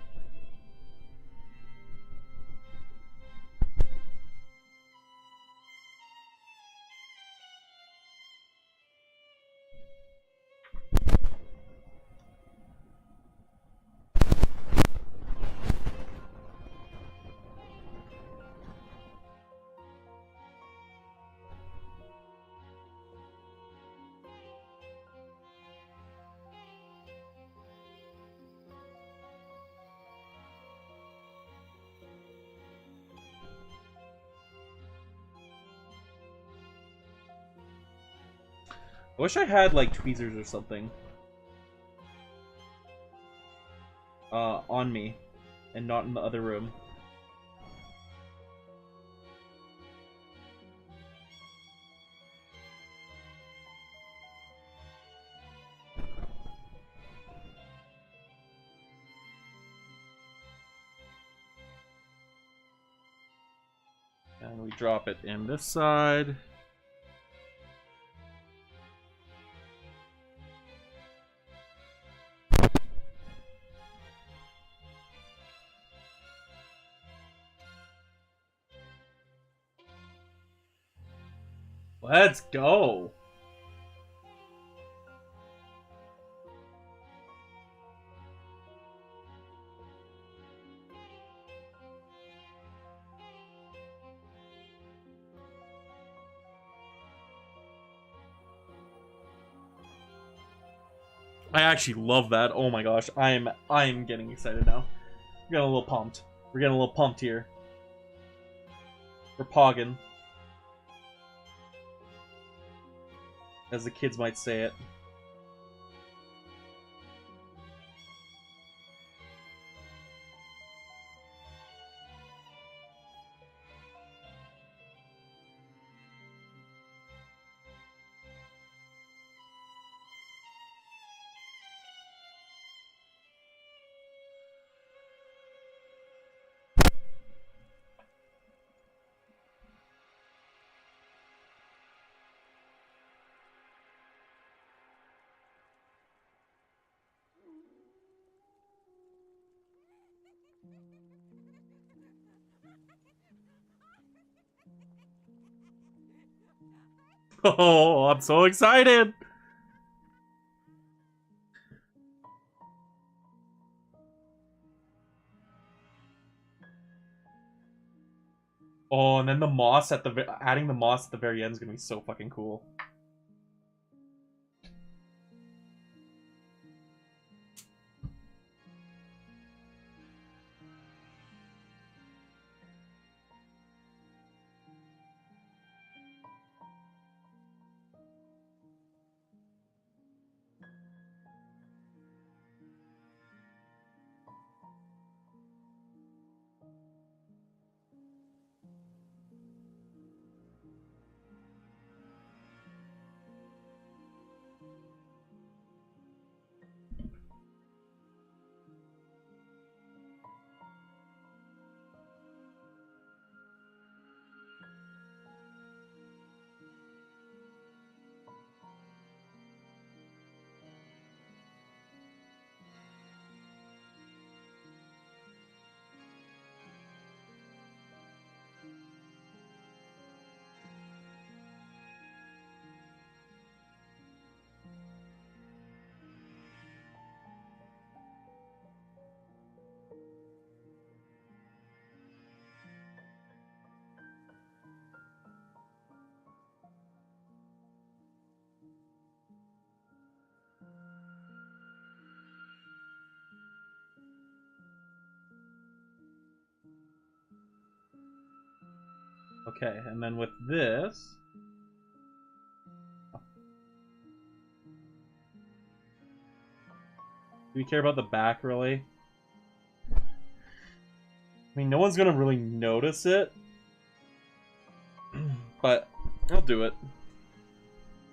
I wish I had, like, tweezers or something. On me. And not in the other room. And we drop it in this side. Let's go. I actually love that. Oh my gosh, I am getting excited now. We're getting a little pumped. We're getting a little pumped here. We're pogging, as the kids might say it. Oh, I'm so excited! Oh, and then the moss at the adding the moss at the very end is gonna be so fucking cool. Okay, and then with this... Do we care about the back, really? I mean, no one's gonna really notice it. But I'll do it.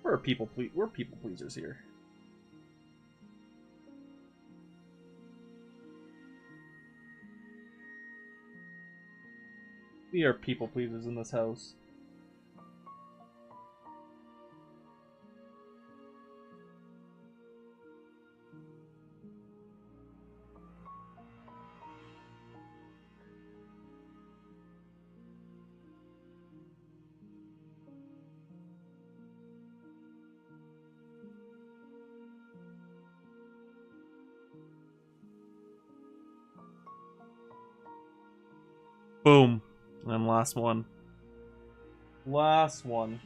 We're people pleasers here. We are people pleasers in this house. Boom. And last one. Last one.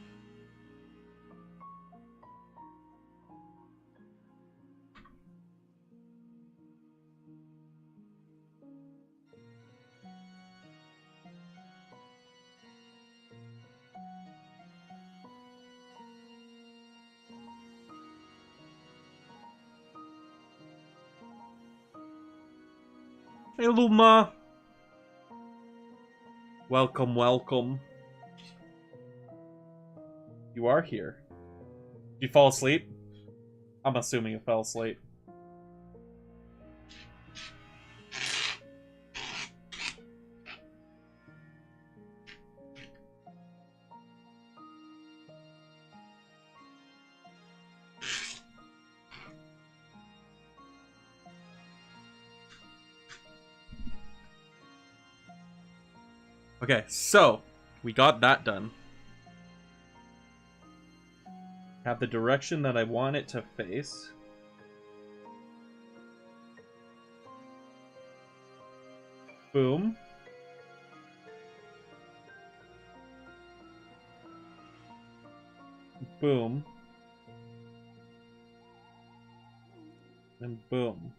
Hey, Luma. Welcome, welcome. You are here. Did you fall asleep? I'm assuming you fell asleep. Okay, so we got that done. Have the direction that I want it to face. Boom. Boom. And boom.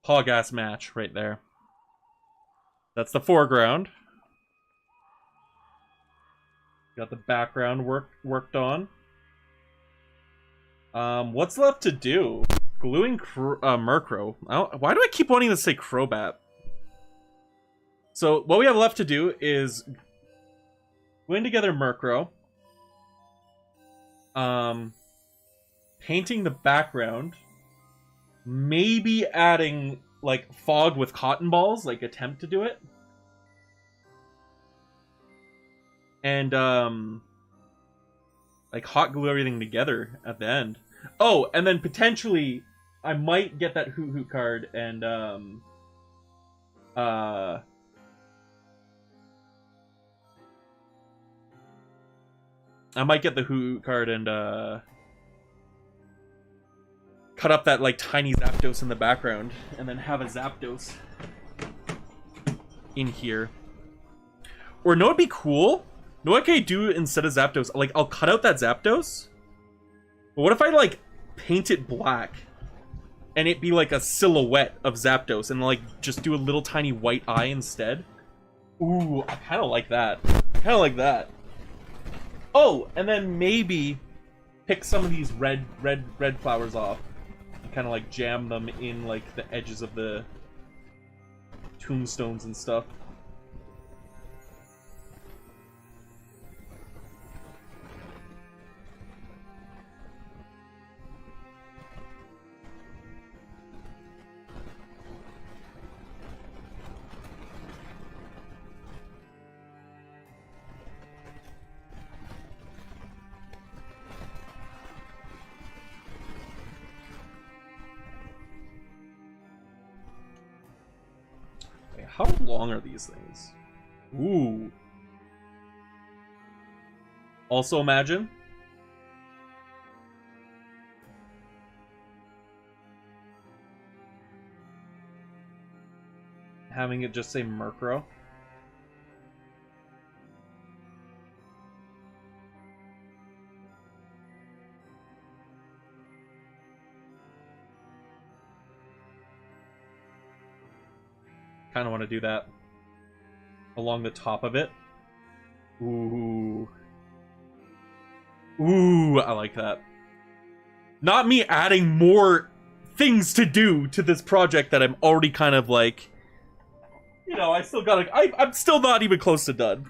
Hog-ass match right there. That's the foreground. Got the background worked on. What's left to do? Gluing Murkrow. Why do I keep wanting to say Crobat? So what we have left to do is gluing together Murkrow. Painting the background. Maybe adding like fog with cotton balls, like attempt to do it. And like hot glue everything together at the end. Oh, and then potentially I might get that Hoot Hoot card and I might get the Hoot Hoot card and cut up that like tiny Zapdos in the background and then have a Zapdos in here. Or no, it'd be cool. Know what can I do instead of Zapdos? Like, I'll cut out that Zapdos. But what if I, like, paint it black? And it be, like, a silhouette of Zapdos. And, like, just do a little tiny white eye instead? Ooh, I kind of like that. I kind of like that. Oh, and then maybe pick some of these red flowers off. And kind of, like, jam them in, like, the edges of the tombstones and stuff. How long are these things? Ooh. Also imagine having it just say Murkrow. Kind of want to do that along the top of it. Ooh. Ooh, I like that. Not me adding more things to do to this project that I'm already kind of like, you know, I still gotta, I'm still not even close to done.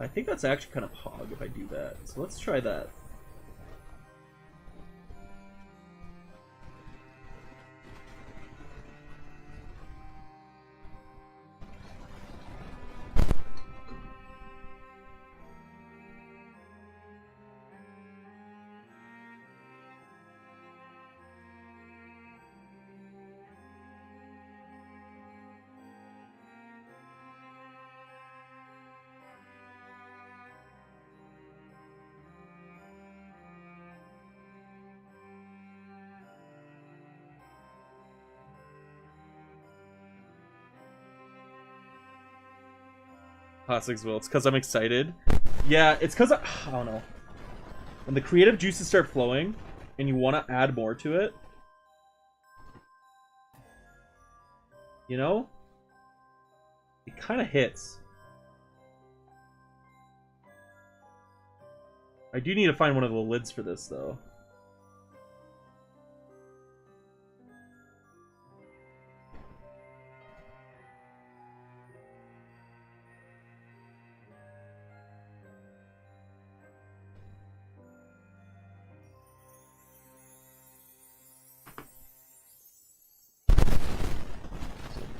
I think that's actually kind of hog if I do that. So let's try that. Classics will. It's because I'm excited. Yeah, it's because I don't know. When the creative juices start flowing, and you want to add more to it, you know, it kind of hits. I do need to find one of the lids for this, though.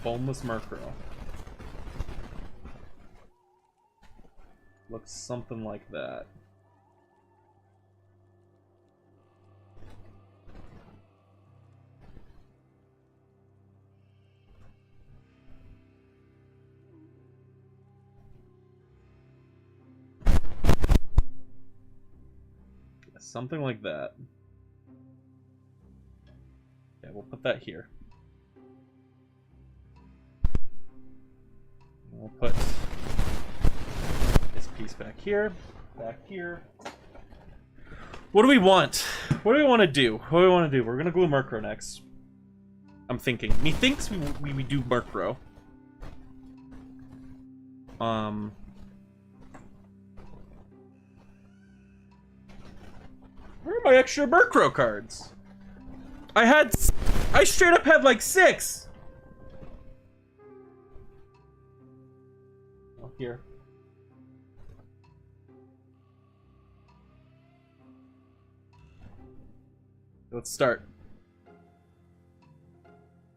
boneless Murkrow. Looks something like that. Something like that. Yeah, we'll put that here. We'll put this piece back here, back here. What do we want? What do we want to do? What do we want to do? We're gonna glue Murkrow next. I'm thinking. Methinks we do Murkrow. Where are my extra Murkrow cards? I straight up had like 6. Oh, here. Let's start.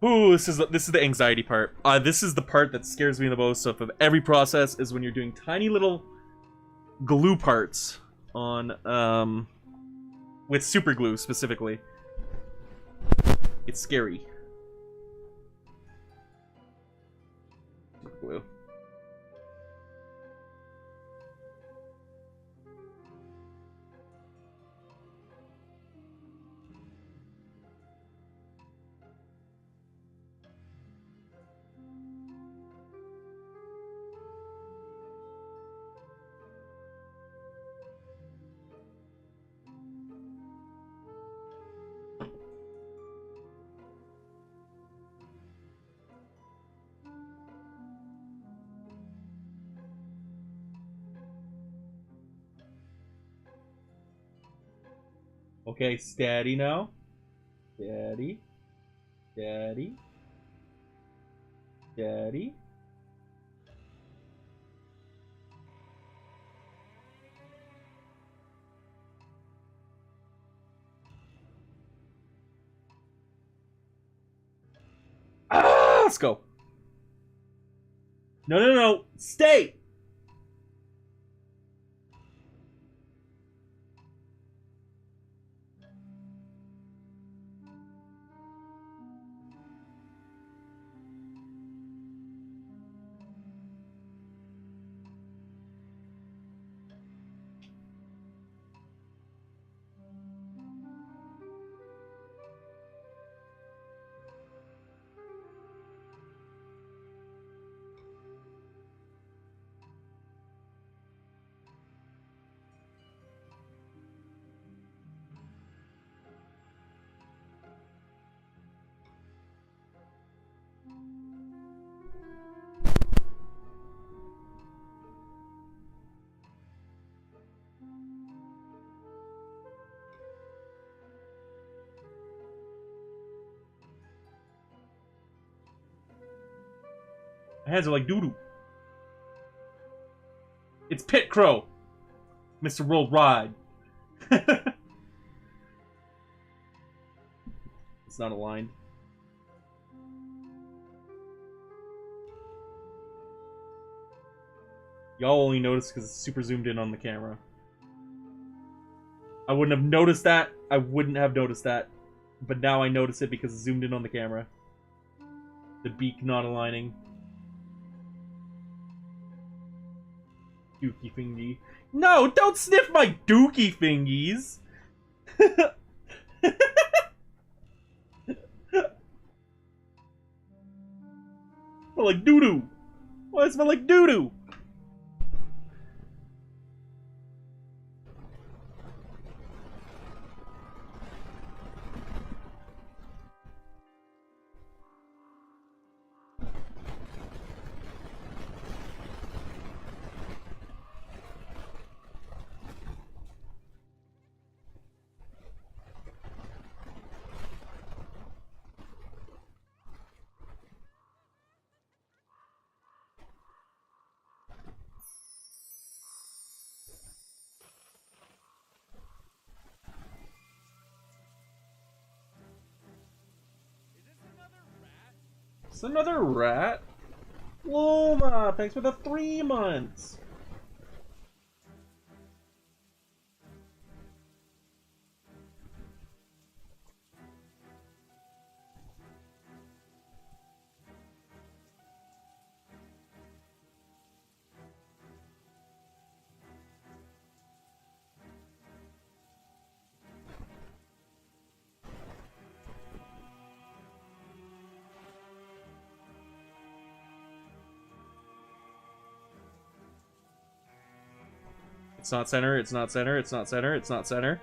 Ooh, this is the anxiety part. This is the part that scares me the most of every process, is when you're doing tiny little glue parts on with super glue specifically. It's scary. Super glue. Okay, steady now. Steady. Steady. Steady. Ah, let's go. No, no, no. Stay. My hands are like doo-doo. It's Pit Crow. Mr. Worldwide. It's not aligned. Y'all only notice because it's super zoomed in on the camera. I wouldn't have noticed that. I wouldn't have noticed that. But now I notice it because it's zoomed in on the camera. The beak not aligning. Dookie fingy. No, don't sniff my dookie fingies! Smell like doo-doo! Why does it smell like doo-doo? It's another rat. Luma, thanks for the 3 months. It's not center, it's not center, it's not center, it's not center.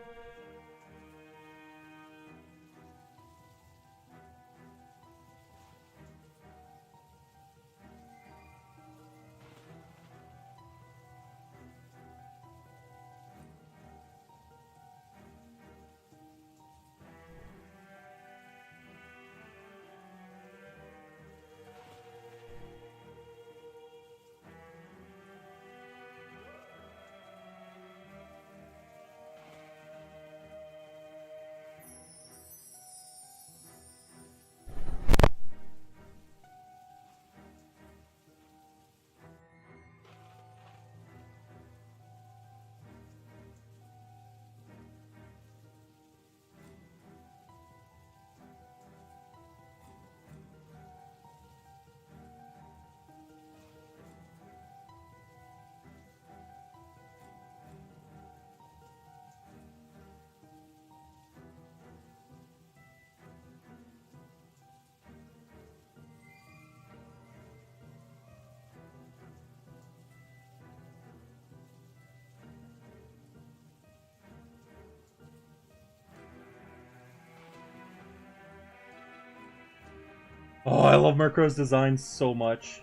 Oh, I love Murkrow's design so much.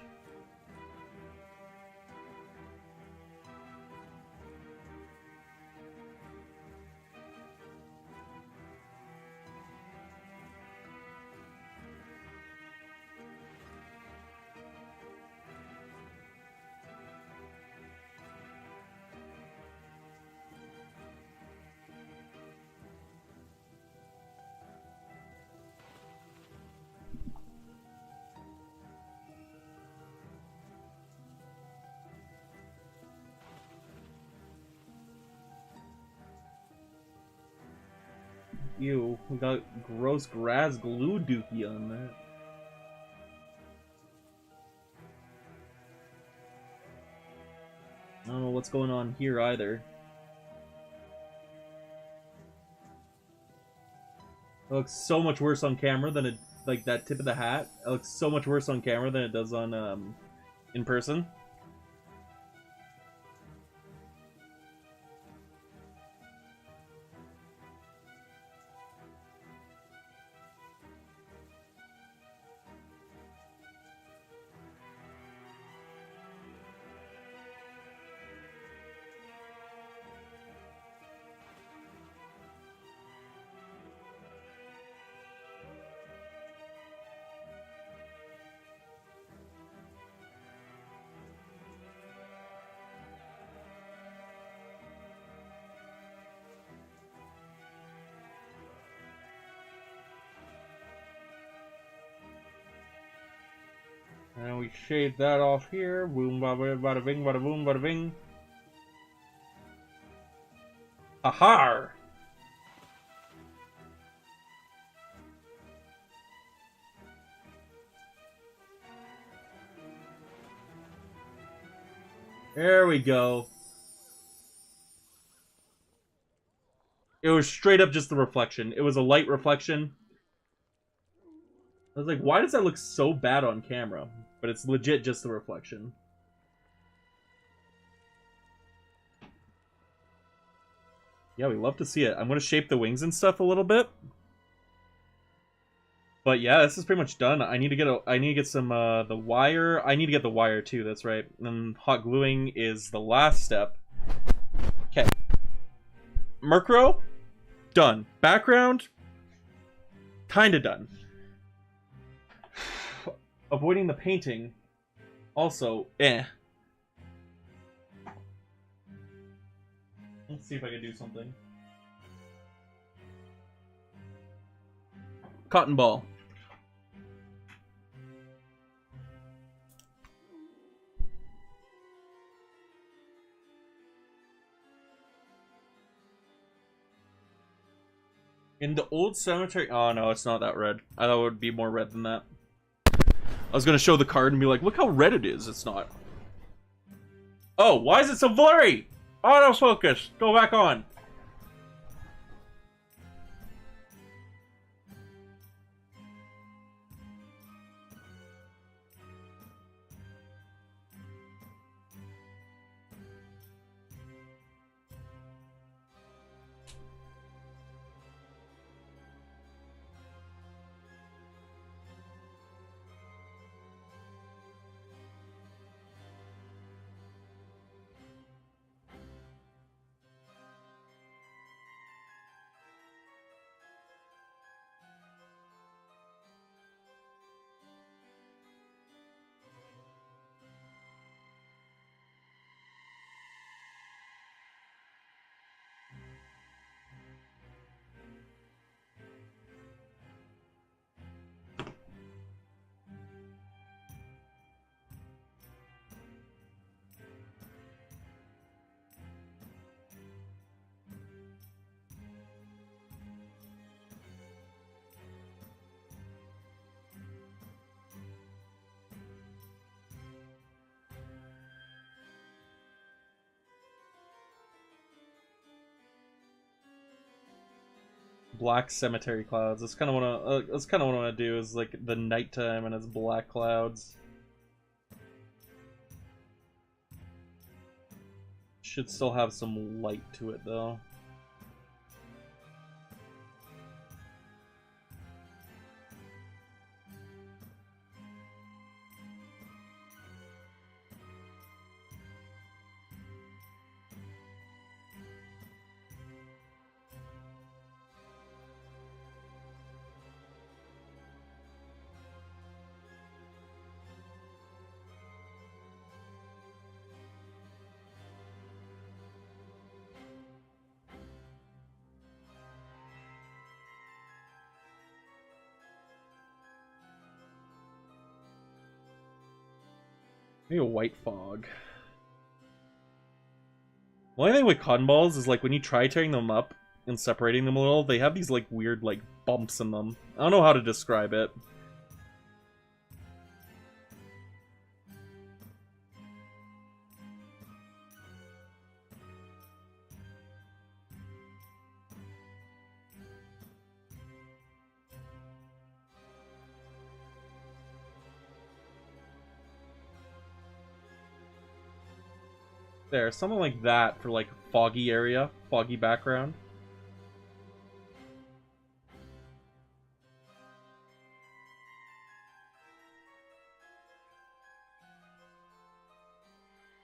Ew, we got gross grass glue dookie on that. I don't know what's going on here either. It looks so much worse on camera than it, like that tip of the hat. It looks so much worse on camera than it does on in person. And we shade that off here. Boom, bada, bada bing, bada boom, bada bing. Aha! There we go. It was straight up just the reflection. It was a light reflection. I was like, why does that look so bad on camera? But it's legit just the reflection. Yeah, we love to see it. I'm going to shape the wings and stuff a little bit. But yeah, this is pretty much done. I need to get some the wire. I need to get the wire too, that's right. And hot gluing is the last step. Okay. Murkrow, done. Background, kinda done. Avoiding the painting, also, eh. Let's see if I can do something. Cotton ball. In the old cemetery... Oh, no, it's not that red. I thought it would be more red than that. I was gonna show the card and be like, look how red it is. It's not. Oh, why is it so blurry? Autofocus. Go back on. Black cemetery clouds. That's kind of what I want to do. Is like the nighttime and it's black clouds. Should still have some light to it though. Maybe a white fog. The only thing with cotton balls is like when you try tearing them up and separating them a little, they have these like weird like bumps in them. I don't know how to describe it. There, something like that for like foggy area, foggy background.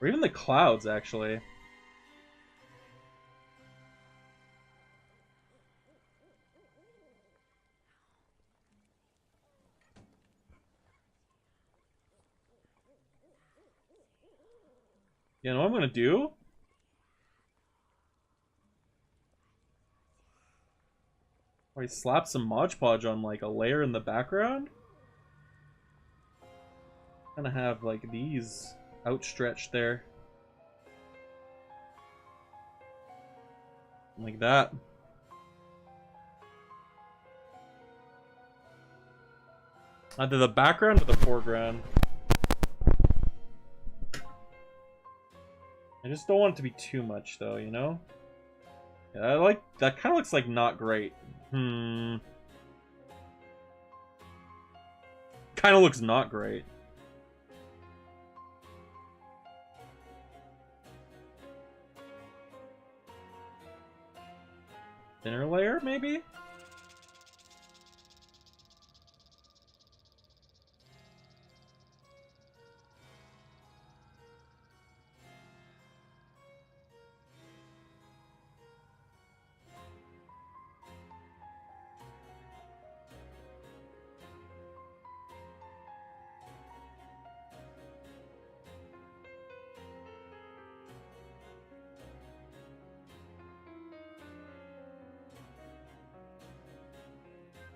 Or even the clouds, actually. You know what I'm gonna do? I slap some Mod Podge on like a layer in the background. Kind of have like these outstretched there. Like that. Either the background or the foreground. I just don't want it to be too much though, you know? Yeah, I like that kind of looks like not great. Kind of looks not great. Thinner layer, maybe?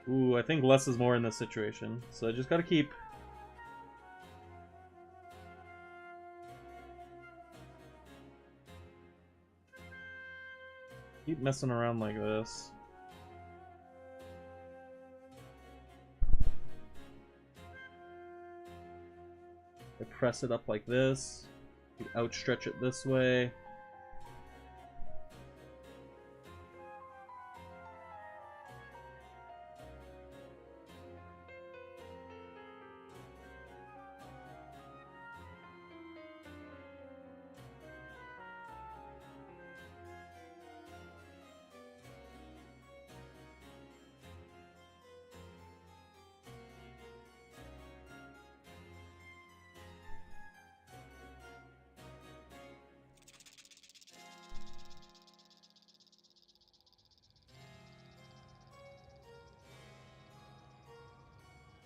Ooh, I think less is more in this situation. So I just gotta keep... Keep messing around like this. I press it up like this. You outstretch it this way.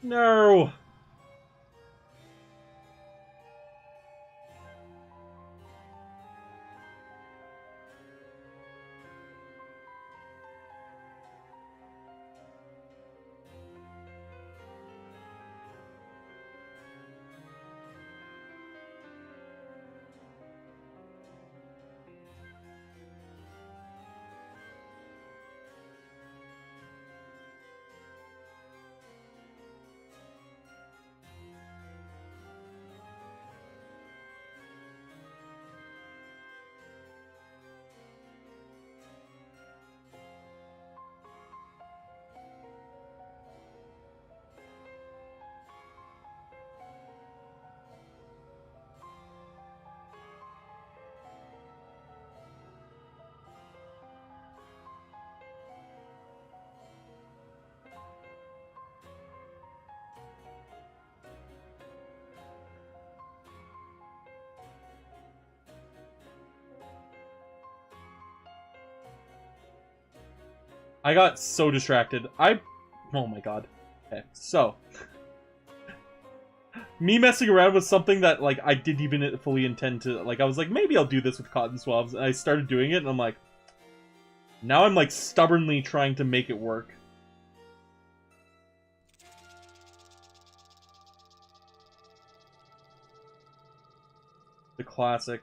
No! I got so distracted. Oh my god. Okay, so. Me messing around with something that, like, I didn't even fully intend to, like, I was like, maybe I'll do this with cotton swabs, and I started doing it, and I'm like, now I'm, like, stubbornly trying to make it work. The classic.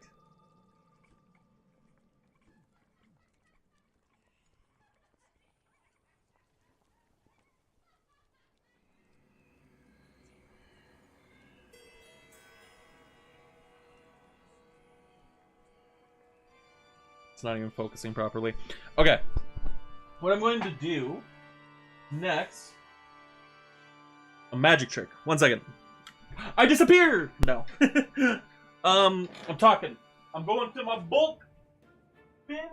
It's not even focusing properly. Okay. What I'm going to do next... A magic trick. 1 second. I disappear! No. I'm talking. I'm going to my bulk bin.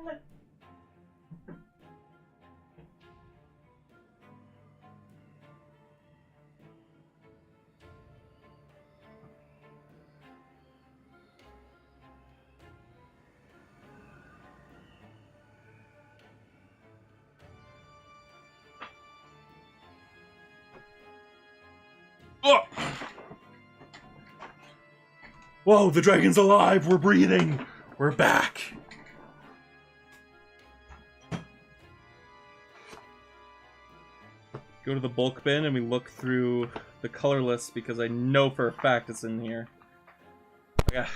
Oh! Whoa, the dragon's alive! We're breathing! We're back! Go to the bulk bin and we look through the color list because I know for a fact it's in here. Yeah.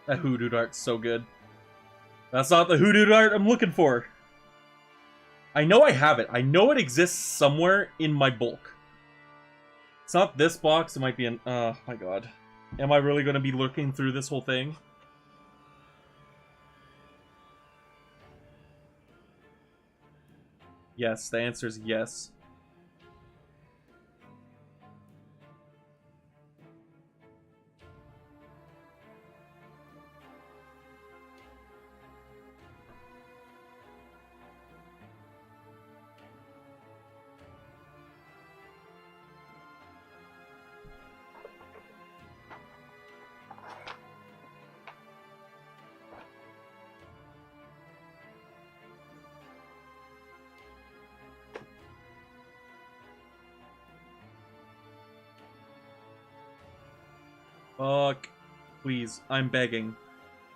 That hoodoo dart's so good. That's not the hoodoo dart I'm looking for. I know I have it. I know it exists somewhere in my bulk. It's not this box. It might be an... Oh my god. Am I really going to be looking through this whole thing? Yes, the answer is yes. Fuck. Please, I'm begging.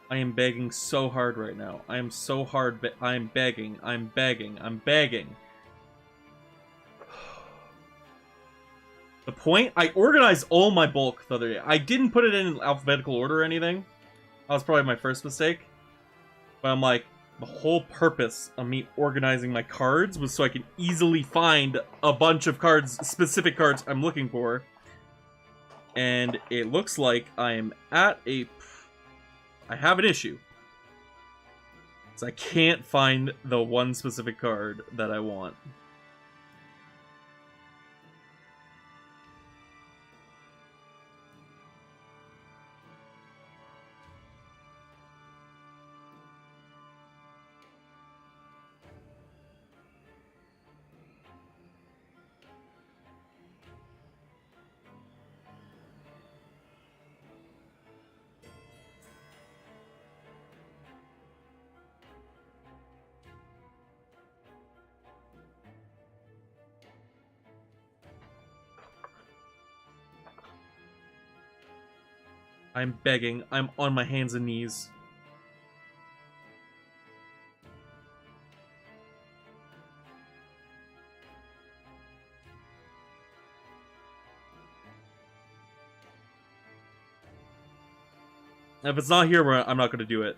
I am begging so hard right now. I am so hard, I'm begging. I'm begging. I'm begging. The point? I organized all my bulk the other day. I didn't put it in alphabetical order or anything. That was probably my first mistake. But I'm like, the whole purpose of me organizing my cards was so I can easily find a bunch of cards, specific cards I'm looking for. And it looks like I'm at a... I have an issue. So I can't find the one specific card that I want. I'm begging. I'm on my hands and knees. If it's not here, I'm not going to do it.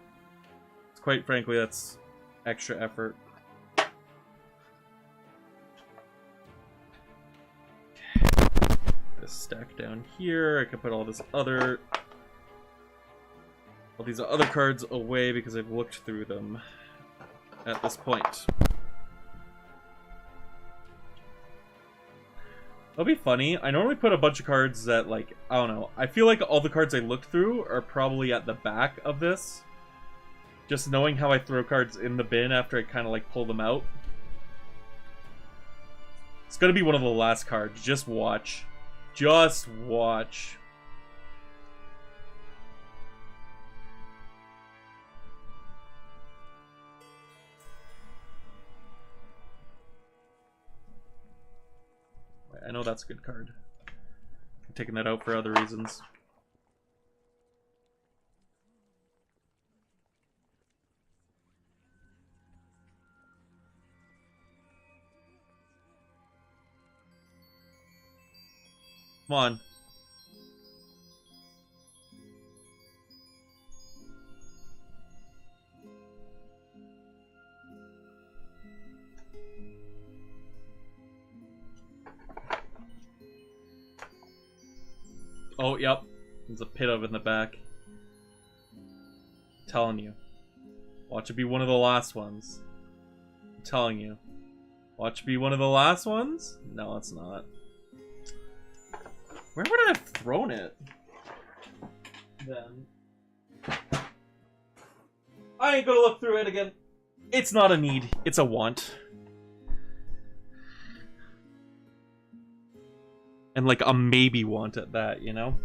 Quite frankly, that's extra effort. This stack down here. I can put all these other cards away because I've looked through them at this point. It'll be funny. I normally put a bunch of cards that, like, I don't know. I feel like all the cards I looked through are probably at the back of this. Just knowing how I throw cards in the bin after I kind of, like, pull them out. It's gonna be one of the last cards. Just watch. Just watch. I know that's a good card. I'm taking that out for other reasons. Come on. Oh, yep. There's a pit of in the back. I'm telling you. Watch it be one of the last ones. I'm telling you. Watch it be one of the last ones? No, it's not. Where would I have thrown it? Then. I ain't gonna look through it again. It's not a need, it's a want. And like a maybe want at that, you know?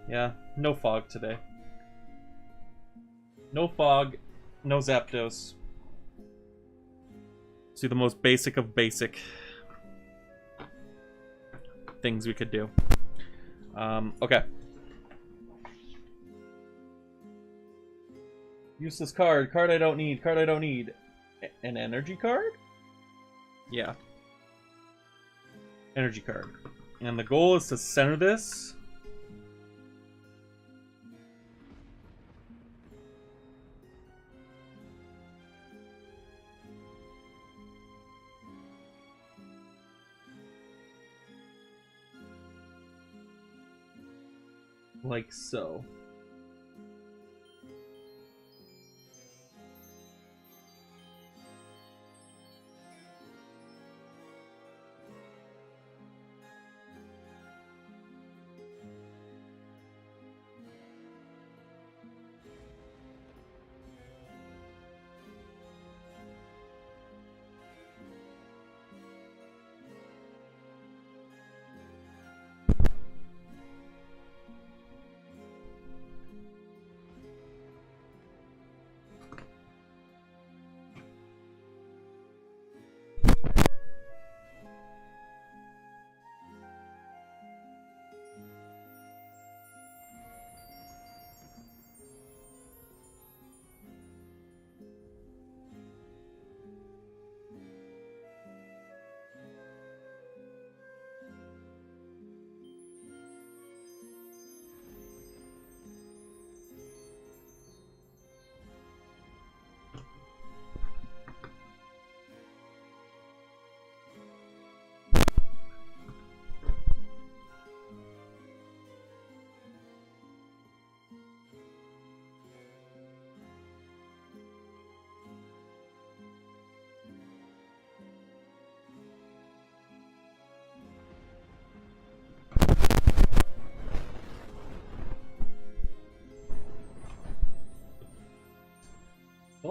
Yeah, no fog today. No fog, no Zapdos. Let's do the most basic of basic things we could do. Okay. Useless card. Card I don't need. Card I don't need. An energy card? Yeah. Energy card. And the goal is to center this. Like so.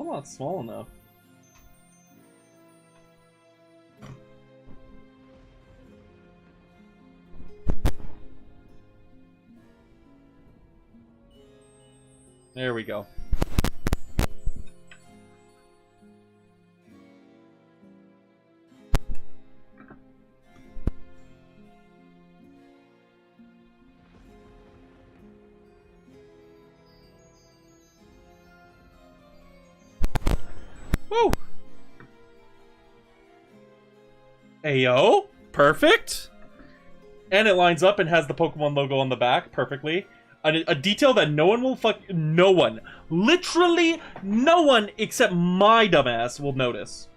Still not small enough. There we go. Woo! Ayo! Perfect! And it lines up and has the Pokemon logo on the back perfectly. A detail that no one will no one. Literally no one except my dumbass will notice.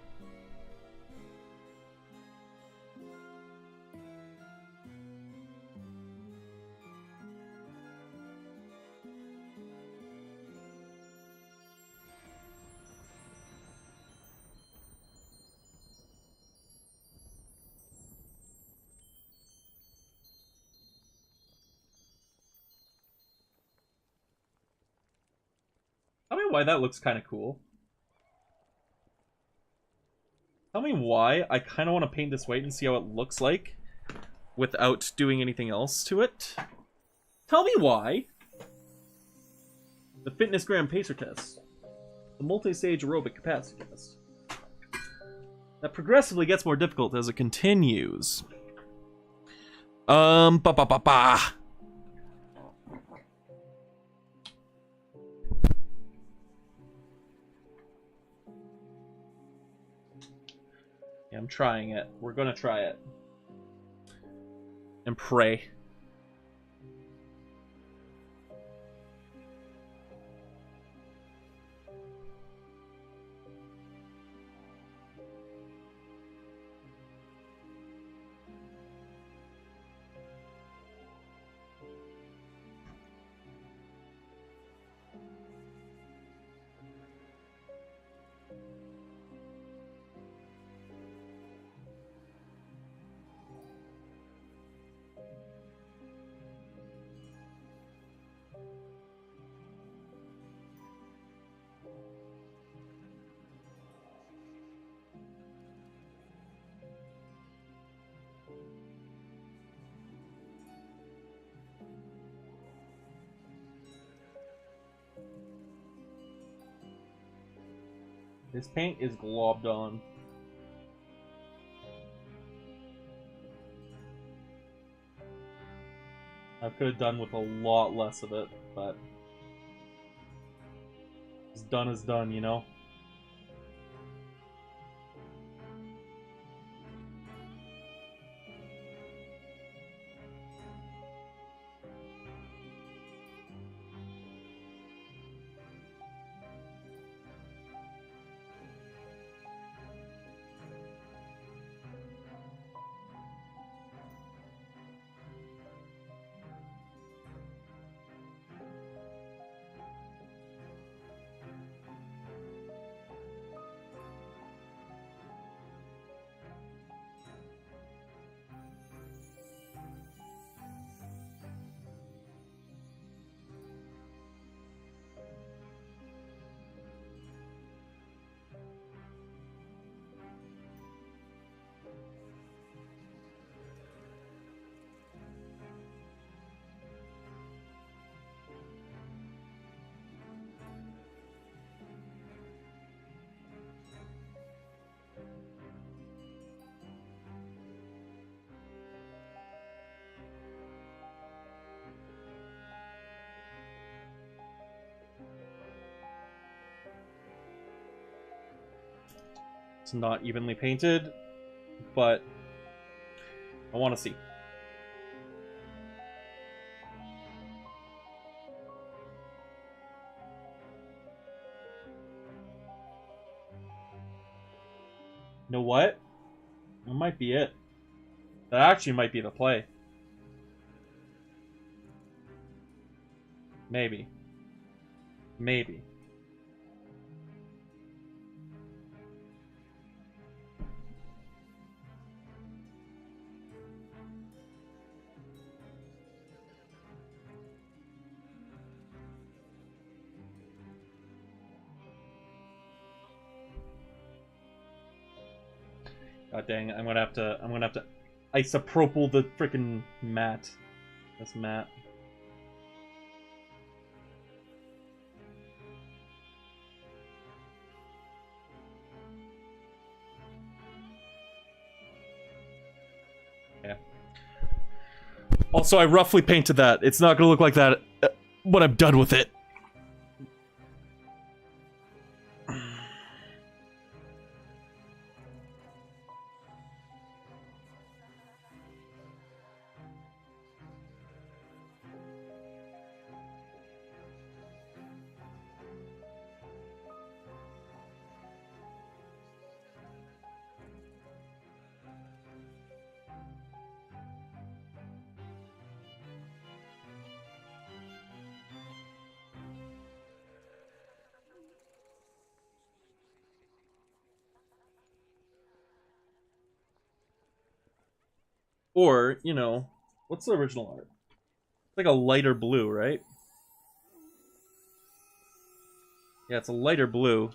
Tell me why that looks kind of cool. Tell me why I kind of want to paint this white and see how it looks like without doing anything else to it. Tell me why. The fitness gram pacer test. The multi-stage aerobic capacity test. That progressively gets more difficult as it continues. Ba ba ba ba. Yeah, I'm trying it. We're gonna try it. And pray. This paint is globbed on. I could have done with a lot less of it, but what's done is done, you know? It's not evenly painted, but I want to see. You know what? That might be it. That actually might be the play. Maybe. Maybe. God dang it, I'm gonna have to isopropyl the frickin' mat. This mat. Yeah. Also, I roughly painted that. It's not gonna look like that when I'm done with it. Or, you know, what's the original art? It's like a lighter blue, right? Yeah, it's a lighter blue.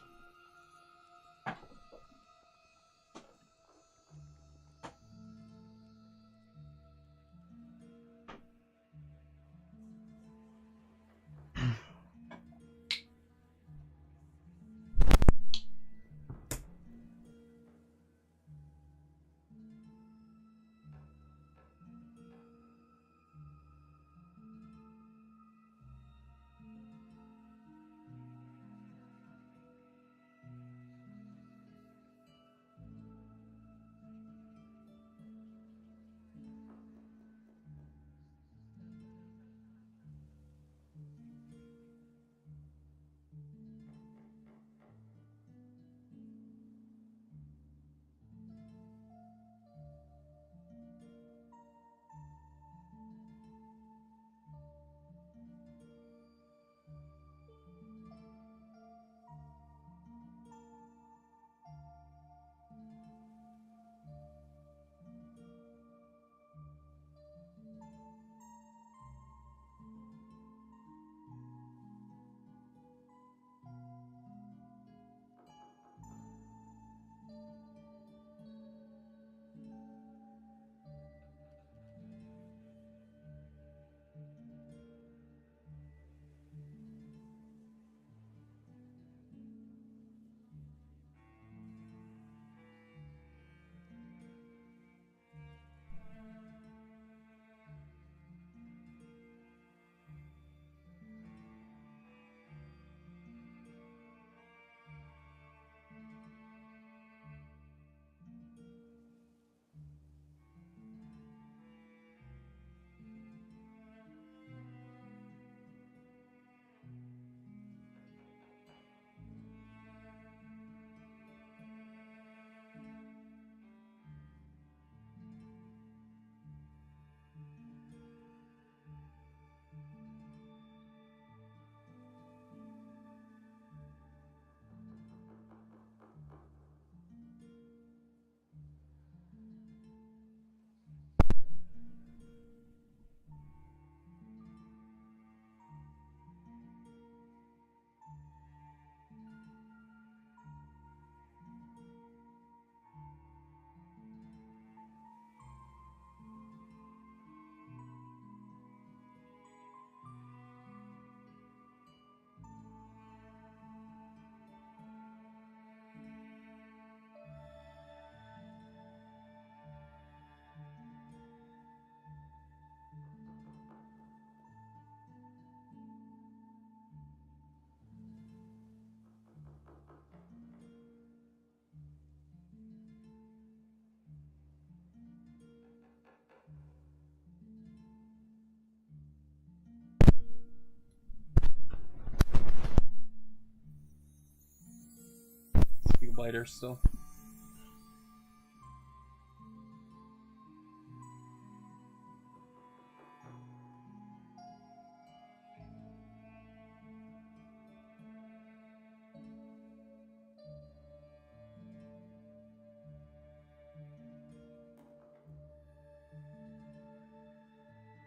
Be lighter still.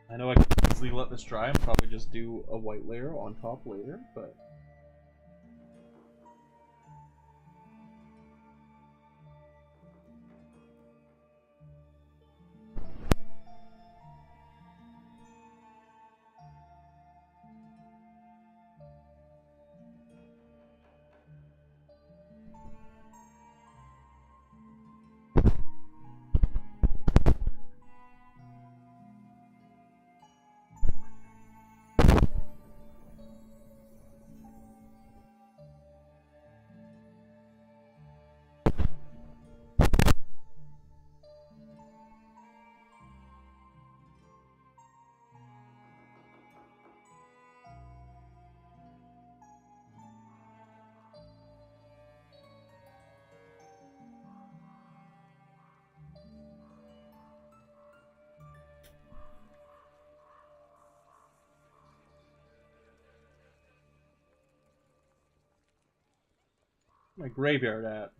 I know I could easily let this dry and probably just do a white layer on top later, but My graveyard at?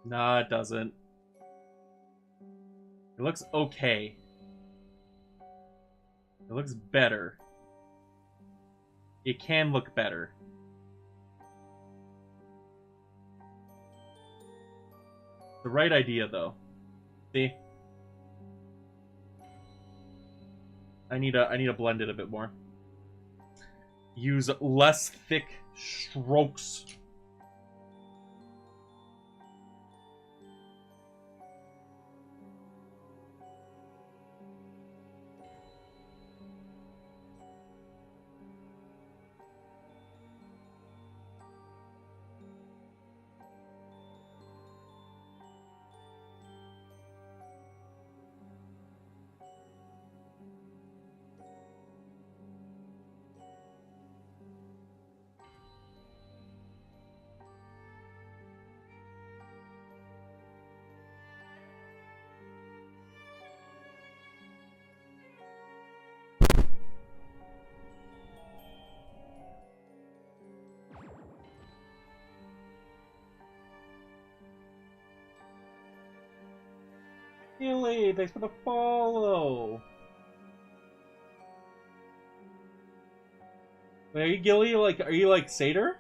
Nah, it doesn't. It looks okay. It looks better. It can look better. The right idea, though. See? I need to blend it a bit more. Use less thick strokes. Gilly, thanks for the follow. Wait, are you Gilly? Are you like Satyr?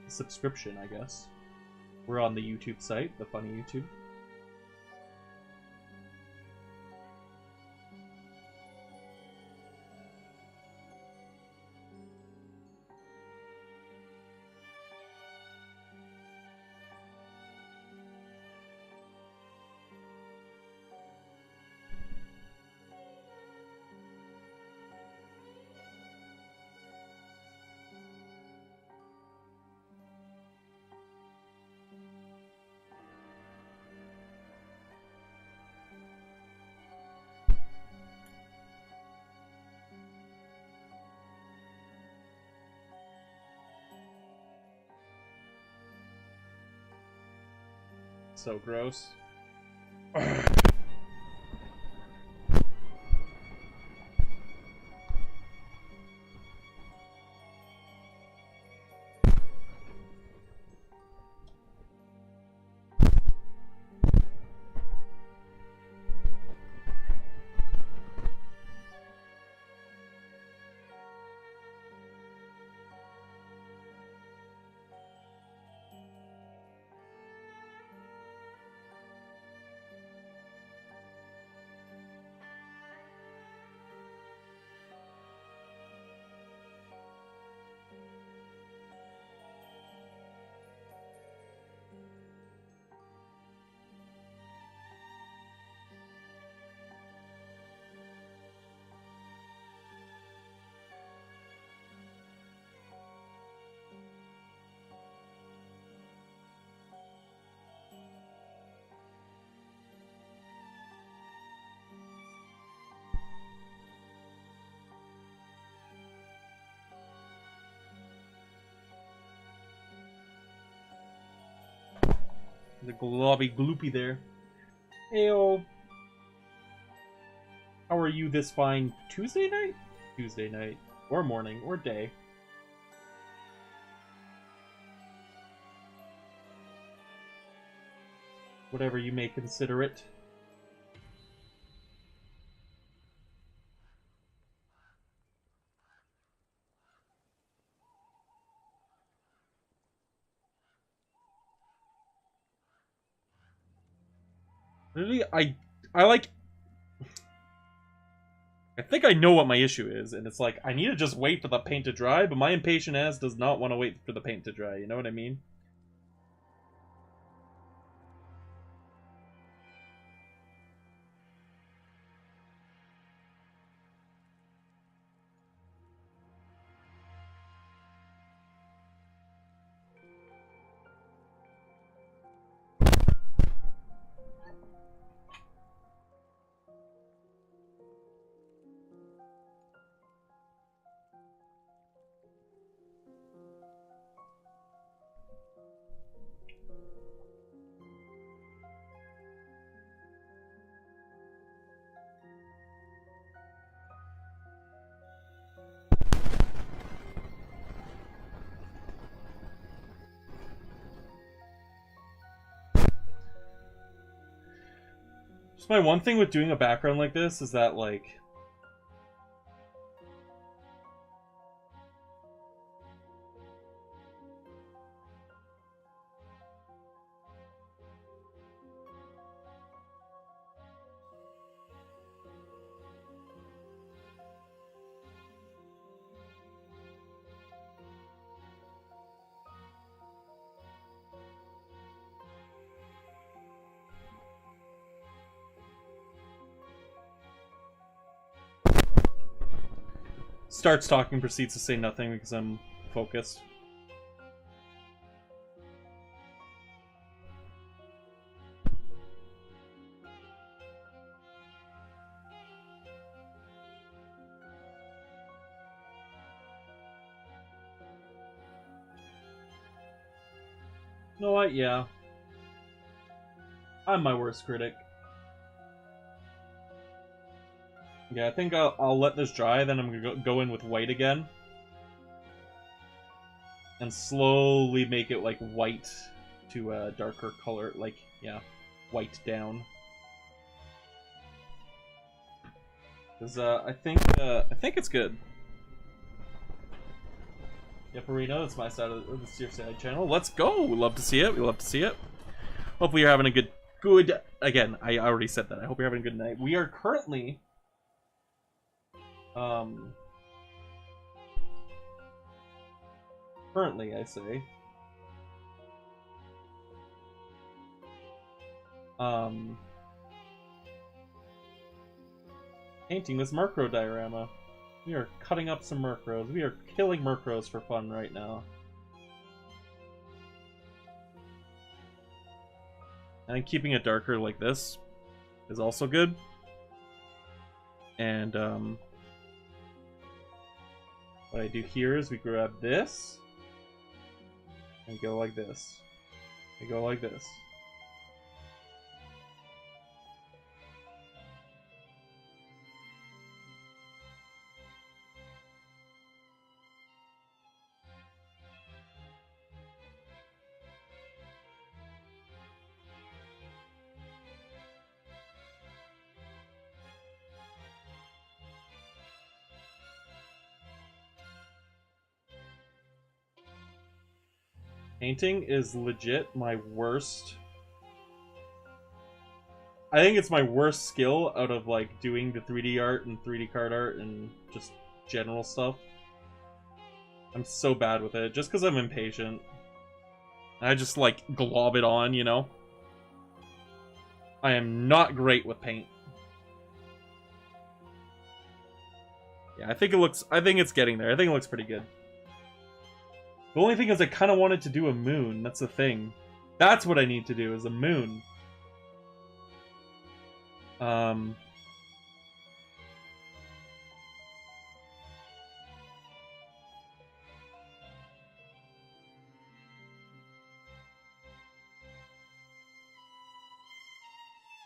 Subscription, I guess. We're on the YouTube site, the funny YouTube. So gross. The globby gloopy there. Heyo. How are you this fine Tuesday night? Tuesday night. Or morning. Or day. Whatever you may consider it. Really, I like... I think I know what my issue is, and it's like, I need to just wait for the paint to dry, but my impatient ass does not want to wait for the paint to dry, you know what I mean? So my one thing with doing a background like this is that, like... Starts talking, proceeds to say nothing because I'm focused. You know what? Yeah. I'm my worst critic. Yeah, I think I'll let this dry, then I'm gonna go in with white again. And slowly make it, like, white to a darker color, like, yeah, white down. Because, I think it's good. Yep, Arena, that's my side of the your side channel. Let's go! We love to see it, we love to see it. Hopefully you're having a good, again, I already said that. I hope you're having a good night. We are currently... currently, I say, painting this Murkrow diorama. We are cutting up some Murkrows. We are killing Murkrows for fun right now. And keeping it darker like this is also good. And, what I do here is we grab this and go like this. We go like this. Painting is legit my worst. I think it's my worst skill out of, like, doing the 3D art and 3D card art and just general stuff. I'm so bad with it, just because I'm impatient. I just, like, glob it on, you know? I am not great with paint. Yeah, I think it's getting there. I think it looks pretty good. The only thing is I kind of wanted to do a moon. That's the thing. That's what I need to do, is a moon.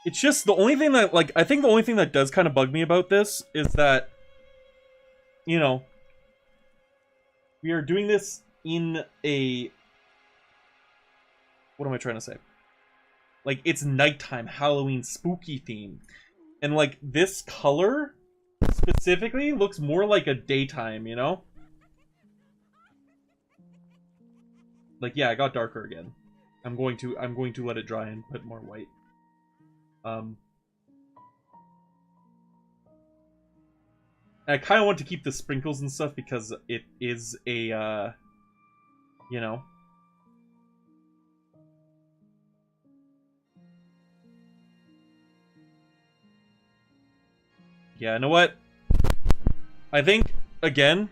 It's just the only thing that, like, I think the only thing that does kind of bug me about this is that, you know, we are doing this in a... What am I trying to say? Like, it's nighttime, Halloween, spooky theme. And, like, this color, specifically, looks more like a daytime, you know? Like, yeah, it got darker again. I'm going to let it dry and put more white. I kind of want to keep the sprinkles and stuff because it is a, you know... Yeah, you know what? I think, again,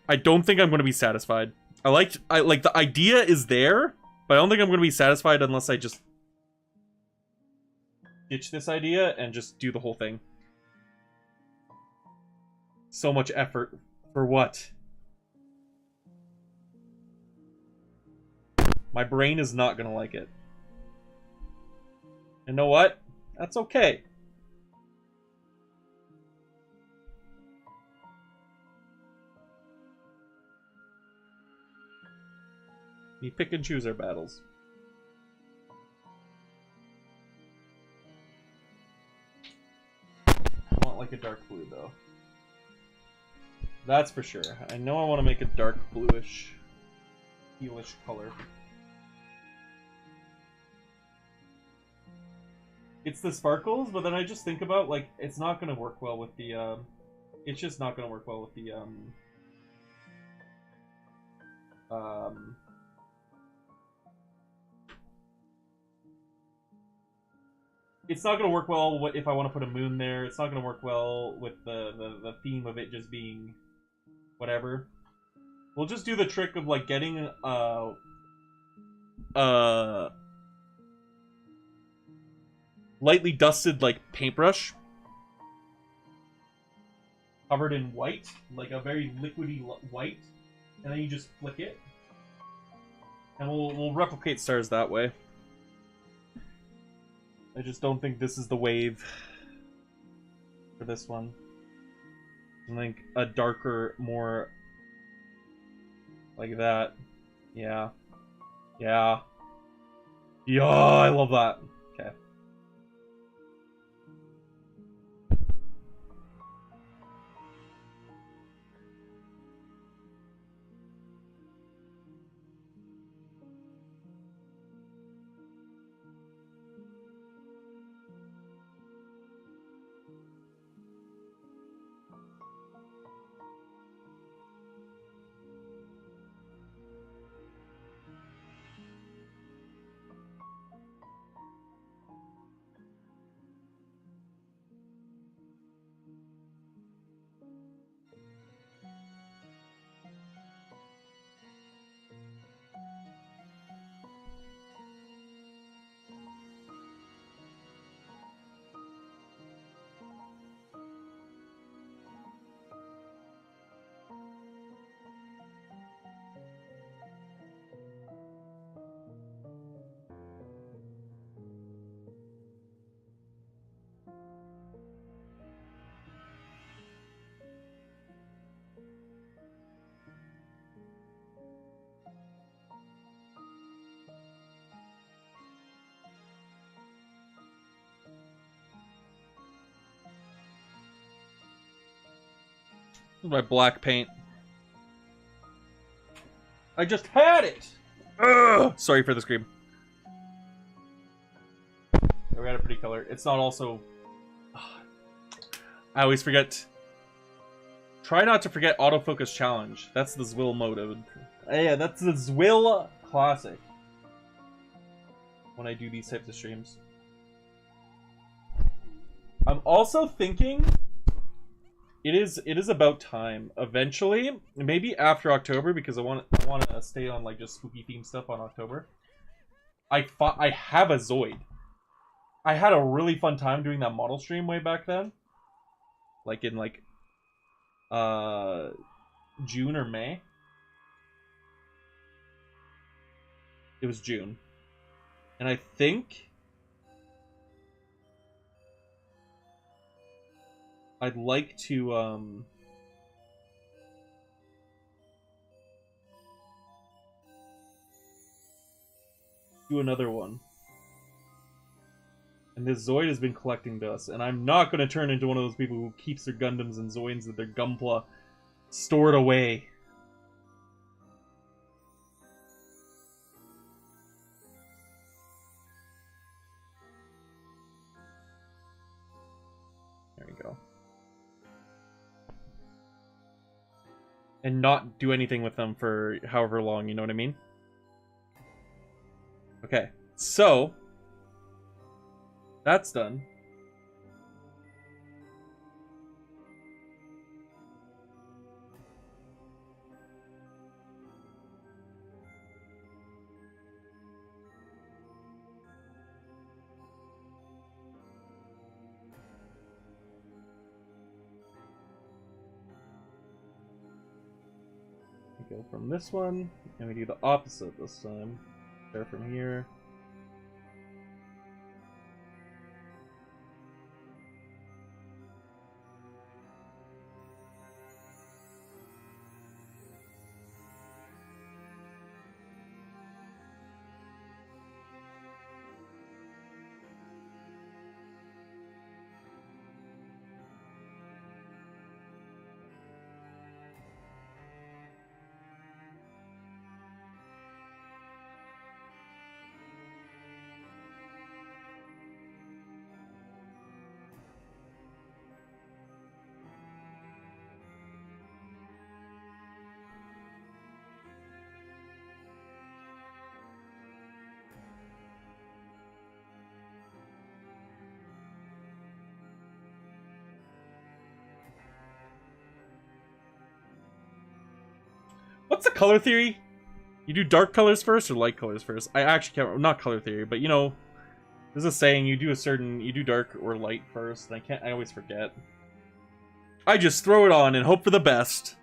I don't think I'm going to be satisfied. I like the idea is there, but I don't think I'm going to be satisfied unless I just ditch this idea and just do the whole thing. So much effort. For what? My brain is not going to like it. You know what? That's okay. We pick and choose our battles. make a dark blue, though. That's for sure. I know I want to make a dark bluish, tealish color. It's the sparkles, but then I just think about, like, it's not going to work well with the, it's just not going to work well with the, it's not going to work well if I want to put a moon there. It's not going to work well with the theme of it just being whatever. We'll just do the trick of, like, getting, lightly dusted, like, paintbrush. Covered in white. Like, a very liquidy white. And then you just flick it. And we'll replicate stars that way. I just don't think this is the wave for this one. I think a darker, more like that. Yeah. Yeah. Yeah, I love that. Okay. My black paint. I just had it! Ugh! Sorry for the scream. We got a pretty color. It's not also... I always forget. Try not to forget autofocus challenge. That's the Zwill mode. Yeah, that's the Zwill classic. When I do these types of streams. I'm also thinking... It is about time. Eventually, maybe after October, because I want to stay on, like, just spooky themed stuff on October. I have a Zoid. I had a really fun time doing that model stream way back then. Like in like June or May. It was June. And I think I'd like to do another one. And this Zoid has been collecting dust, and I'm not going to turn into one of those people who keeps their Gundams and Zoids at their Gunpla stored away. There we go. And not do anything with them for however long, you know what I mean? Okay, so... that's done. We go from this one, and we do the opposite this time. Start from here. What's the color theory? You do dark colors first or light colors first? I actually can't remember. Not color theory, but you know, there's a saying you do dark or light first, and I always forget. I just throw it on and hope for the best.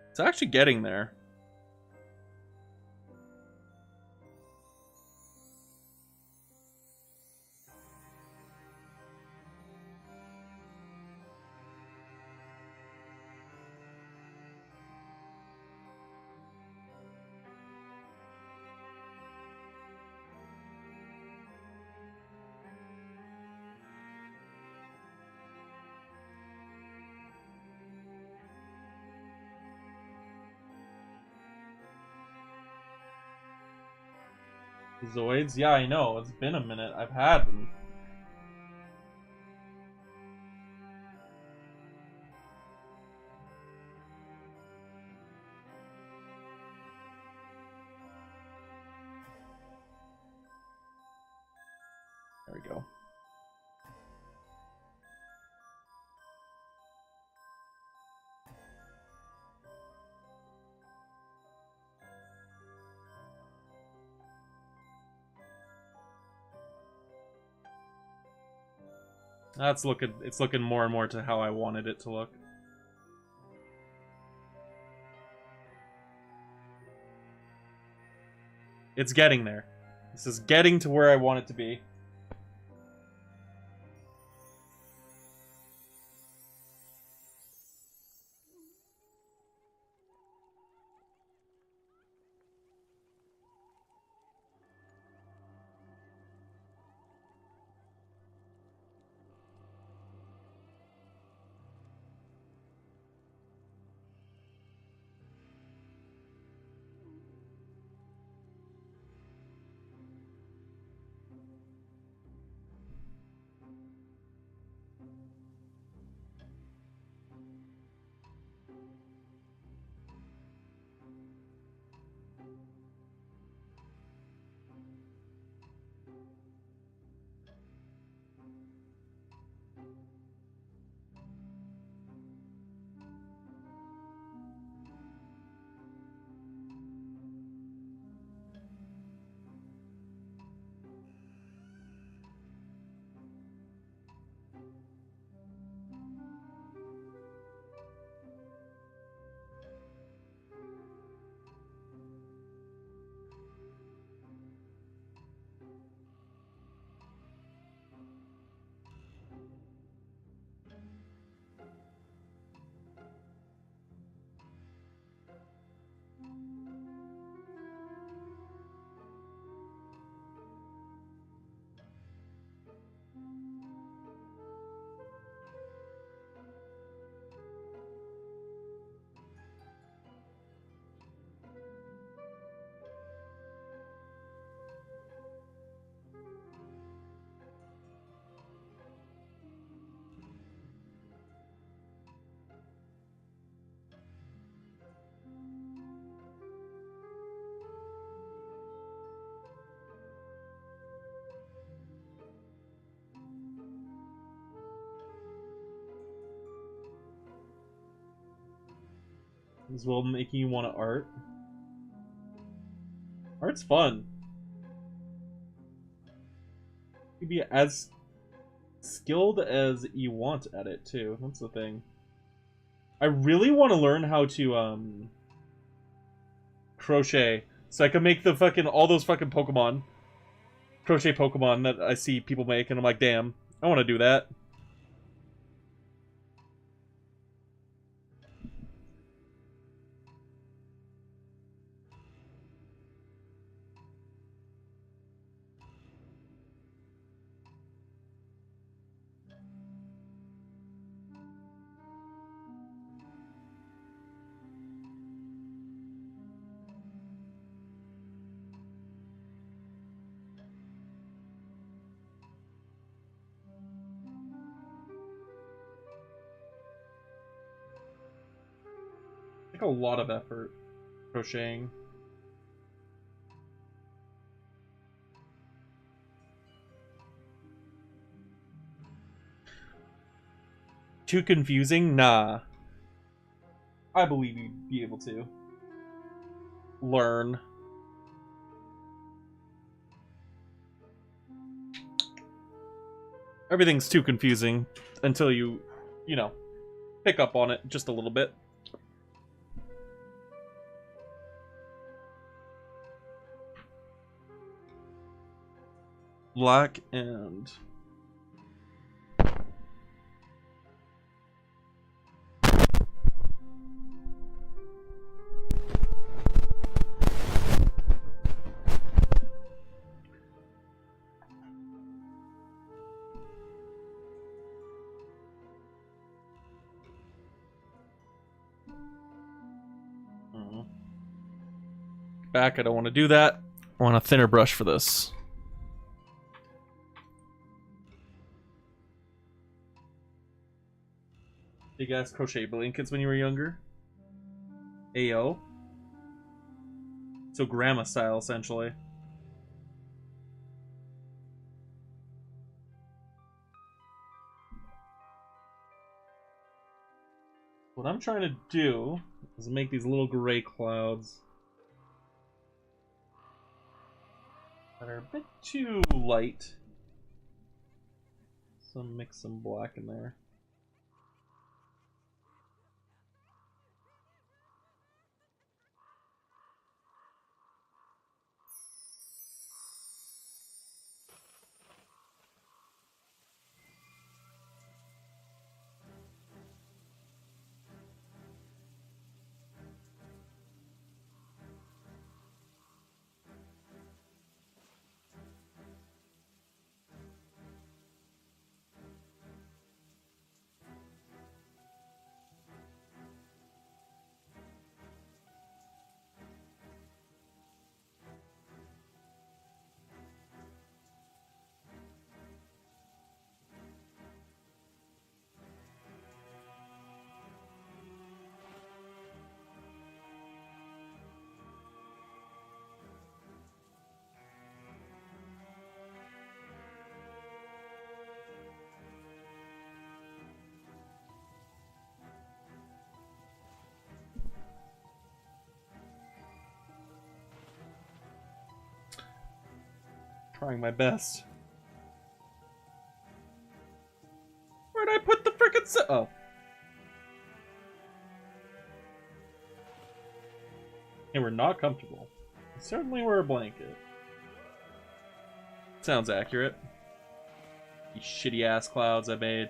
It's actually getting there. Zoids? Yeah, I know. It's been a minute. I've had them. There we go. That's looking, it's looking more and more to how I wanted it to look. It's getting there. This is getting to where I want it to be. As well, making you want to art. Art's fun. You can be as skilled as you want at it too. That's the thing. I really want to learn how to crochet, so I can make the fucking all those fucking Pokemon, crochet Pokemon that I see people make, and I'm like, damn, I want to do that. a lot of effort crocheting. Too confusing? Nah. I believe you'd be able to learn. Everything's too confusing until you know, pick up on it just a little bit. Black and... back, I don't want to do that. I want a thinner brush for this. Big ass crochet blankets when you were younger. Ayo. So grandma style, essentially. What I'm trying to do is make these little gray clouds that are a bit too light. So mix some black in there. Trying my best. Where'd I put the frickin' oh. They were not comfortable. They certainly were a blanket. Sounds accurate. These shitty ass clouds I made.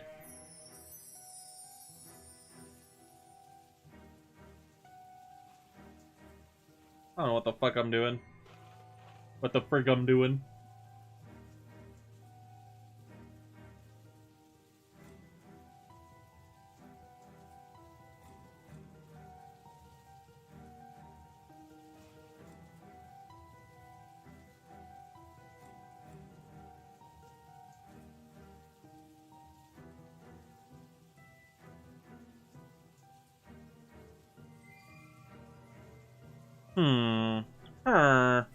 I don't know what the fuck I'm doing. What the frig I'm doing. Huh.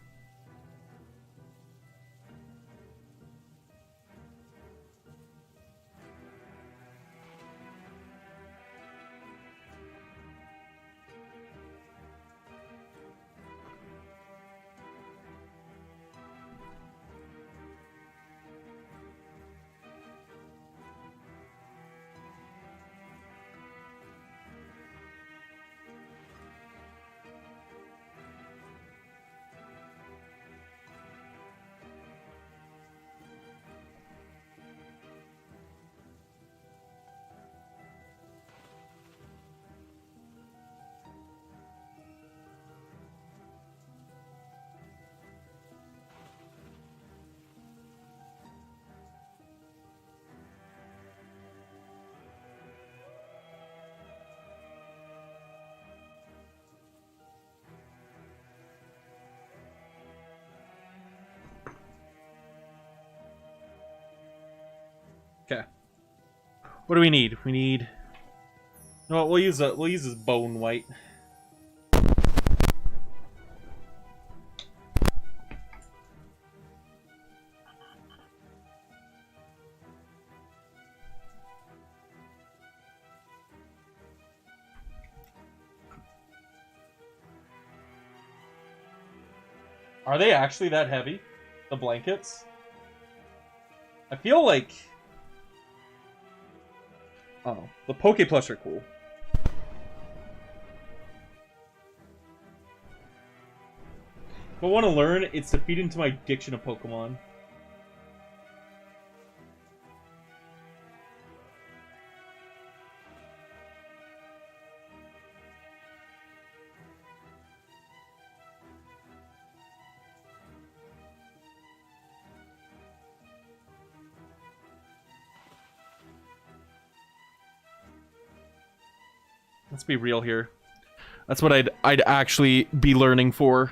Okay. What do we need? We need. No, we'll use this bone white. Are they actually that heavy? The blankets? I feel like... Oh, the Poke Plush are cool. If I want to learn, it's to feed into my addiction of Pokemon. Let's be real here. That's what I'd actually be learning for.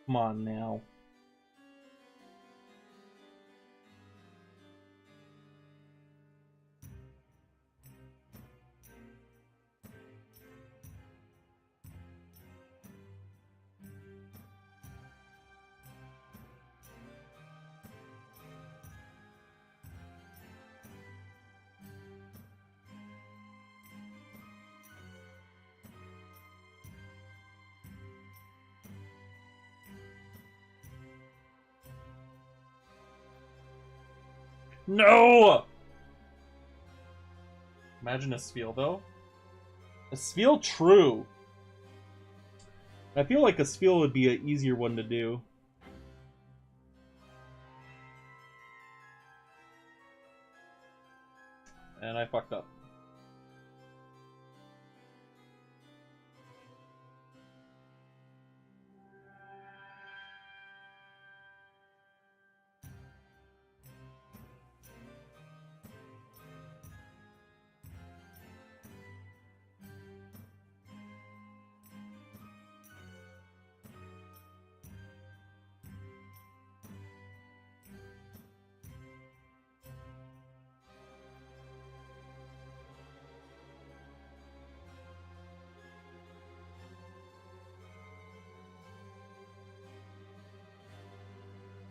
Come on now. No! Imagine a Spheal, though. A Spheal true. I feel like a Spheal would be an easier one to do. And I fucked up.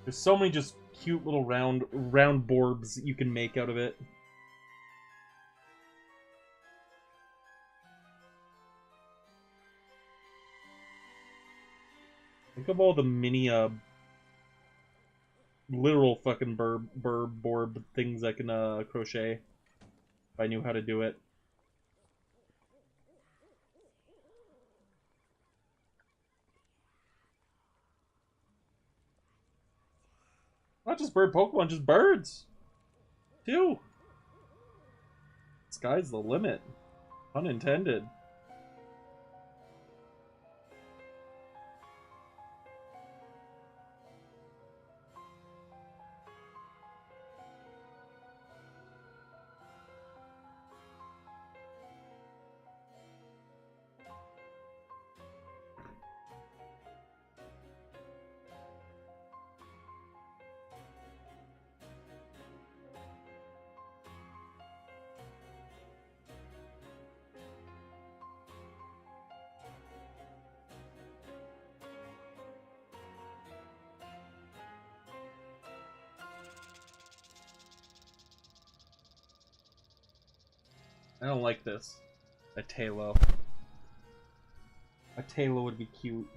There's so many just cute little round borbs you can make out of it. Think of all the mini, literal fucking borb things I can, crochet. If I knew how to do it. Not just bird Pokemon, just birds! Too! Sky's the limit. Unintended. I don't like this. A Tailo. A Tailo would be cute.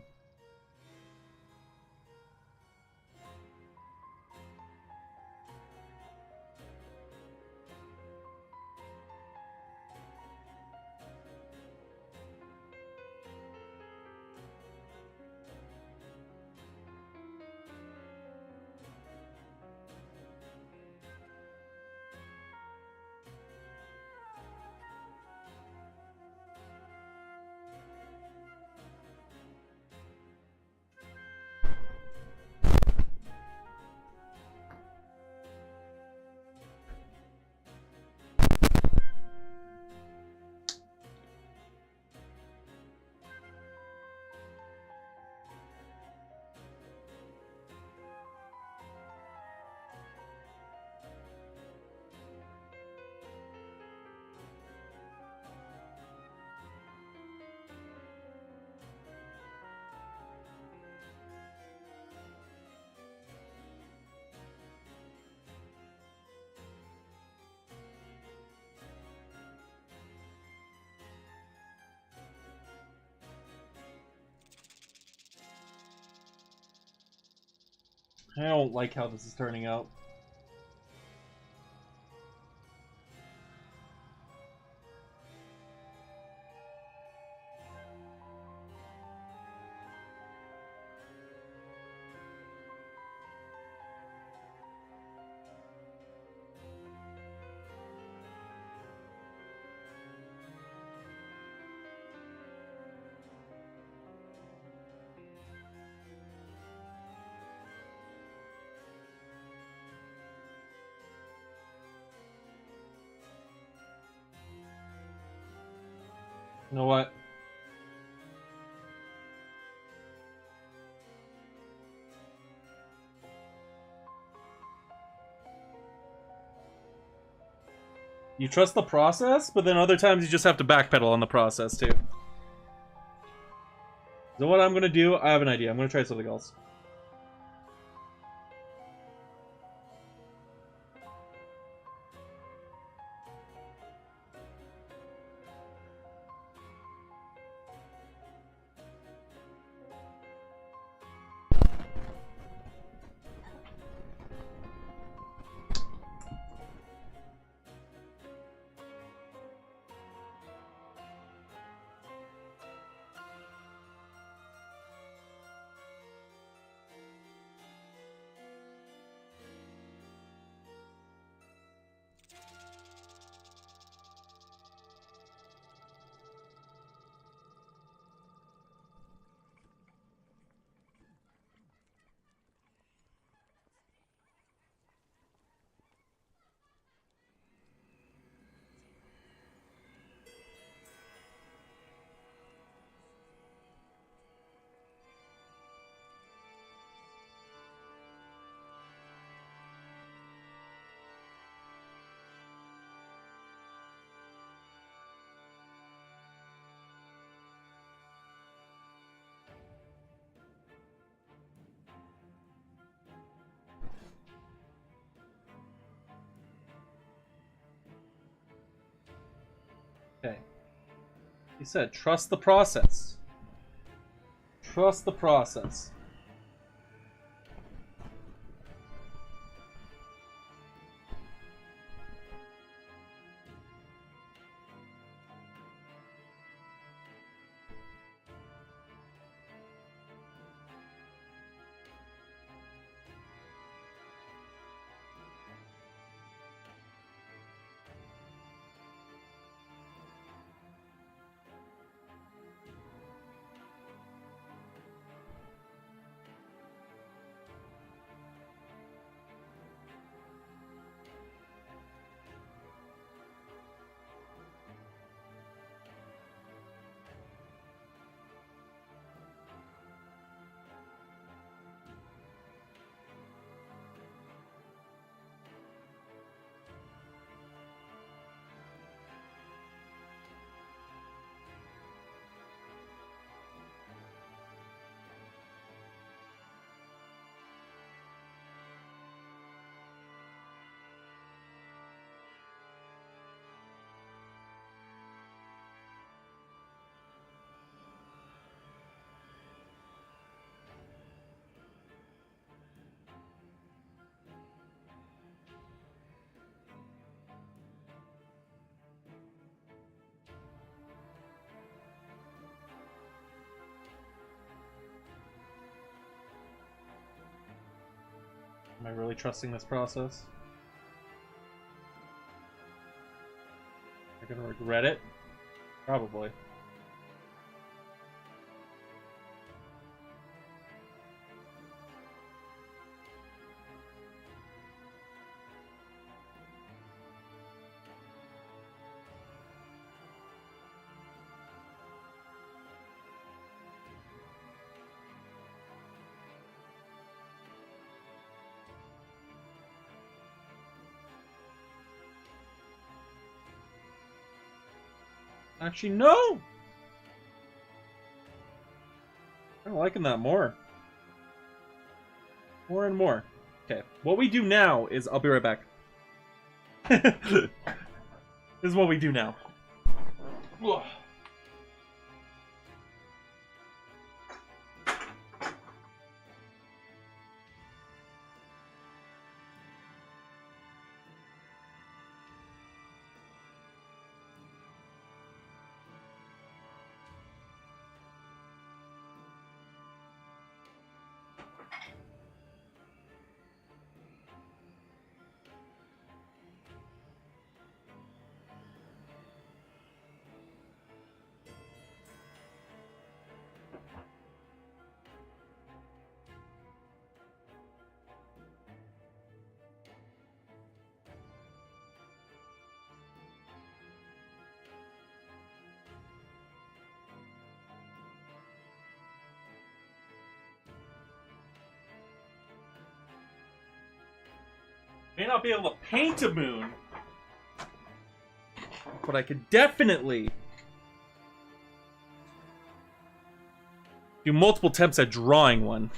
I don't like how this is turning out. You know what? You trust the process, but then other times you just have to backpedal on the process too. So what I'm gonna do, I have an idea. I'm gonna try something else. Okay. He said, trust the process. Trust the process. Am I really trusting this process? Am I gonna regret it? Probably. Actually, no! I'm liking that more. More and more. Okay, what we do now is... I'll be right back. This is what we do now. Ugh. May not be able to paint a moon, but I could definitely do multiple attempts at drawing one.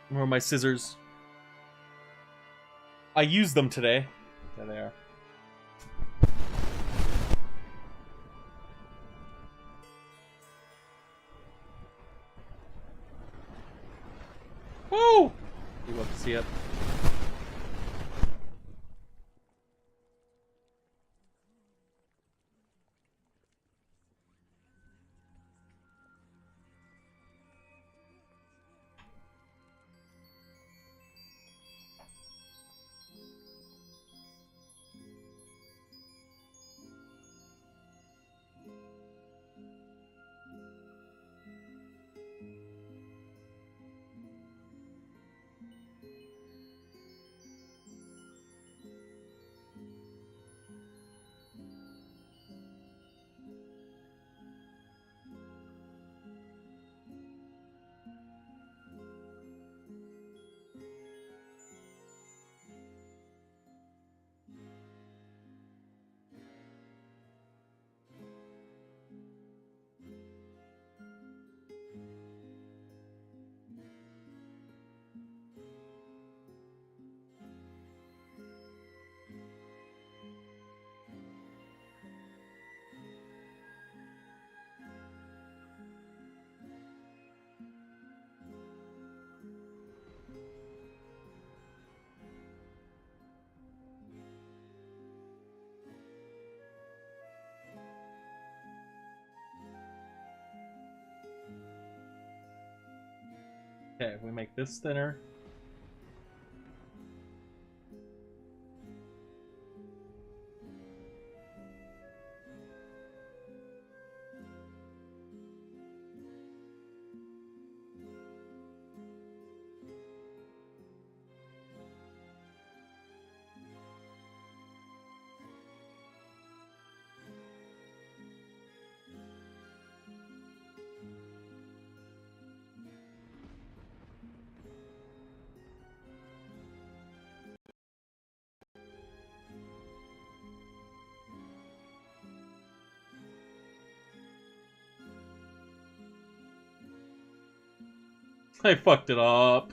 Where are my scissors? I used them today. There they are. Woo! You love to see it. Okay, we make this thinner. I fucked it up.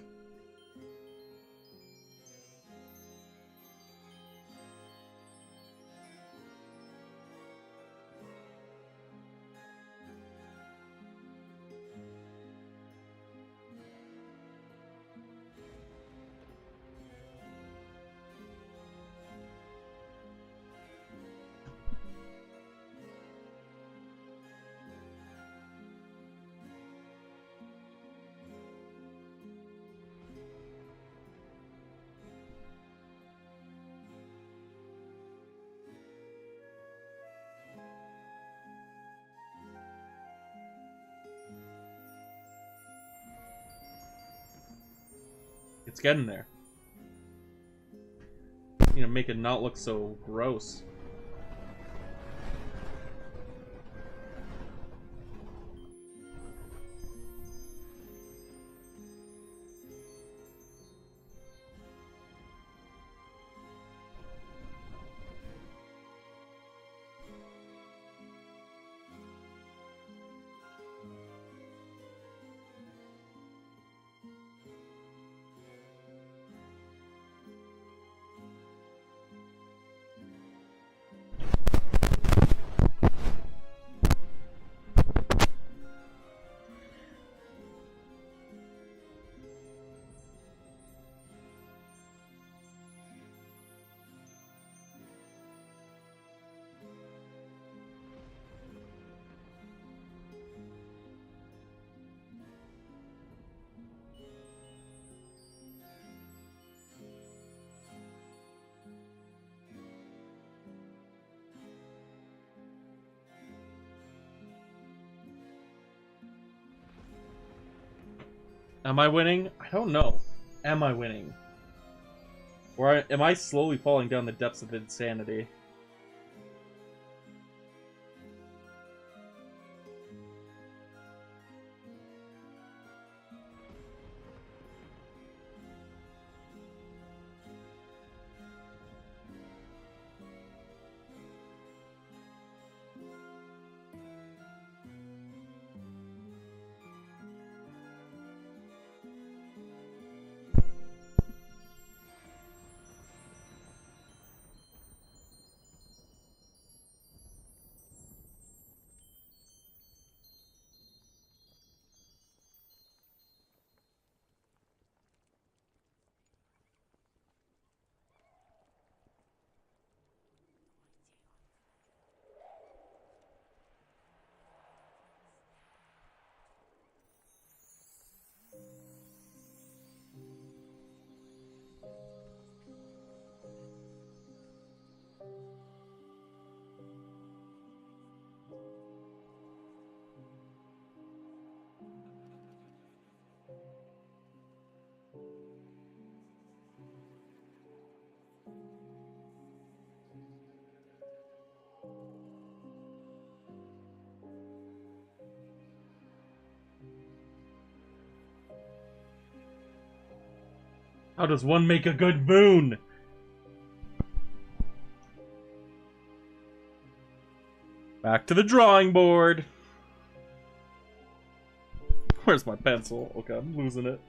It's getting there. You know, make it not look so gross. Am I winning? I don't know. Am I winning? Or am I slowly falling down the depths of insanity? How does one make a good moon? Back to the drawing board. Where's my pencil? Okay, I'm losing it.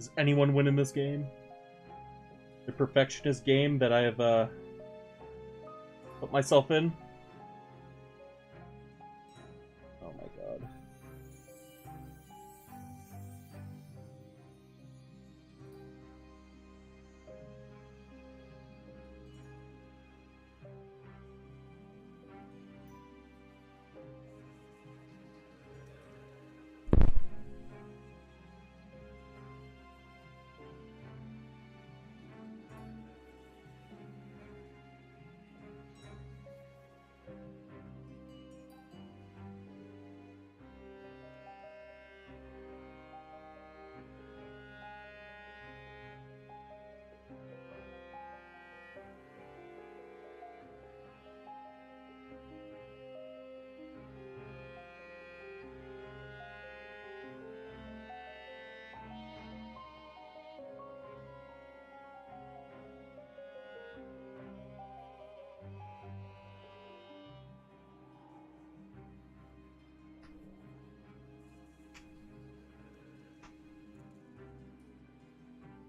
Does anyone win in this game? The perfectionist game that I have put myself in? Oh my god.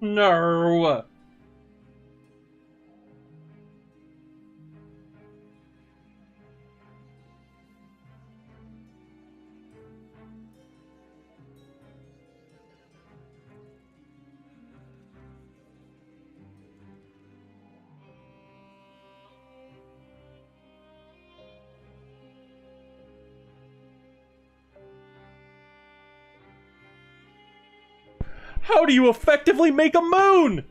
No! How do you effectively make a moon?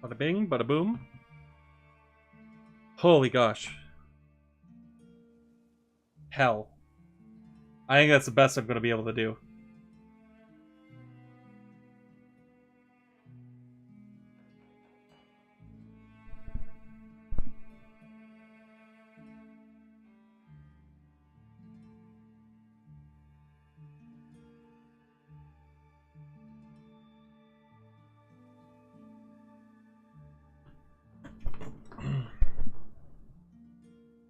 Bada bing, bada boom. Holy gosh. Hell. I think that's the best I'm going to be able to do.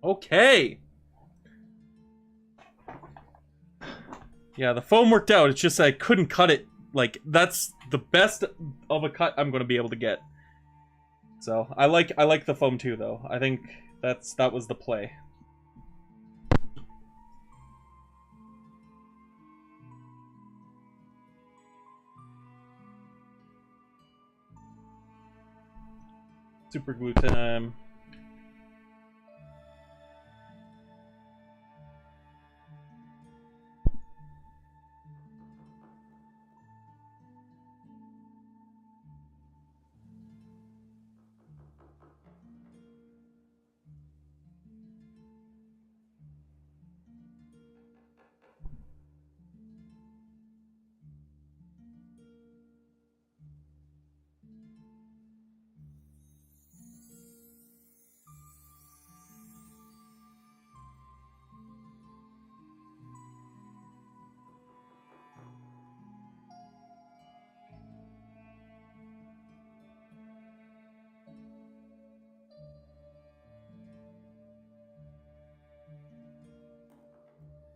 Okay. Yeah, the foam worked out. It's just I couldn't cut it. Like, that's the best of a cut I'm going to be able to get. So, I like the foam too, though. I think that was the play. Super glue time.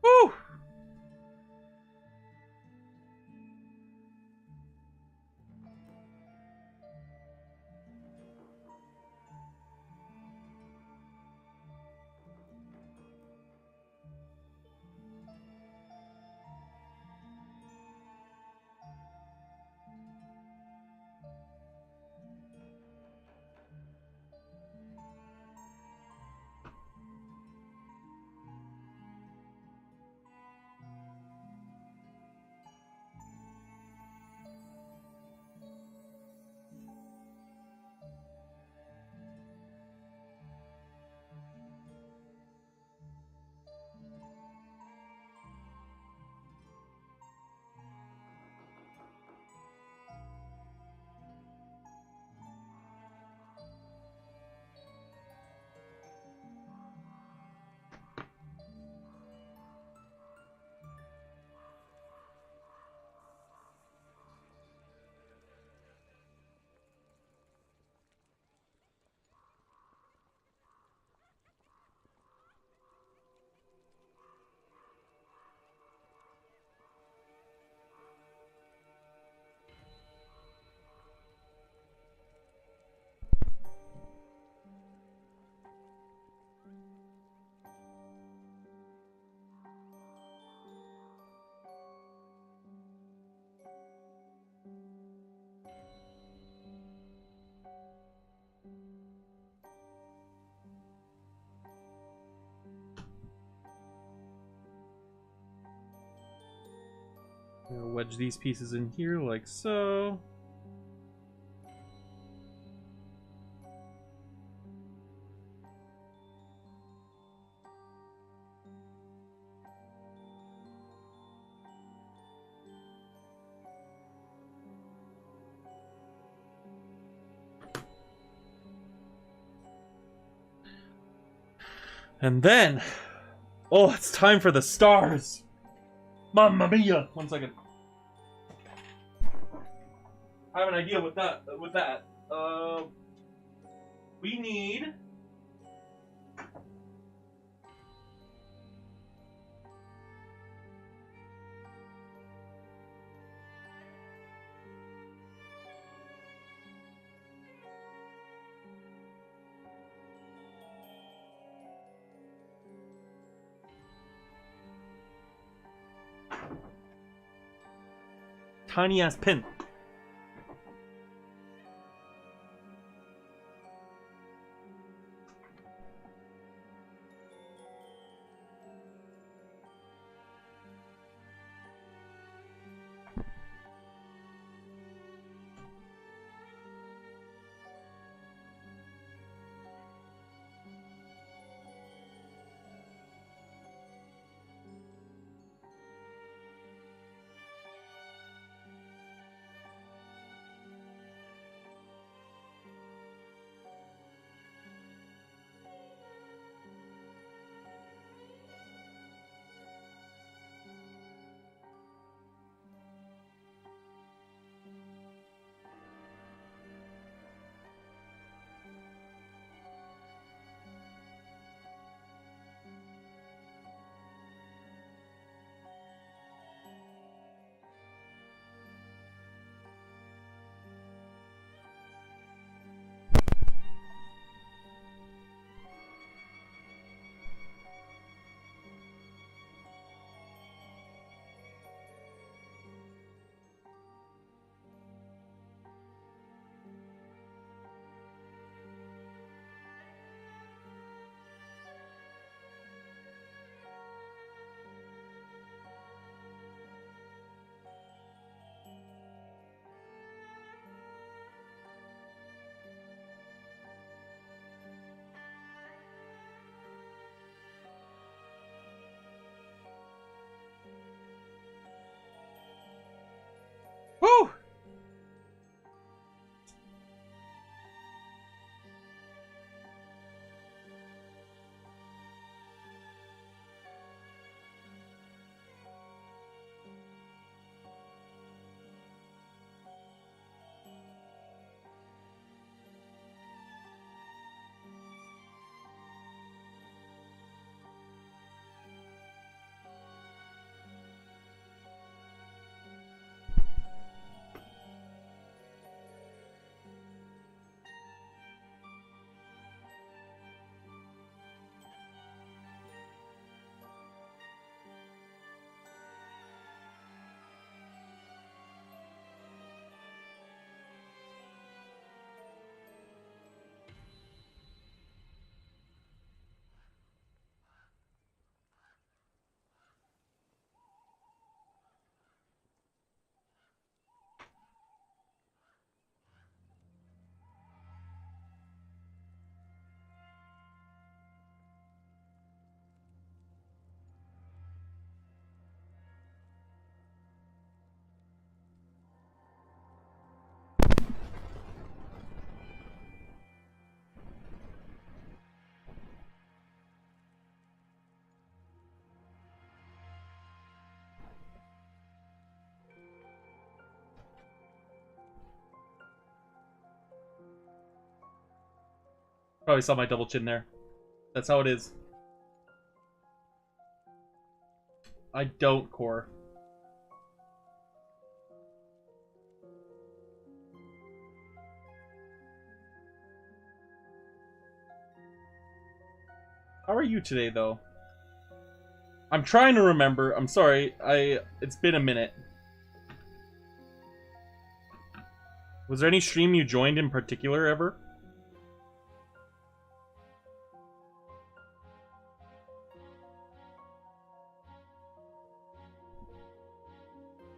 Woo! I'm gonna wedge these pieces in here like so. And then, oh, it's time for the stars. Mamma mia! 1 second. I have an idea with that. We need. Tiny ass pin. Probably saw my double chin there. That's how it is. I don't, Core. How are you today, though? I'm trying to remember. I'm sorry. It's been a minute. Was there any stream you joined in particular ever?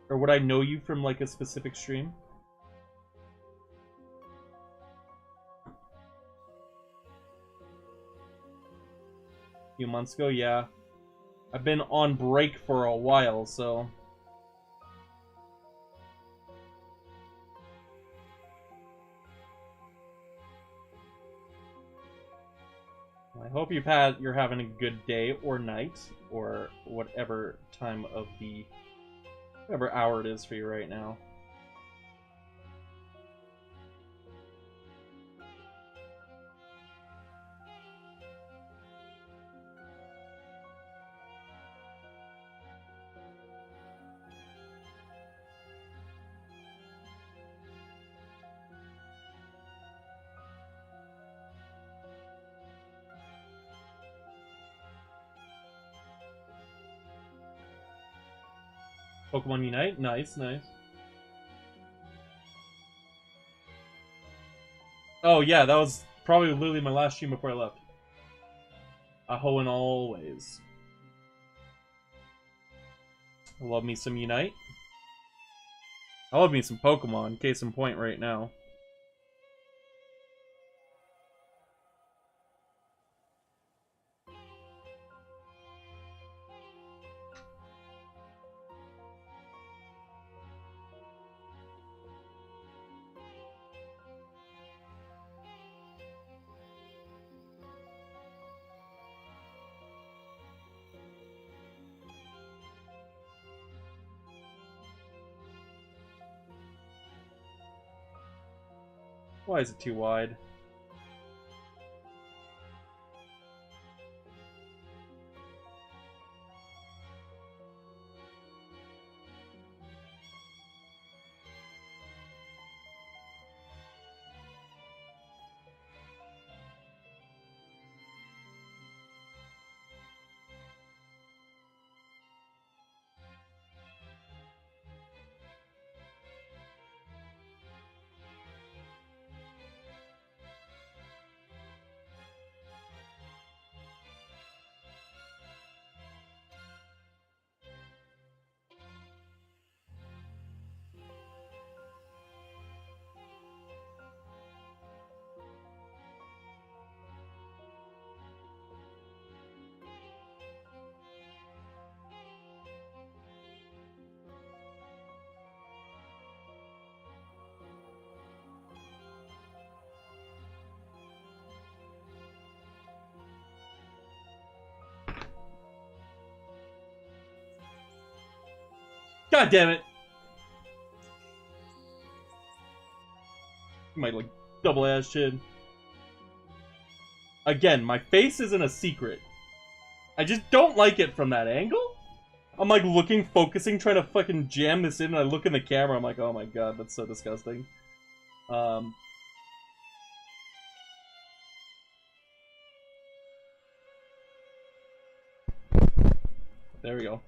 Or would I know you from, like, a specific stream? A few months ago, yeah. I've been on break for a while, so... I hope you're having a good day or night, or whatever time of the... whatever hour it is for you right now. Pokemon Unite? Nice, nice. Oh yeah, that was probably literally my last stream before I left. Aho and always. I love me some Unite. I love me some Pokemon, case in point right now. Why is it too wide? God damn it! My, like, double-ass chin. Again, my face isn't a secret. I just don't like it from that angle. I'm, like, looking, focusing, trying to fucking jam this in, and I look in the camera, I'm like, oh my god, that's so disgusting. There we go.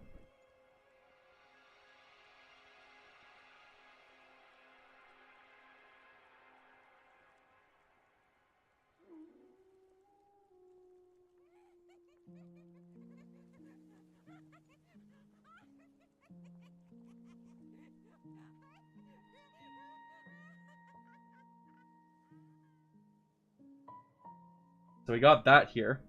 So we got that here.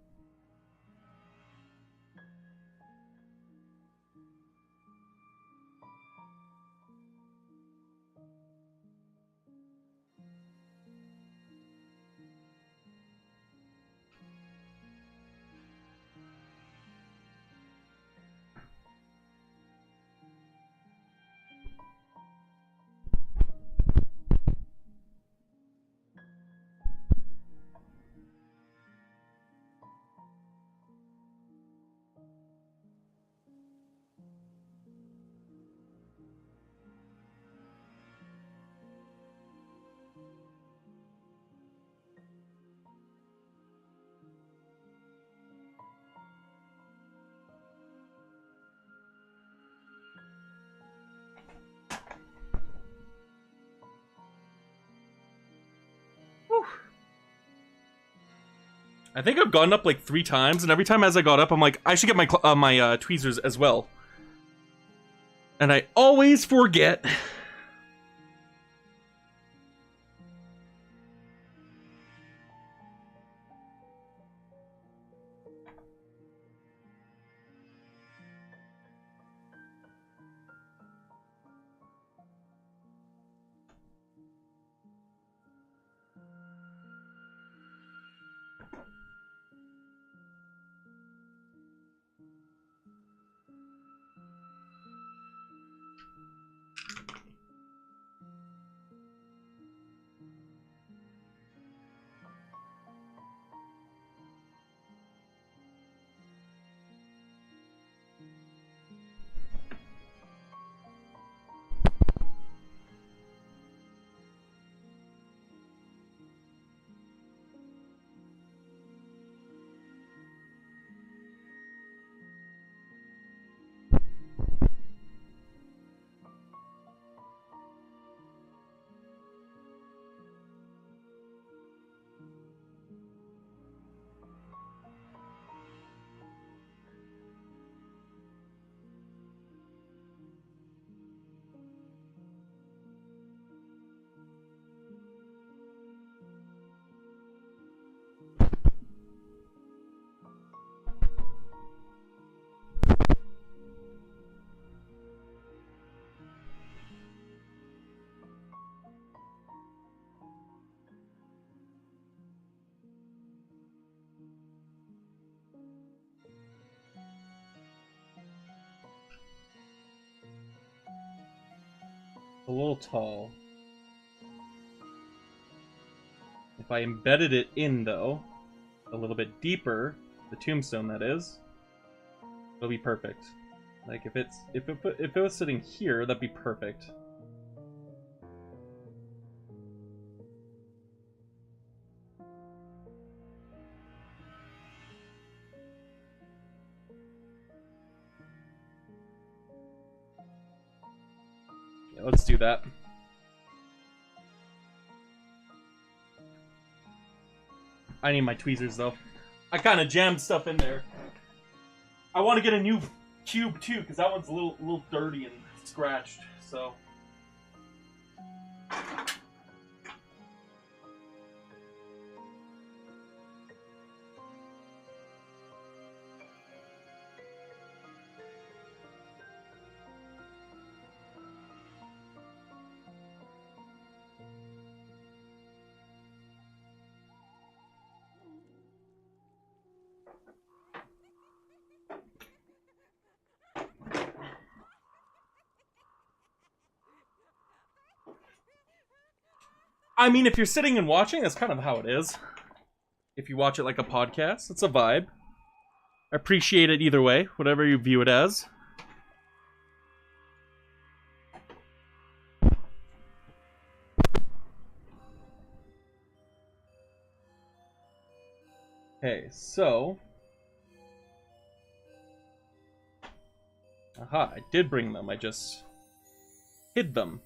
I think I've gone up like 3 times, and every time as I got up, I'm like, I should get my tweezers as well. And I always forget. A little tall. If I embedded it in, though, a little bit deeper, the tombstone that is, it'll be perfect. Like if it was sitting here, that'd be perfect. Yeah, let's do that. I need my tweezers though. I kind of jammed stuff in there. I want to get a new cube too, because that one's a little dirty and scratched. So. I mean, if you're sitting and watching, that's kind of how it is. If you watch it like a podcast, it's a vibe. I appreciate it either way, whatever you view it as. Okay, so... Aha, I did bring them, I just hid them.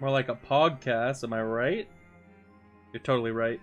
More like a podcast, am I right? You're totally right.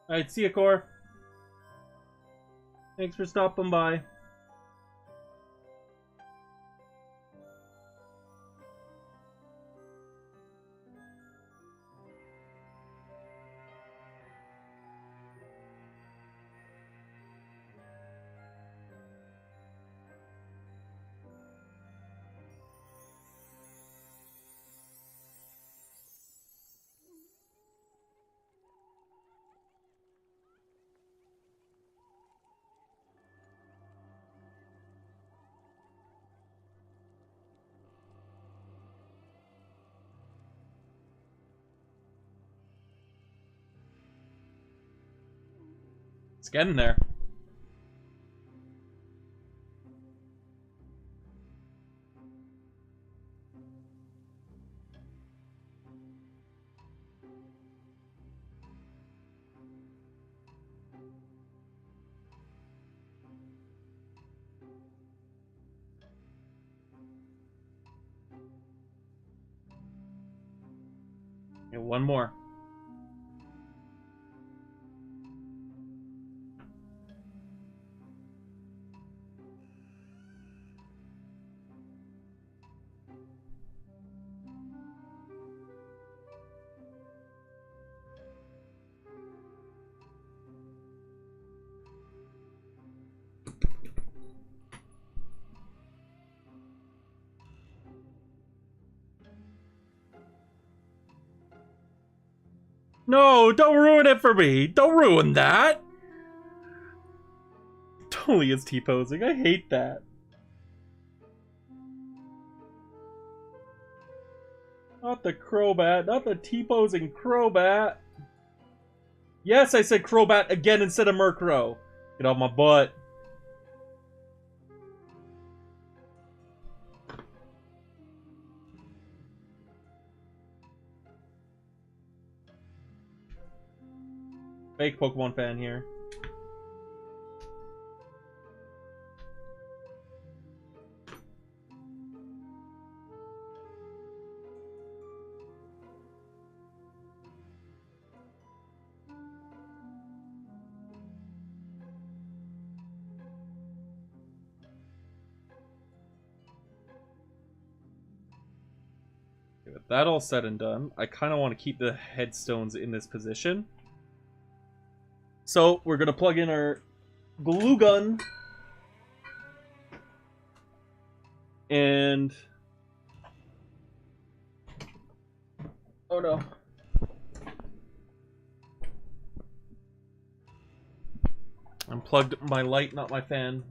Alright, see ya, Core. Thanks for stopping by. It's getting there. Yeah, one more. No, don't ruin it for me. Don't ruin that. Totally is T-posing. I hate that. Not the Crobat. Not the T-posing Crobat. Yes, I said Crobat again instead of Murkrow. Get off my butt. Fake Pokemon fan here. With that all said and done, I kind of want to keep the headstones in this position. So, we're going to plug in our glue gun. And... oh no. Unplugged my light, not my fan.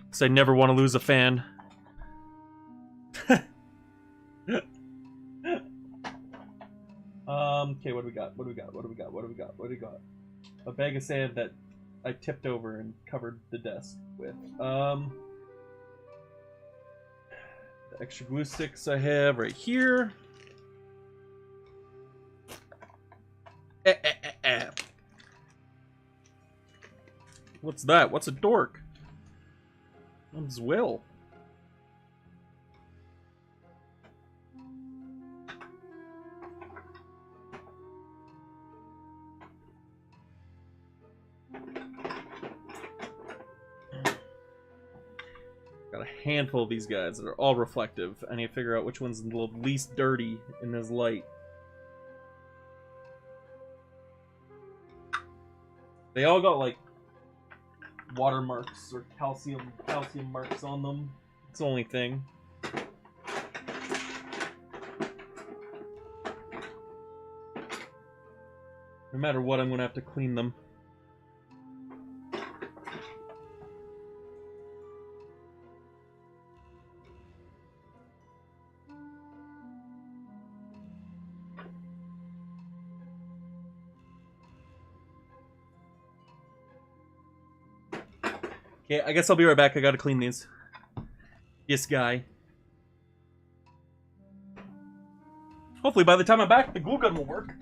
Because I never want to lose a fan. Okay, what do we got? What do we got? What do we got? What do we got? What do we got? A bag of sand that I tipped over and covered the desk with. The extra glue sticks I have right here. What's that? What's a dork? What's Will? Got a handful of these guys that are all reflective. I need to figure out which one's the least dirty in this light. They all got like watermarks or calcium marks on them. It's the only thing. No matter what, I'm gonna have to clean them. Okay, I guess I'll be right back. I gotta clean these. This guy. Hopefully by the time I'm back, the glue gun will work.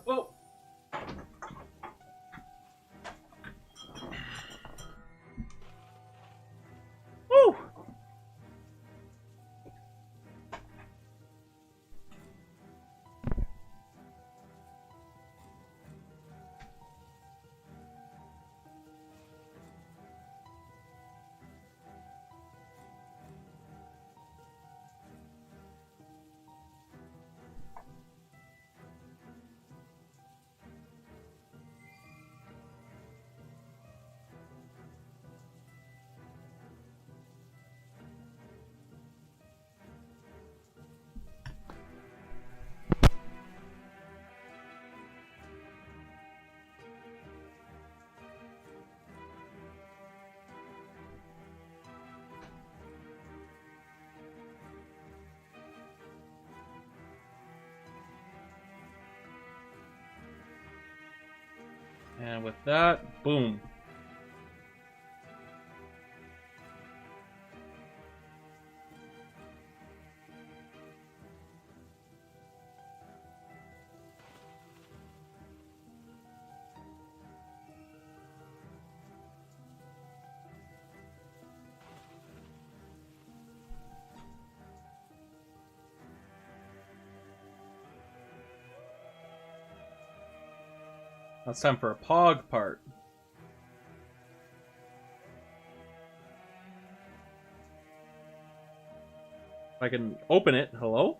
Whoa! Woo! And with that, boom. Now it's time for a Pog part. If I can open it, hello?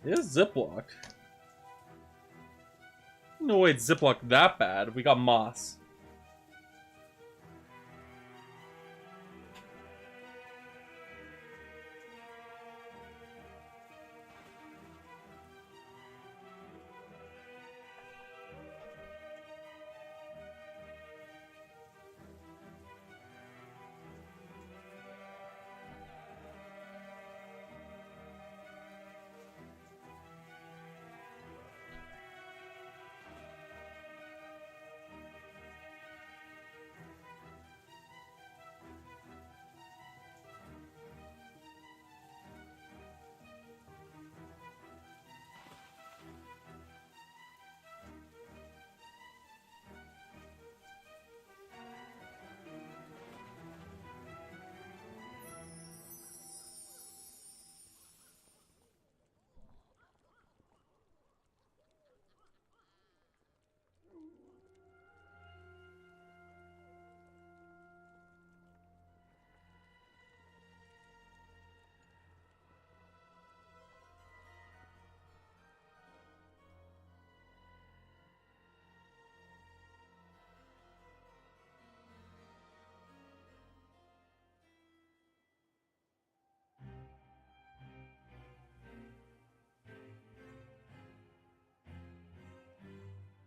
It is ziplocked. No way it's ziplocked that bad. We got moss.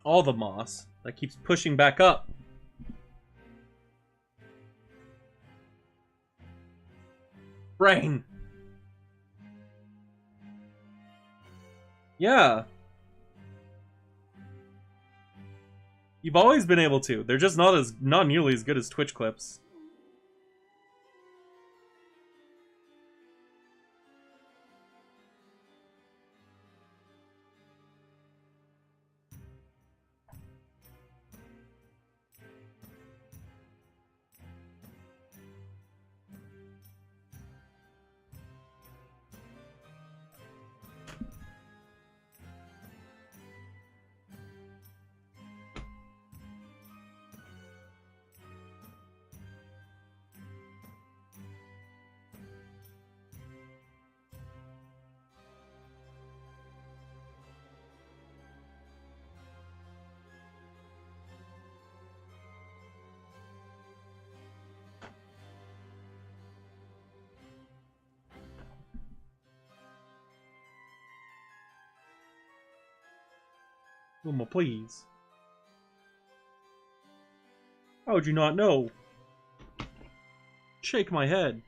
All the moss that keeps pushing back up. Brain. Yeah. You've always been able to. They're just not nearly as good as Twitch clips. Wilma, please. How would you not know? Shake my head.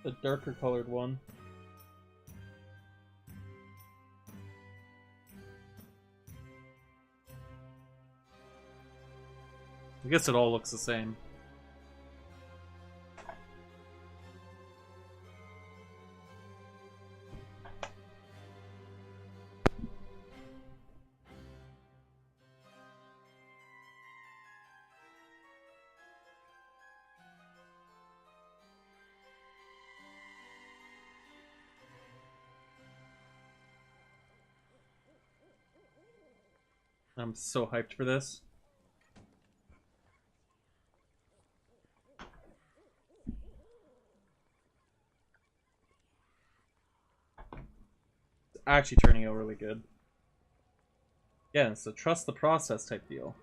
The darker colored one. I guess it all looks the same. I'm so hyped for this. It's actually turning out really good. Yeah, it's a trust the process type deal.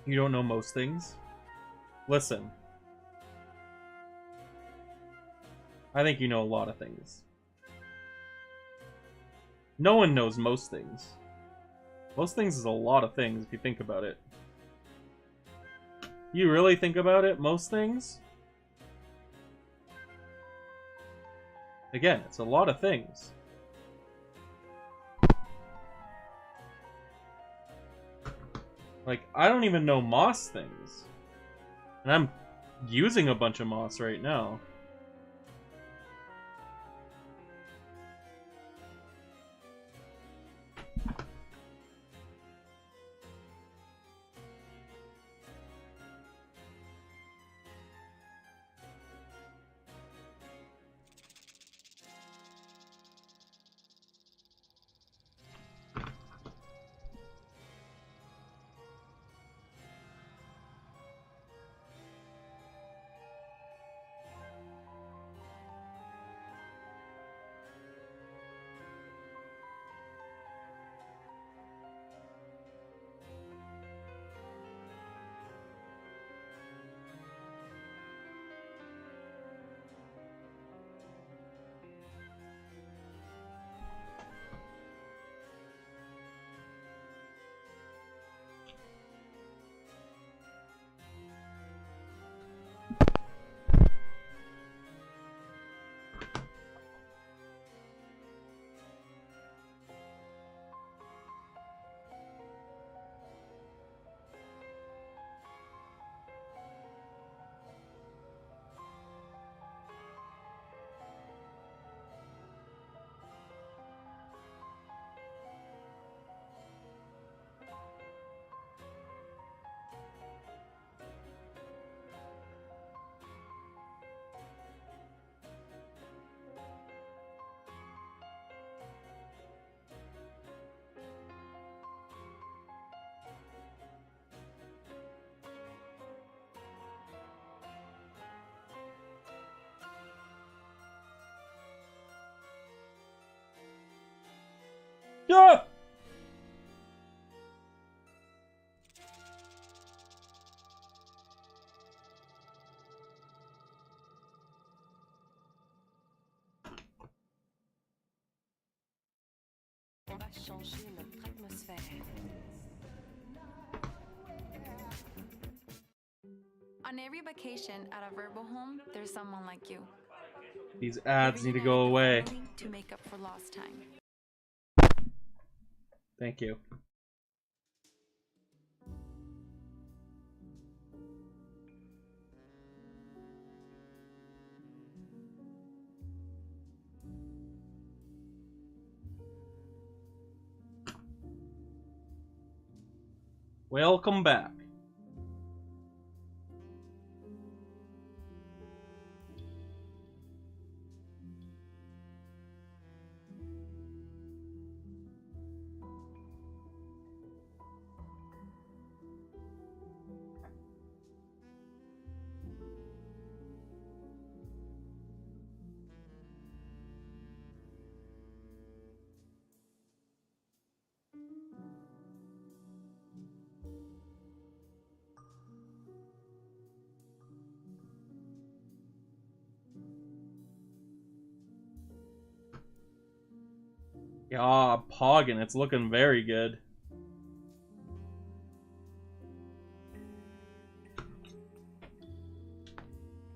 You don't know most things? Listen. I think you know a lot of things. No one knows most things. Most things is a lot of things if you think about it. You really think about it? Most things? Again, it's a lot of things. Like, I don't even know moss things. And I'm using a bunch of moss right now. Yeah! On va changer notre atmosphère. On every vacation at a verbal home, there's someone like you. These ads need to go away. To make up for lost time. Thank you. Welcome back. Yeah, Poggin, it's looking very good.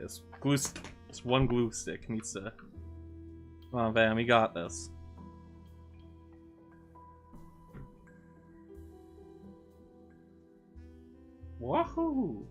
This this one glue stick needs to. Come on, Vam, we got this. Wahoo!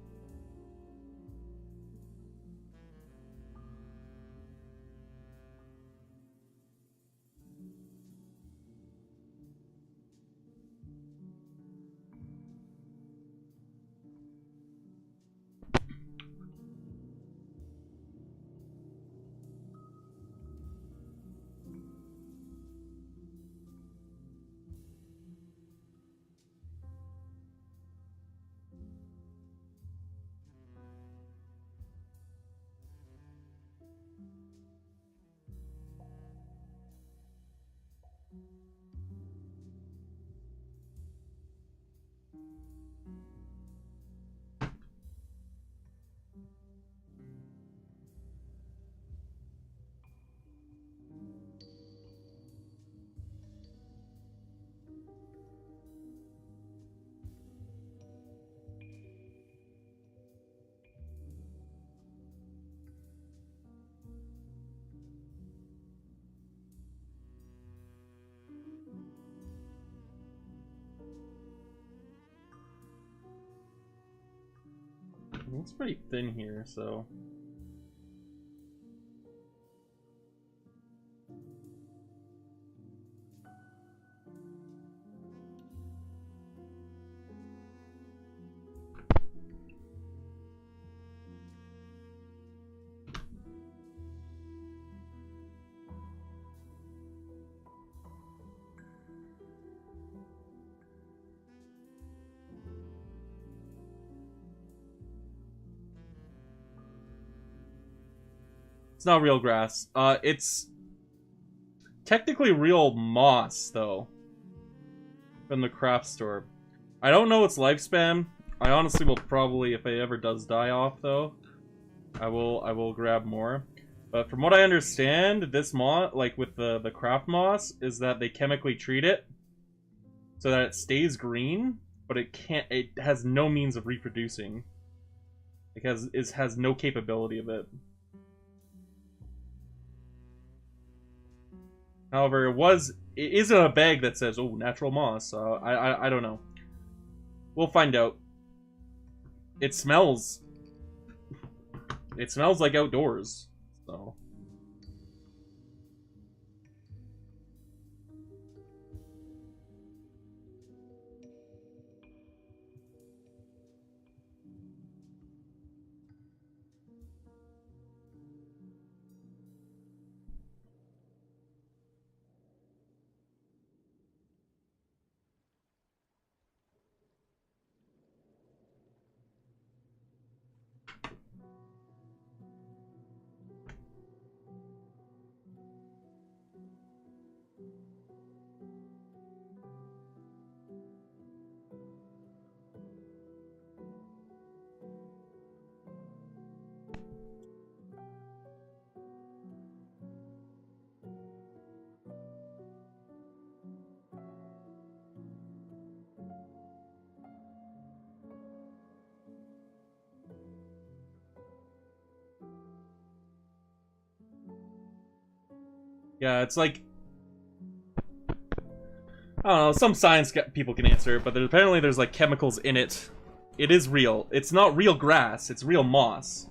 It's pretty thin here, so. It's not real grass. It's technically real moss, though, from the craft store. I don't know its lifespan. I honestly will probably, if it ever does die off, though, I will grab more. But from what I understand, this moss, like with the craft moss, is that they chemically treat it so that it stays green, but it can't. It has no means of reproducing. It has no capability of it. However, it is in a bag that says, "Oh, natural moss." I don't know. We'll find out. It smells. It smells like outdoors. So. Yeah, it's like, I don't know, some science people can answer it, but apparently there's like chemicals in it. It is real. It's not real grass, it's real moss.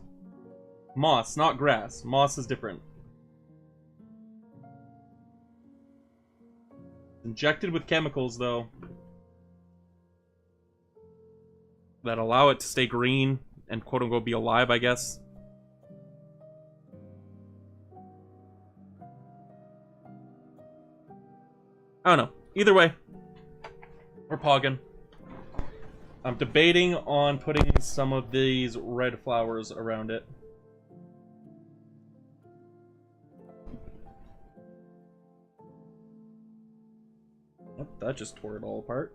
Moss, not grass. Moss is different. Injected with chemicals, though, that allow it to stay green and quote-unquote be alive, I guess. I don't know. Either way, we're pogging. I'm debating on putting some of these red flowers around it. Oh, that just tore it all apart.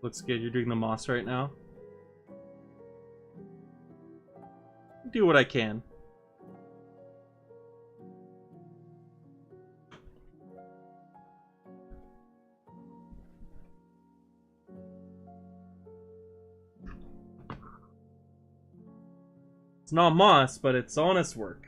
Looks good. You're doing the moss right now. Do what I can. It's not moss, but it's honest work.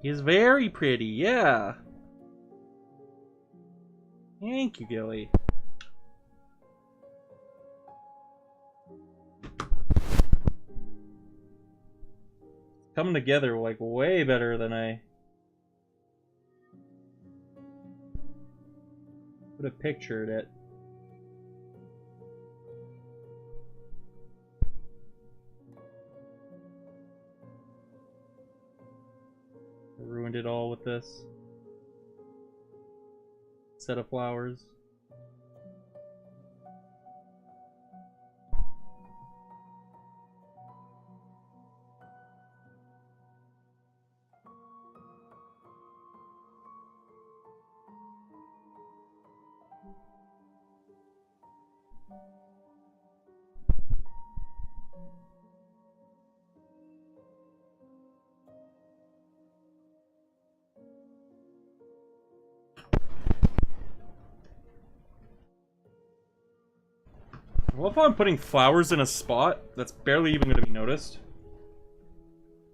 He's very pretty, yeah. Thank you, Gilly. Coming together like way better than I would have pictured it. I ruined it all with this set of flowers. Well, if I'm putting flowers in a spot that's barely even going to be noticed.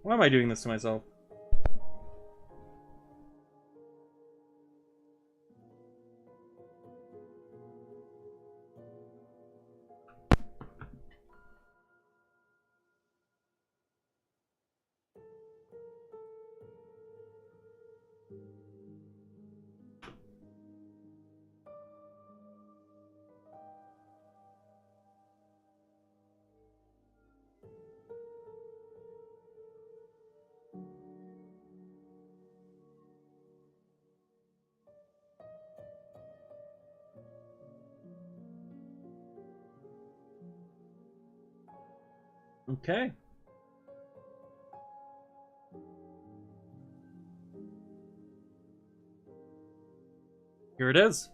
Why am I doing this to myself? Okay. Here it is.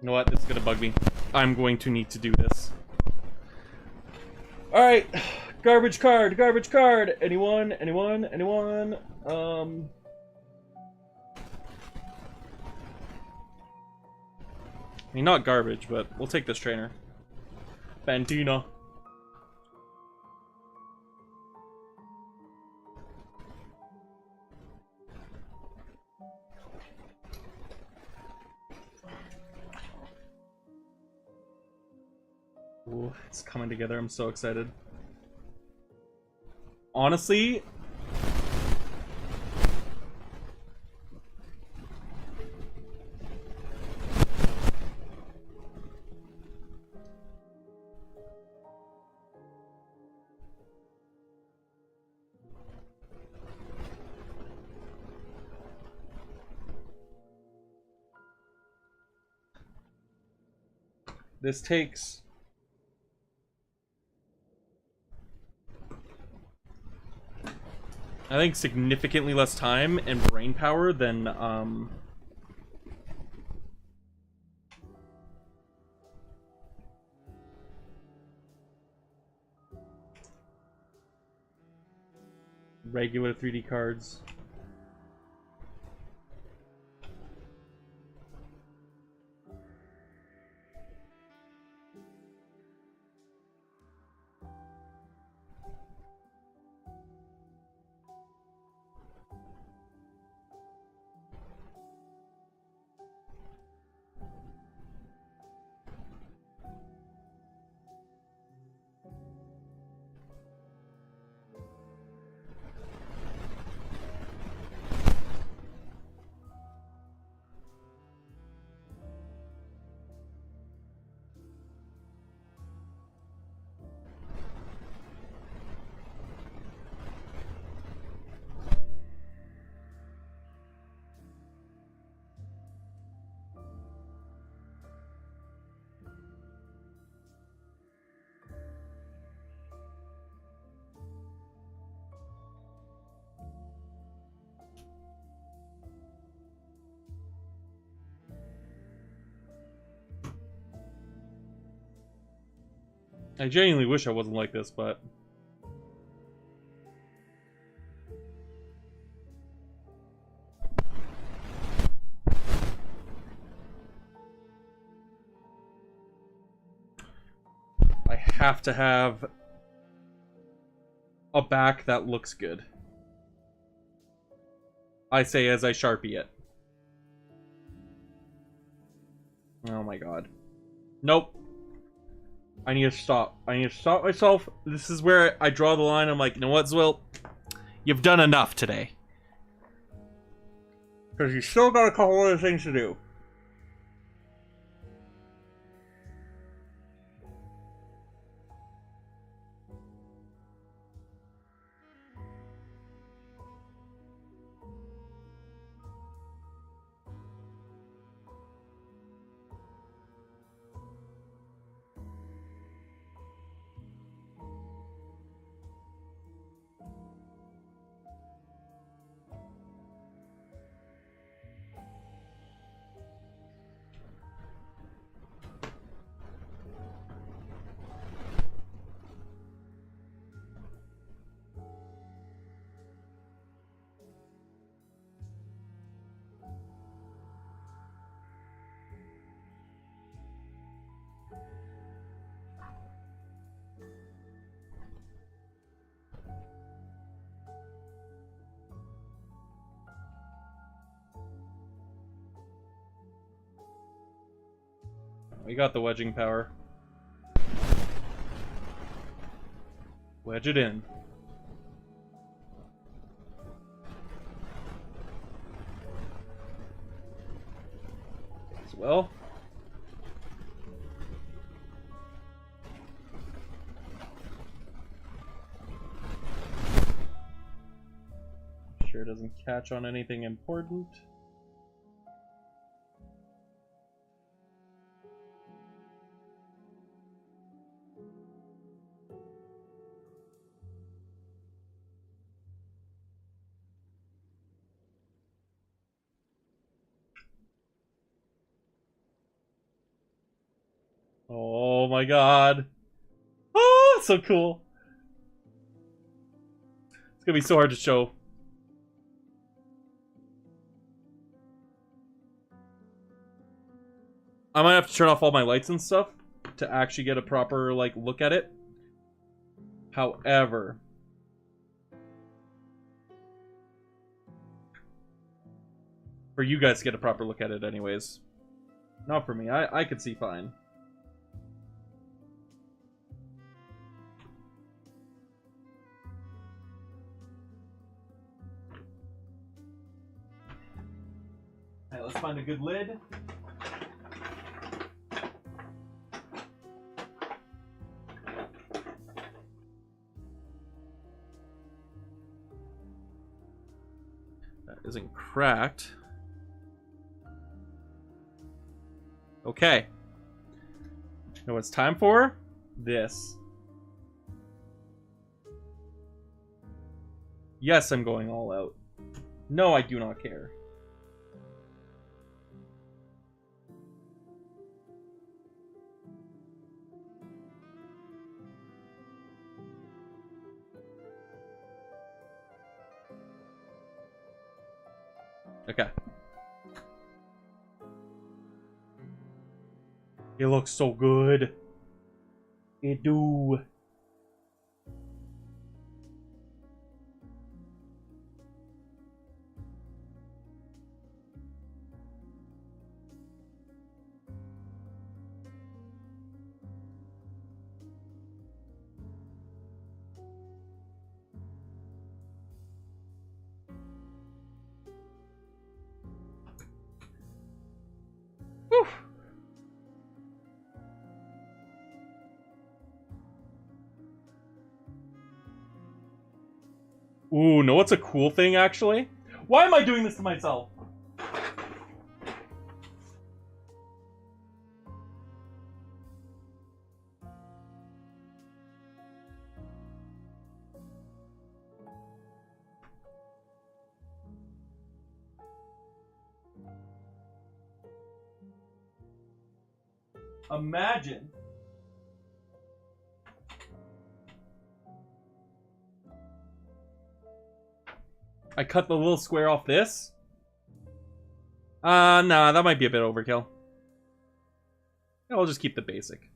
You know what? This is gonna bug me. I'm going to need to do this. Alright. Garbage card, garbage card. Anyone? Anyone? Anyone? I mean, not garbage, but we'll take this trainer. Fantina. Ooh, it's coming together. I'm so excited. Honestly, this takes I think significantly less time and brain power than regular 3D cards. I genuinely wish I wasn't like this, but... I have to have a back that looks good. I say as I Sharpie it. Oh my god. Nope. I need to stop. I need to stop myself. This is where I draw the line. I'm like, you know what, Zwill? You've done enough today. Because you still got a couple other things to do. We got the wedging power. Wedge it in. As well. Sure doesn't catch on anything important. Oh my god. Oh, so cool. It's gonna be so hard to show. I might have to turn off all my lights and stuff to actually get a proper, like, look at it. However... for you guys to get a proper look at it anyways. Not for me. I could see fine. Alright, let's find a good lid. That isn't cracked. Okay. Know what it's time for? This. Yes, I'm going all out. No, I do not care. Okay. It looks so good. It do. Whew. Ooh, know what's a cool thing, actually? Why am I doing this to myself? Imagine I cut the little square off this? Nah, that might be a bit overkill. I'll just keep the basic.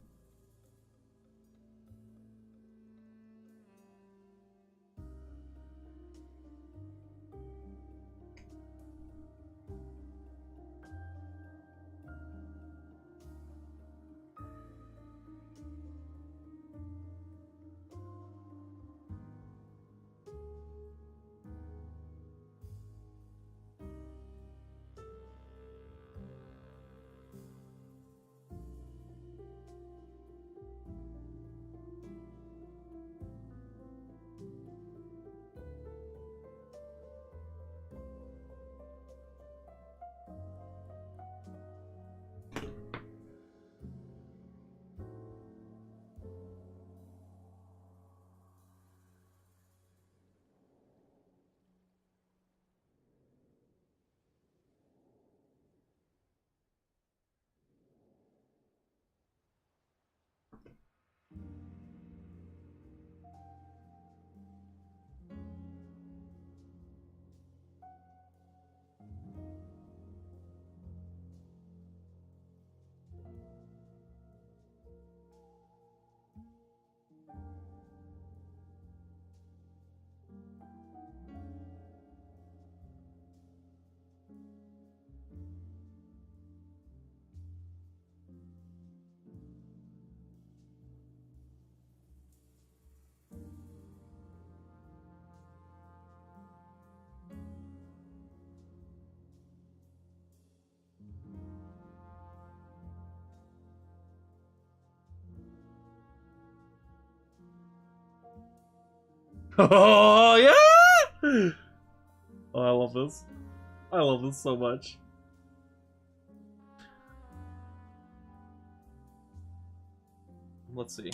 Oh, yeah! Oh, I love this. I love this so much. Let's see.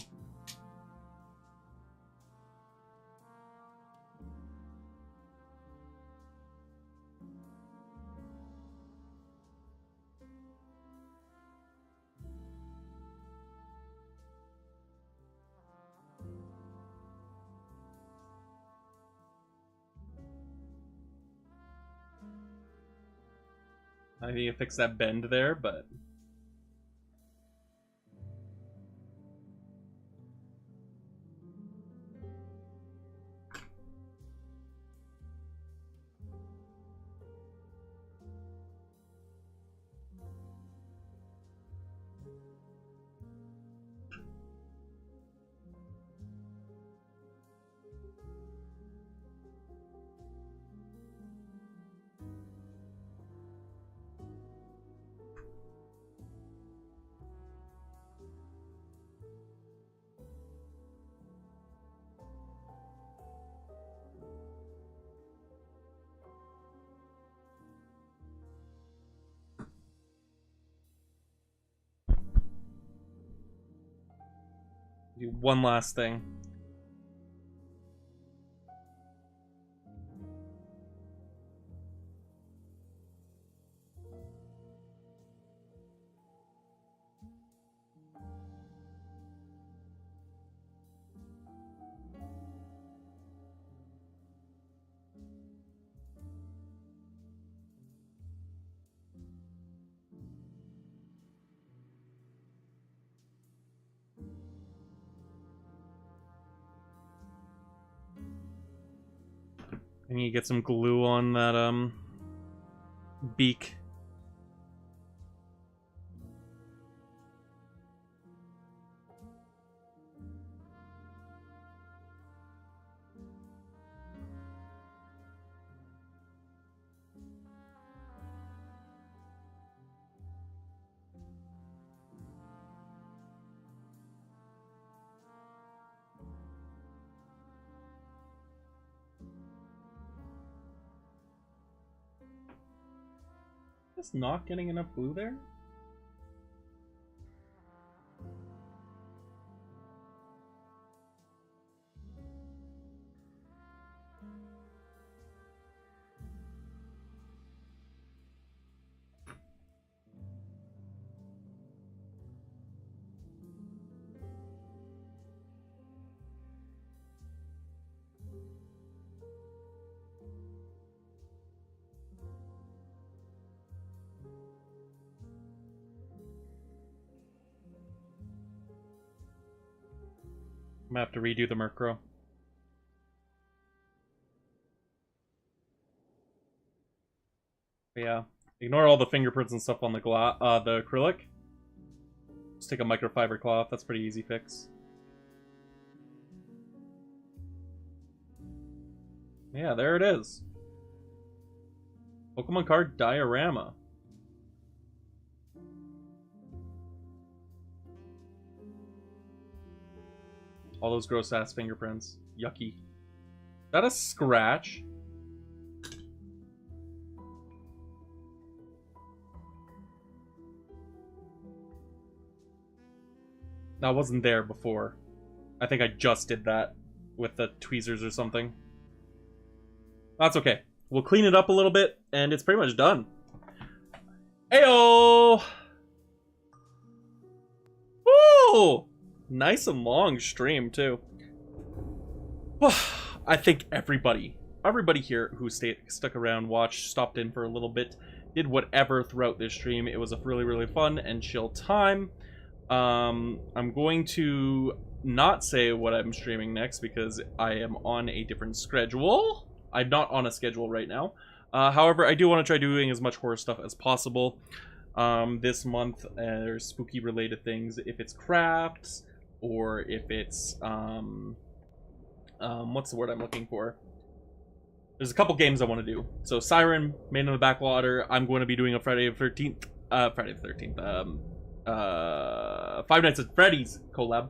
I need to fix that bend there, but... Do one last thing. I need to get some glue on that, beak. Just not getting enough glue there? I'm gonna have to redo the Murkrow. Yeah. Ignore all the fingerprints and stuff on the the acrylic. Just take a microfiber cloth. That's a pretty easy fix. Yeah, there it is. Pokemon card Diorama. All those gross ass fingerprints. Yucky. Is that a scratch? That wasn't there before. I think I just did that with the tweezers or something. That's okay. We'll clean it up a little bit, and it's pretty much done. Ayo! Woo! Nice and long stream, too. I think everybody here who stuck around, watched, stopped in for a little bit, did whatever throughout this stream. It was a really, really fun and chill time. I'm going to not say what I'm streaming next because I am on a different schedule. I'm not on a schedule right now. However, I do want to try doing as much horror stuff as possible. This month, there's spooky related things. If it's crafts, or if it's, what's the word I'm looking for? There's a couple games I want to do. So Siren, Main on the Backwater. I'm going to be doing a Friday the 13th, Five Nights at Freddy's collab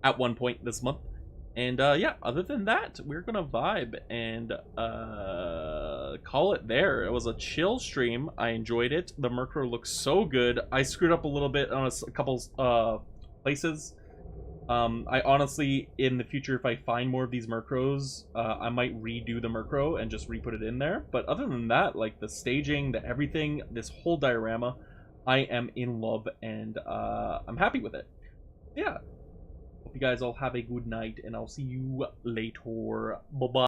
at one point this month. And yeah, other than that, we're gonna vibe and call it there. It was a chill stream. I enjoyed it. The Murkrow looks so good. I screwed up a little bit on a couple places. I honestly, in the future, if I find more of these Murkrows, I might redo the Murkrow and just re-put it in there. But other than that, like the staging, the everything, this whole diorama, I am in love and I'm happy with it. Yeah. Hope you guys all have a good night, and I'll see you later. Bye-bye.